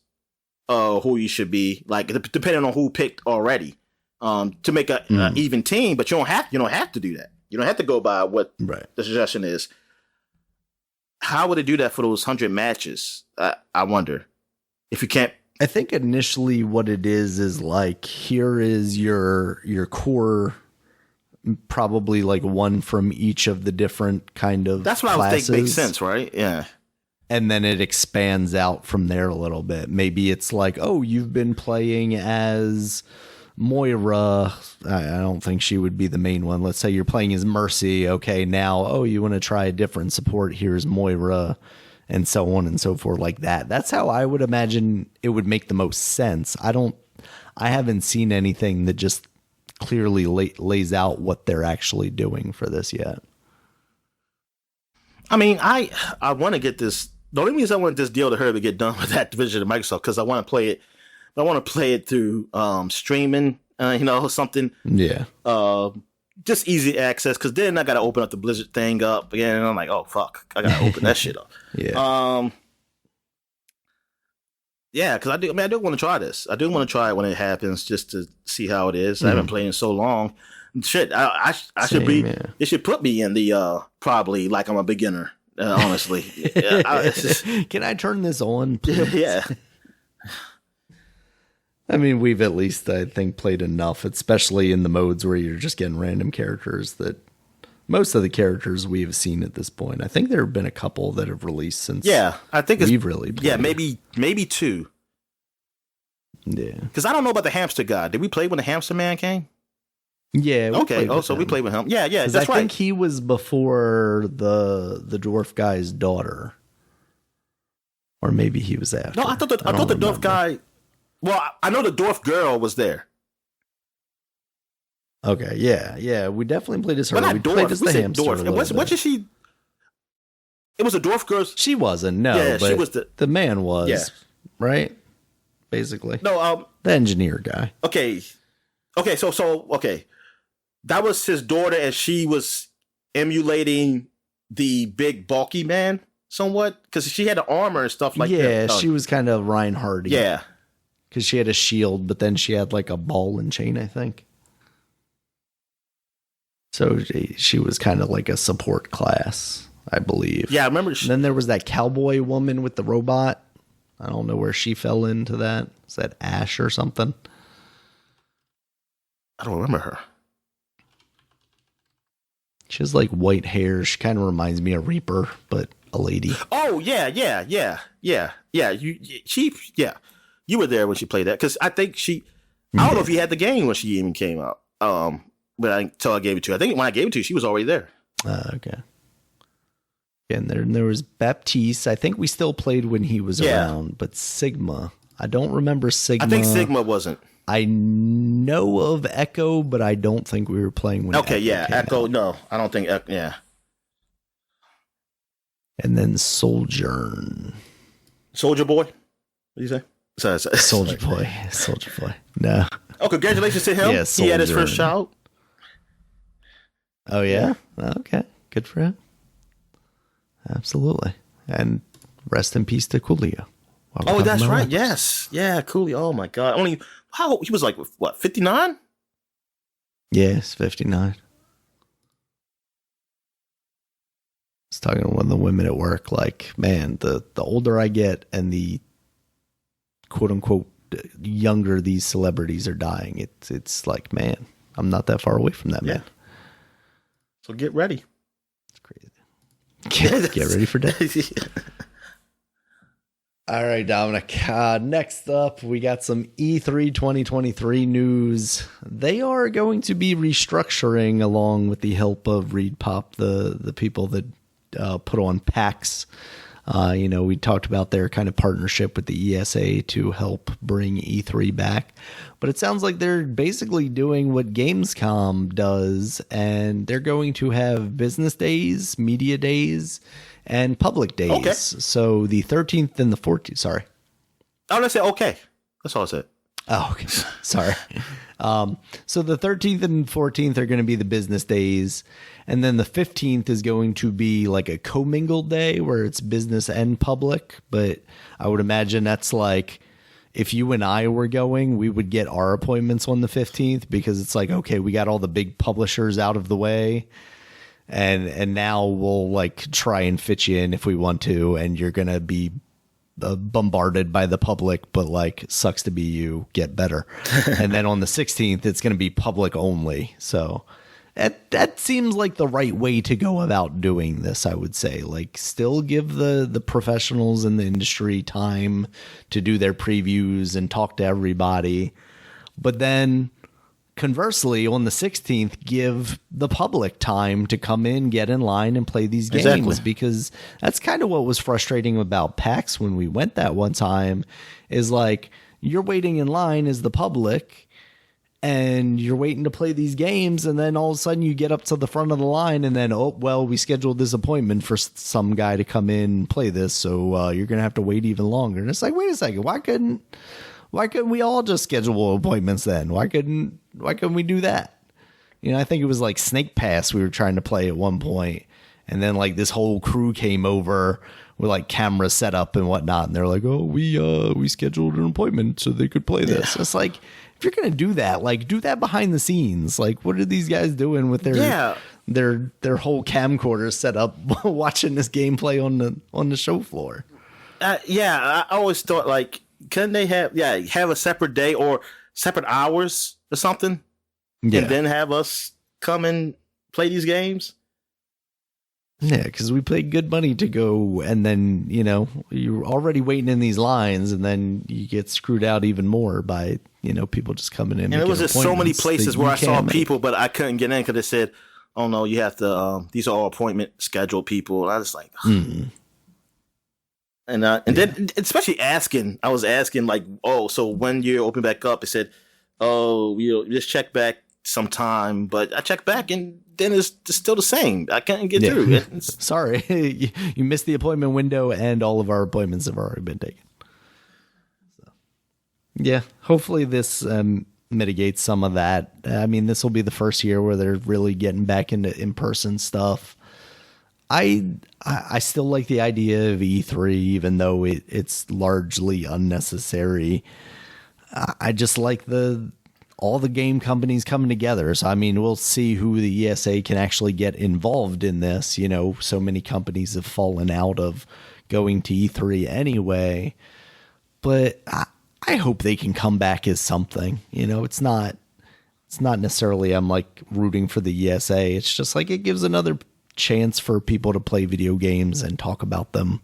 of who you should be, like depending on who picked already, to make a even team. But you don't have to do that. You don't have to go by what the suggestion is. How would they do that for those 100 matches? I wonder if you can't. I think initially what it is like, here is your core. Probably like one from each of the different kind of that's what classes. I would think makes sense, right? Yeah. And then it expands out from there a little bit. Maybe it's like, oh, you've been playing as Moira. I don't think she would be the main one. Let's say you're playing as Mercy. Okay, now, oh, you want to try a different support. Here's Moira, and so on and so forth like that. That's how I would imagine it would make the most sense. I haven't seen anything that just clearly lays out what they're actually doing for this yet. I mean, I want to get this. The only reason I want this deal to hurry to get done with that division of Microsoft, because I want to play it. I want to play it through streaming, something. Yeah. Just easy access, because then I got to open up the Blizzard thing up again, and I'm like, oh fuck, I got to open that shit up. Yeah. Yeah, because I do want to try this. I do want to try it when it happens, just to see how it is. I haven't played in so long. Shit, I should be. Yeah. It should put me in the probably like I'm a beginner. Honestly, can I turn this on, please? Yeah. I mean, we've at least, I think, played enough, especially in the modes where you're just getting random characters. That most of the characters we've seen at this point. I think there have been a couple that have released since. Yeah, I think we've really played. Yeah, maybe two. Yeah, because I don't know about the hamster guy. Did we play when the hamster man came? Yeah. Okay. Oh, so we played with him. Yeah. That's right. I think he was before the dwarf guy's daughter, or maybe he was after. No, I thought the dwarf guy. Well, I know the dwarf girl was there. Okay. Yeah. We definitely played as her. But we dwarf. played as the hamster. Dwarf. What is she? It was a dwarf girl. She wasn't. No. Yeah, but she was the man was. Yeah. Right. Basically. No. The engineer guy. Okay. So okay. That was his daughter, and she was emulating the big bulky man somewhat, because she had the armor and stuff like that. Yeah, she was kind of Reinhardt. Yeah. Because she had a shield, but then she had like a ball and chain, I think. So she was kind of like a support class, I believe. Yeah, I remember. Then there was that cowboy woman with the robot. I don't know where she fell into that. Is that Ash or something? I don't remember her. She has like white hair. She kind of reminds me of Reaper, but a lady. Oh yeah. You were there when she played that, because I think she. I don't know if you had the game when she even came out. But until I gave it to you, I think when I gave it to you, she was already there. Okay. And there was Baptiste. I think we still played when he was around, but Sigma, I don't remember Sigma. I think Sigma wasn't. I know of Echo, but I don't think we were playing when Okay, Echo yeah. came Echo, out. no. I don't think Echo, yeah. And then Sojourn. Soldier Boy? What do you say? Sorry. Soldier Boy. Soldier Boy. No. Oh, congratulations to him. Yeah, he had his Sojourn. first child. Oh, yeah? Okay. Good for him. Absolutely. And rest in peace to Coolio. Oh, that's right. Yes. Yeah, Coolio. Oh, my God. He was like, what, 59? Yes, 59. I was talking to one of the women at work, like, man, the older I get and the quote unquote younger these celebrities are dying, it's like, man, I'm not that far away from that, man. So get ready. It's crazy. Get ready for death. All right, Dominic. Next up, we got some E3 2023 news. They are going to be restructuring along with the help of ReedPop, the people that put on PAX. We talked about their kind of partnership with the ESA to help bring E3 back. But it sounds like they're basically doing what Gamescom does, and they're going to have business days, media days, and public days. Okay. So the 13th and the 14th, sorry. Oh, let's say okay. That's all I said. Oh, okay. Sorry. So the 13th and 14th are going to be the business days. And then the 15th is going to be like a commingled day where it's business and public. But I would imagine that's like if you and I were going, we would get our appointments on the 15th because it's like, okay, we got all the big publishers out of the way. And now we'll like try and fit you in if we want to. And you're going to be bombarded by the public, but like sucks to be you, get better. And then on the 16th it's going to be public only. So that seems like the right way to go about doing this, I would say. Like still give the professionals in the industry time to do their previews and talk to everybody, but then conversely on the 16th give the public time to come in, get in line, and play these games. Exactly. Because that's kind of what was frustrating about PAX when we went that one time, is like you're waiting in line as the public and you're waiting to play these games, and then all of a sudden you get up to the front of the line and then, oh, well, we scheduled this appointment for some guy to come in and play this, so you're going to have to wait even longer. And it's like, wait a second, why couldn't we all just schedule appointments then? Why couldn't we do that? I think it was like Snake Pass we were trying to play at one point, and then like this whole crew came over with like cameras set up and whatnot, and they're like, oh, we scheduled an appointment so they could play this. It's like, if you're gonna do that, like do that behind the scenes. Like, what are these guys doing with their whole camcorder set up watching this gameplay on the show floor? I always thought, like, couldn't they have a separate day or separate hours or something, and then have us come and play these games? Yeah, because we paid good money to go, and then you're already waiting in these lines, and then you get screwed out even more by people just coming in. And it was just so many places where I saw people, but I couldn't get in because they said, "Oh no, you have to. These are all appointment scheduled people." And I was like. And then especially I was asking like, oh, so when you open back up, it said, oh, we'll just check back sometime. But I checked back and then it's still the same. I can't get through it. Sorry, you missed the appointment window and all of our appointments have already been taken. So, yeah, hopefully this mitigates some of that. I mean, this will be the first year where they're really getting back into in-person stuff. I still like the idea of E3, even though it's largely unnecessary. I just like all the game companies coming together. So, I mean, we'll see who the ESA can actually get involved in this. So many companies have fallen out of going to E3 anyway. But I hope they can come back as something. It's not necessarily I'm like rooting for the ESA. It's just like it gives another chance for people to play video games and talk about them,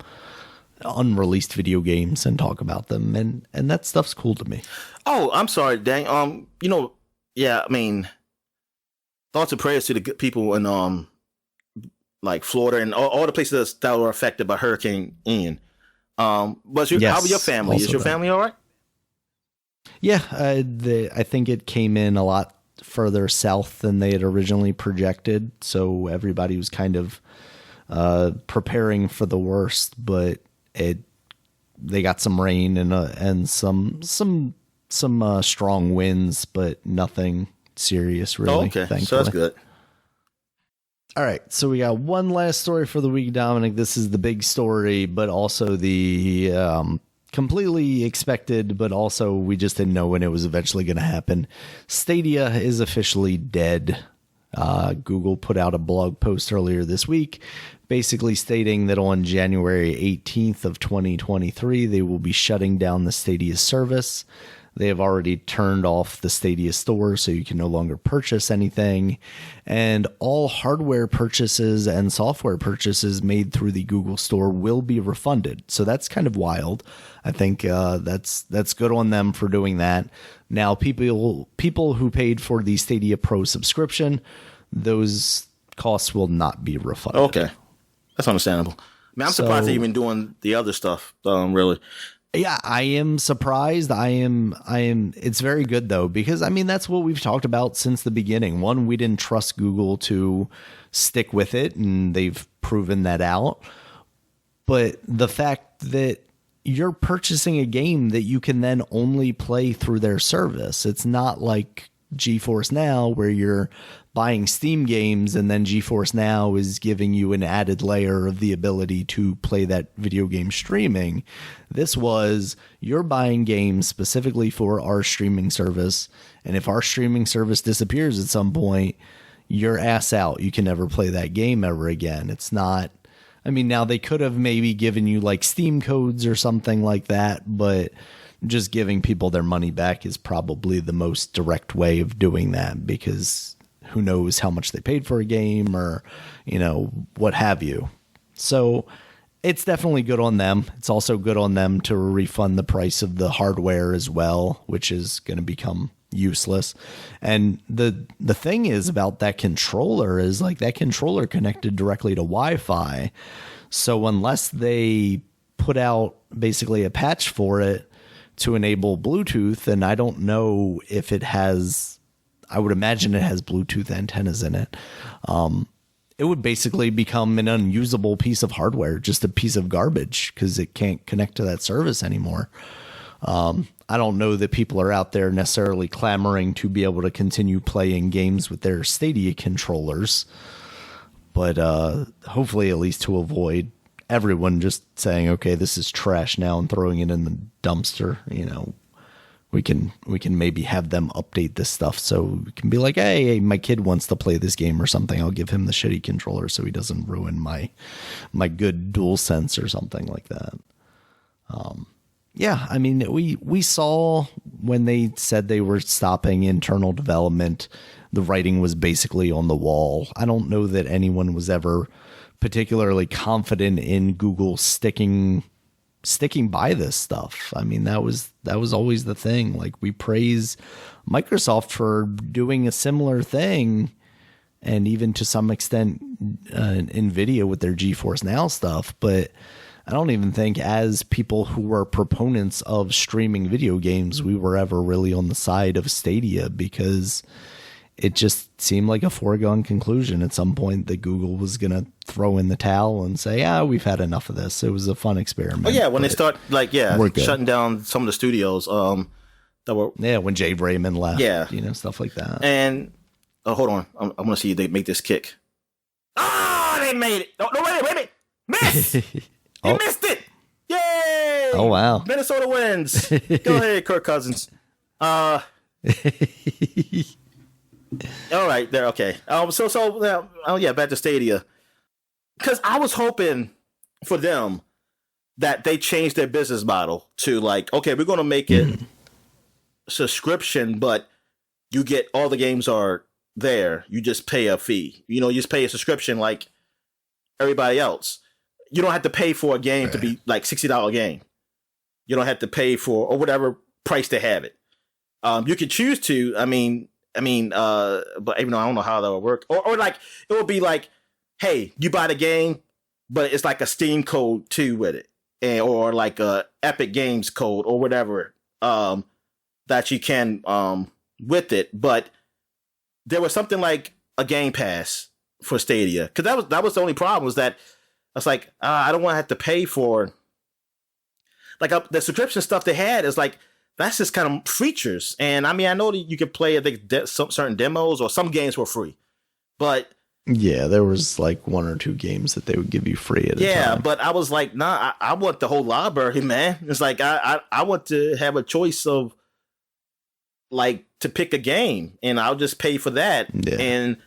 unreleased video games, and talk about them, and that stuff's cool to me. Oh, I'm sorry, dang. I mean, thoughts and prayers to the good people in like Florida and all the places that were affected by Hurricane Ian. But how about your family? Is your family all right? Yeah, I think it came in a lot further south than they had originally projected, so everybody was kind of preparing for the worst. But they got some rain and some strong winds, but nothing serious really. Oh, okay, thankfully. so that's good. All right, so we got one last story for the week, Dominic. This is the big story, but also the completely expected, but also we just didn't know when it was eventually going to happen. Stadia is officially dead. Google put out a blog post earlier this week, basically stating that on January 18th of 2023, they will be shutting down the Stadia service. They have already turned off the Stadia store, so you can no longer purchase anything. And all hardware purchases and software purchases made through the Google store will be refunded. So that's kind of wild. I think that's good on them for doing that. Now, people who paid for the Stadia Pro subscription, those costs will not be refunded. Okay, that's understandable. I mean, I'm surprised they're even doing the other stuff. Really. Yeah, I am surprised. I am. It's very good though, because I mean, that's what we've talked about since the beginning. One, we didn't trust Google to stick with it, and they've proven that out. But the fact that you're purchasing a game that you can then only play through their service, it's not like GeForce Now where you're buying Steam games and then GeForce Now is giving you an added layer of the ability to play that video game streaming. This was, you're buying games specifically for our streaming service, and if our streaming service disappears at some point, you're ass out. You can never play that game ever again. It's not, I mean, now they could have maybe given you like Steam codes or something like that, but just giving people their money back is probably the most direct way of doing that, because who knows how much they paid for a game or, you know, what have you. So it's definitely good on them. It's also good on them to refund the price of the hardware as well, which is going to become useless. And the thing is about that controller is like that controller connected directly to Wi-Fi. So unless they put out basically a patch for it to enable Bluetooth, and I don't know if it has, I would imagine it has Bluetooth antennas in it. It would basically become an unusable piece of hardware, just a piece of garbage, because it can't connect to that service anymore. I don't know that people are out there necessarily clamoring to be able to continue playing games with their Stadia controllers, but hopefully at least to avoid everyone just saying, okay, this is trash now and throwing it in the dumpster, you know, we can maybe have them update this stuff so we can be like, hey, my kid wants to play this game or something. I'll give him the shitty controller so he doesn't ruin my good DualSense or something like that. Yeah, I mean, we saw when they said they were stopping internal development, the writing was basically on the wall. I don't know that anyone was ever particularly confident in Google sticking by this stuff. I mean, that was always the thing. Like, we praise Microsoft for doing a similar thing, and even to some extent Nvidia with their GeForce Now stuff, but I don't even think as people who were proponents of streaming video games, we were ever really on the side of Stadia, because it just seemed like a foregone conclusion at some point that Google was going to throw in the towel and say, we've had enough of this. It was a fun experiment. Oh, yeah, when they start, like, shutting down some of the studios that were... Yeah, when Jay Raymond left, yeah, you know, stuff like that. And, hold on, I'm going to see if they make this kick. They made it! No, wait a minute! Miss! You missed it! Yay! Oh, wow. Minnesota wins. Go ahead, Kirk Cousins. All right, there. Okay. Back to Stadia, because I was hoping for them that they changed their business model to like, okay, we're going to make it subscription, but you get all the games are there. You just pay a fee. You know, you just pay a subscription like everybody else. You don't have to pay for a game to be like $60 game. You don't have to pay for or whatever price they have it. You could choose to. I mean, but even though I don't know how that would work, or like it would be like, hey, you buy the game, but it's like a Steam code too with it, or like a Epic Games code or whatever. that you can with it, but there was something like a Game Pass for Stadia, because that was the only problem, was that I was like, I don't want to have to pay for like the subscription stuff they had is like, that's just kind of features. And I mean, I know that you could play, I think, some certain demos, or some games were free, but yeah, there was like 1 or 2 games that they would give you free at a time. Yeah, but I was like, nah, I want the whole library, man. It's like I want to have a choice of like to pick a game, and I'll just pay for that. Yeah. And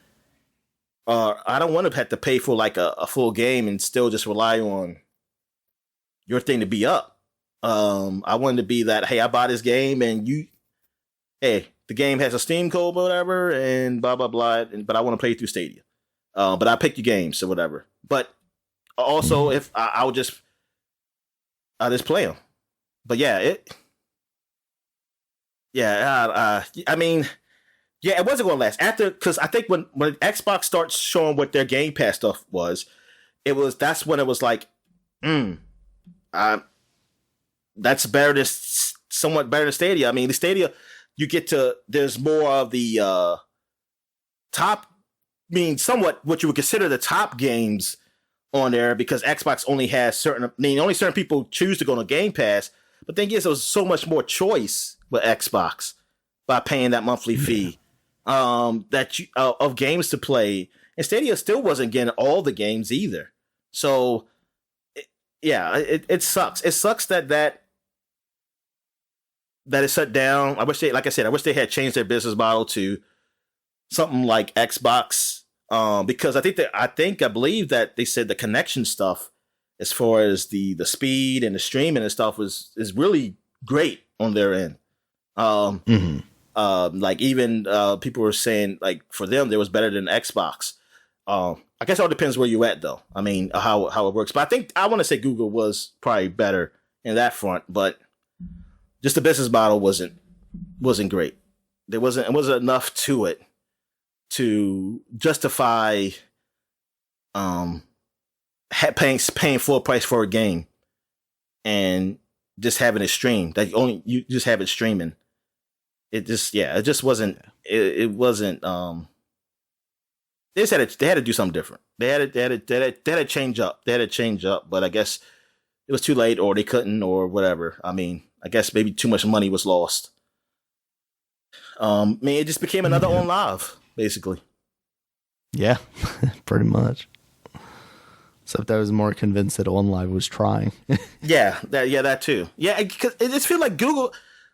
I don't want to have to pay for like a full game and still just rely on your thing to be up. I wanted to be that, hey, I bought this game, and hey, the game has a Steam code or whatever, and blah blah blah. But I want to play through Stadia. But I pick your games or whatever. But also, if I'll just play them. But yeah, I mean, yeah, it wasn't going to last after, because I think when Xbox starts showing what their Game Pass stuff was, that's when it was like, that's better than, somewhat better than Stadia. I mean, the Stadia, there's more of the top, somewhat what you would consider the top games on there, because Xbox only has only certain people choose to go on Game Pass. But the thing is, there was so much more choice with Xbox by paying that monthly fee of games to play. And Stadia still wasn't getting all the games either. So, it sucks. It sucks that is shut down. I wish they had changed their business model to something like Xbox, because I believe that they said the connection stuff, as far as the speed and the streaming and stuff, is really great on their end. Like even people were saying, like, for them, it was better than Xbox. I guess it all depends where you're at, though. I mean, how it works. But I want to say Google was probably better in that front, but just the business model wasn't great. It wasn't enough to it to justify paying full price for a game and just having it streamed. Like, you just have it streaming. It just wasn't. It wasn't. They had to do something different. They had to change up. But I guess it was too late, or they couldn't, or whatever. I mean, I guess maybe too much money was lost. It just became another on live, basically. Yeah, pretty much. Except I was more convinced that OnLive was trying. that too. Yeah, because it just feels like Google.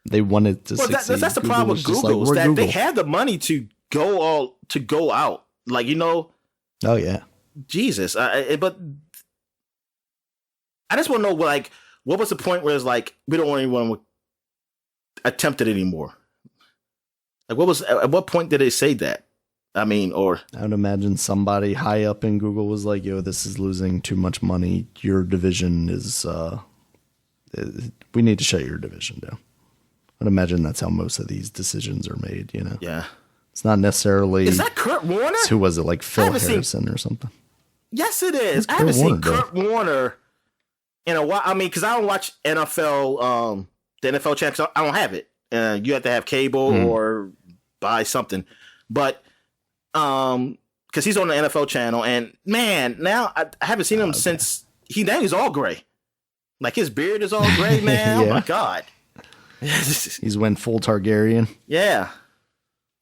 They wanted to succeed. That's the problem with Google, is that they had the money to go out. Like, Oh yeah. Jesus. But I just want to know, like, what was the point where it's like, we don't even want to attempt it anymore? Like, at what point did they say that? I mean, or I would imagine somebody high up in Google was like, yo, this is losing too much money. Your division is, we need to shut your division down. I'd imagine that's how most of these decisions are made, you know? Yeah. It's not necessarily. Is that Kurt Warner? Who was it, like Phil Harrison or something? Yes, it is. I haven't seen Kurt Warner in a while. I mean, because I don't watch NFL, the NFL channel, 'cause I don't have it. You have to have cable or buy something. But, because he's on the NFL channel, and man, now I haven't seen him since now he's all gray. Like, his beard is all gray, man. Yeah. Oh my God. He's went full Targaryen. Yeah.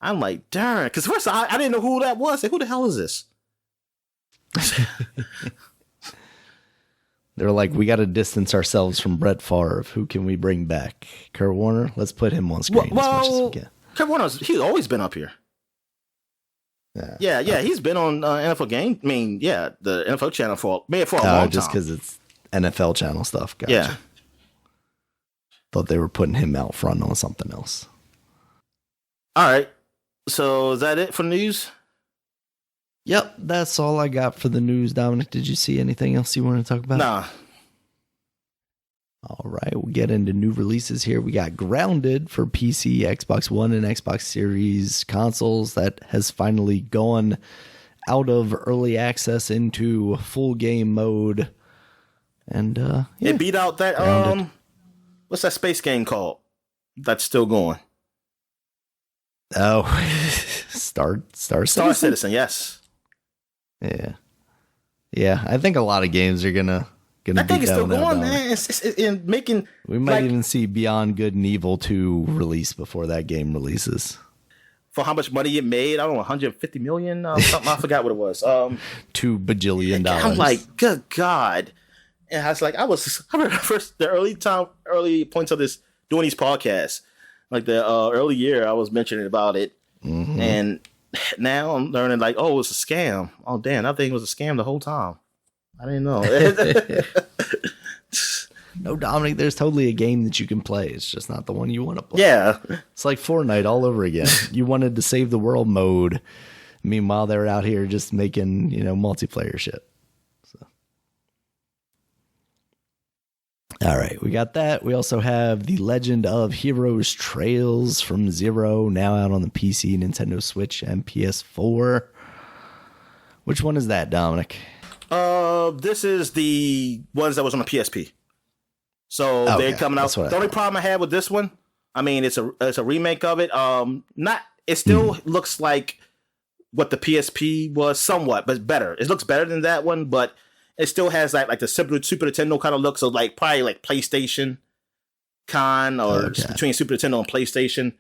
I'm like, darn. Because first I didn't know who that was. Like, who the hell is this? They're like, we got to distance ourselves from Brett Favre. Who can we bring back? Kurt Warner? Let's put him on screen as much as we can. Kurt Warner, he's always been up here. Yeah. He's been on NFL game. I mean, the NFL channel for a long time. Just because it's NFL channel stuff. Gotcha. Yeah. Thought they were putting him out front on something else. All right. So is that it for news? Yep, that's all I got for the news. Dominic, did you see anything else you want to talk about? Nah. All right, we'll get into new releases here. We got Grounded for PC, Xbox One, and Xbox Series consoles. That has finally gone out of early access into full game mode. And it beat out that Grounded. What's that space game called? That's still going. Oh, Star Citizen? Citizen, yes. Yeah. I think a lot of games are gonna. I think it's still going, man. It's in making. We might even see Beyond Good and Evil 2 release before that game releases. For how much money it made, I don't know, 150 million, something. I forgot what it was. $2 bajillion. I'm like, good God. And I was like, I remember the early points of this, doing these podcasts, like the early year I was mentioning about it. Mm-hmm. And now I'm learning like, oh, it's a scam. Oh, damn, I think it was a scam the whole time. I didn't know. No, Dominic, there's totally a game that you can play. It's just not the one you want to play. Yeah. It's like Fortnite all over again. You wanted to save the world mode. Meanwhile, they're out here just making, multiplayer shit. So. All right, we got that. We also have The Legend of Heroes Trails from Zero, now out on the PC, Nintendo Switch, and PS4. Which one is that, Dominic? This is the ones that was on the PSP. So they're coming out. The only problem I had with this one, I mean, it's a remake of it. It still looks like what the PSP was somewhat, but better. It looks better than that one, but it still has like the Super Nintendo kind of look. So like probably like PlayStation or between Super Nintendo and PlayStation,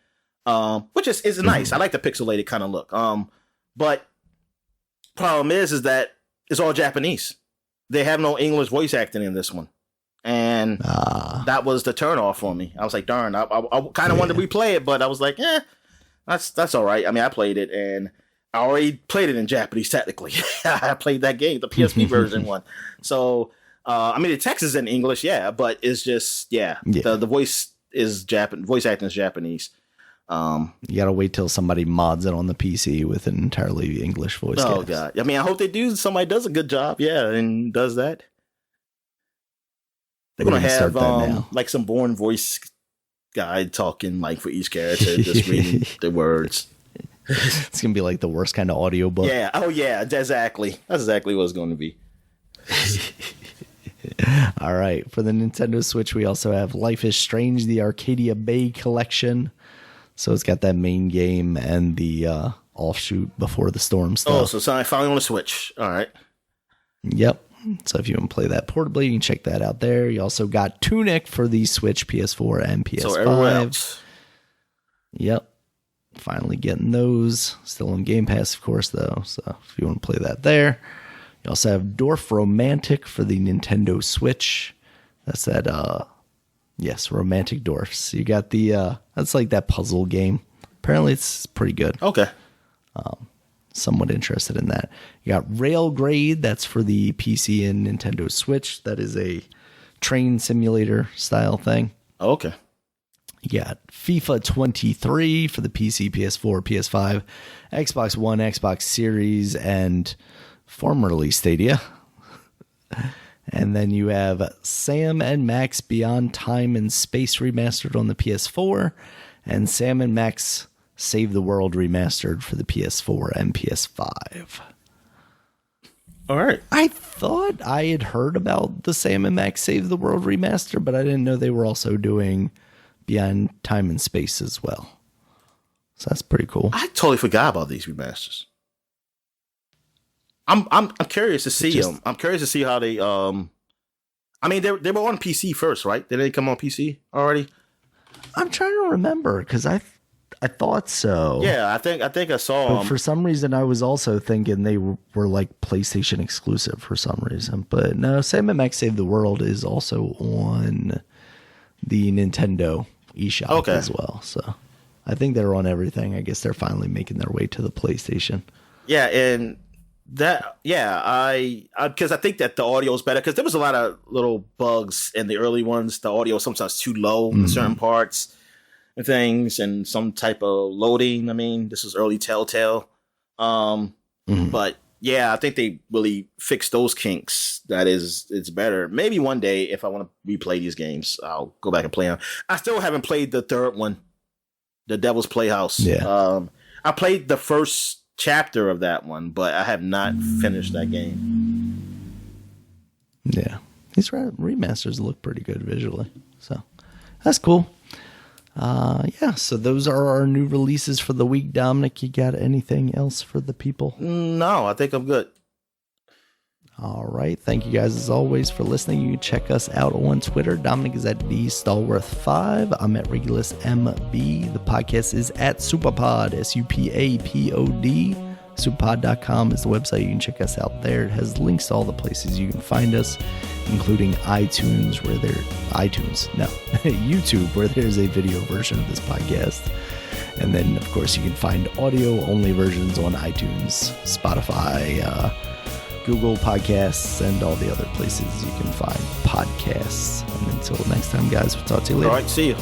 which is nice. I like the pixelated kind of look. But problem is that it's all Japanese. They have no English voice acting in this one. And that was the turnoff for me. I was like, darn, I kind of wanted to replay it, but I was like, that's all right. I mean, I played it, and I already played it in Japanese, technically. I played that game, the PSP version one. So, I mean, the text is in English, but it's just, the voice is voice acting is Japanese. You gotta wait till somebody mods it on the PC with an entirely English voice. Oh, God. I mean, I hope somebody does a good job, and does that. They're going to have like some born voice guy talking like for each character, just reading the words. It's going to be like the worst kind of audiobook. Yeah. Oh, yeah. Exactly. That's exactly what it's going to be. All right. For the Nintendo Switch, we also have Life is Strange, the Arcadia Bay collection. So it's got that main game and the offshoot Before the Storm stuff. Oh, so it's finally on the Switch. All right. Yep. So if you want to play that portably, you can check that out there. You also got Tunic for the Switch, PS4, and PS5. So everywhere else. Yep. Finally getting those. Still on Game Pass, of course, though. So if you want to play that there. You also have Dwarf Romantic for the Nintendo Switch. That's that, yes, Romantic Dwarfs. You got the, that's like that puzzle game. Apparently it's pretty good. Okay. Somewhat interested in that. You got Railgrade, that's for the PC and Nintendo Switch. That is a train simulator style thing. Okay. You got FIFA 23 for the PC, PS4, PS5, Xbox One, Xbox Series, and formerly Stadia. And then you have Sam and Max Beyond Time and Space remastered on the PS4, and Sam and Max Save the World remastered for the PS4 and PS5. All right. I thought I had heard about the Sam and Max Save the World remaster, but I didn't know they were also doing Beyond Time and Space as well. So that's pretty cool. I totally forgot about these remasters. I'm curious to see them. I'm curious to see how they I mean, they were on PC first, right? Did they come on PC already? I'm trying to remember because I thought so. Yeah, I think I saw them. But for some reason, I was also thinking they were like PlayStation exclusive for some reason. But no, Sam and Max Save the World is also on the Nintendo eShop as well. So I think they're on everything. I guess they're finally making their way to the PlayStation. Yeah, and that, I because I think that the audio is better because there was a lot of little bugs in the early ones. The audio was sometimes too low in certain parts and things, and some type of loading. I mean, this was early Telltale, but yeah, I think they really fixed those kinks. It's better. Maybe one day, if I want to replay these games, I'll go back and play them. I still haven't played the third one, The Devil's Playhouse. Yeah, I played the first chapter of that one, but I have not finished that game. Yeah, these remasters look pretty good visually, so that's cool. Yeah, so those are our new releases for the week. Dominic, you got anything else for the people? No, I think I'm good. All right. Thank you guys as always for listening. You can check us out on Twitter. Dominic is at TheStalworth5. I'm at RegulusMB. The podcast is at SUPAPod, SUPAPod. SUPAPod.com is the website. You can check us out there. It has links to all the places you can find us, including YouTube, where there's a video version of this podcast. And then, of course, you can find audio-only versions on iTunes, Spotify, Google Podcasts, and all the other places you can find podcasts. And until next time, guys, we'll talk to you later. All right, see you.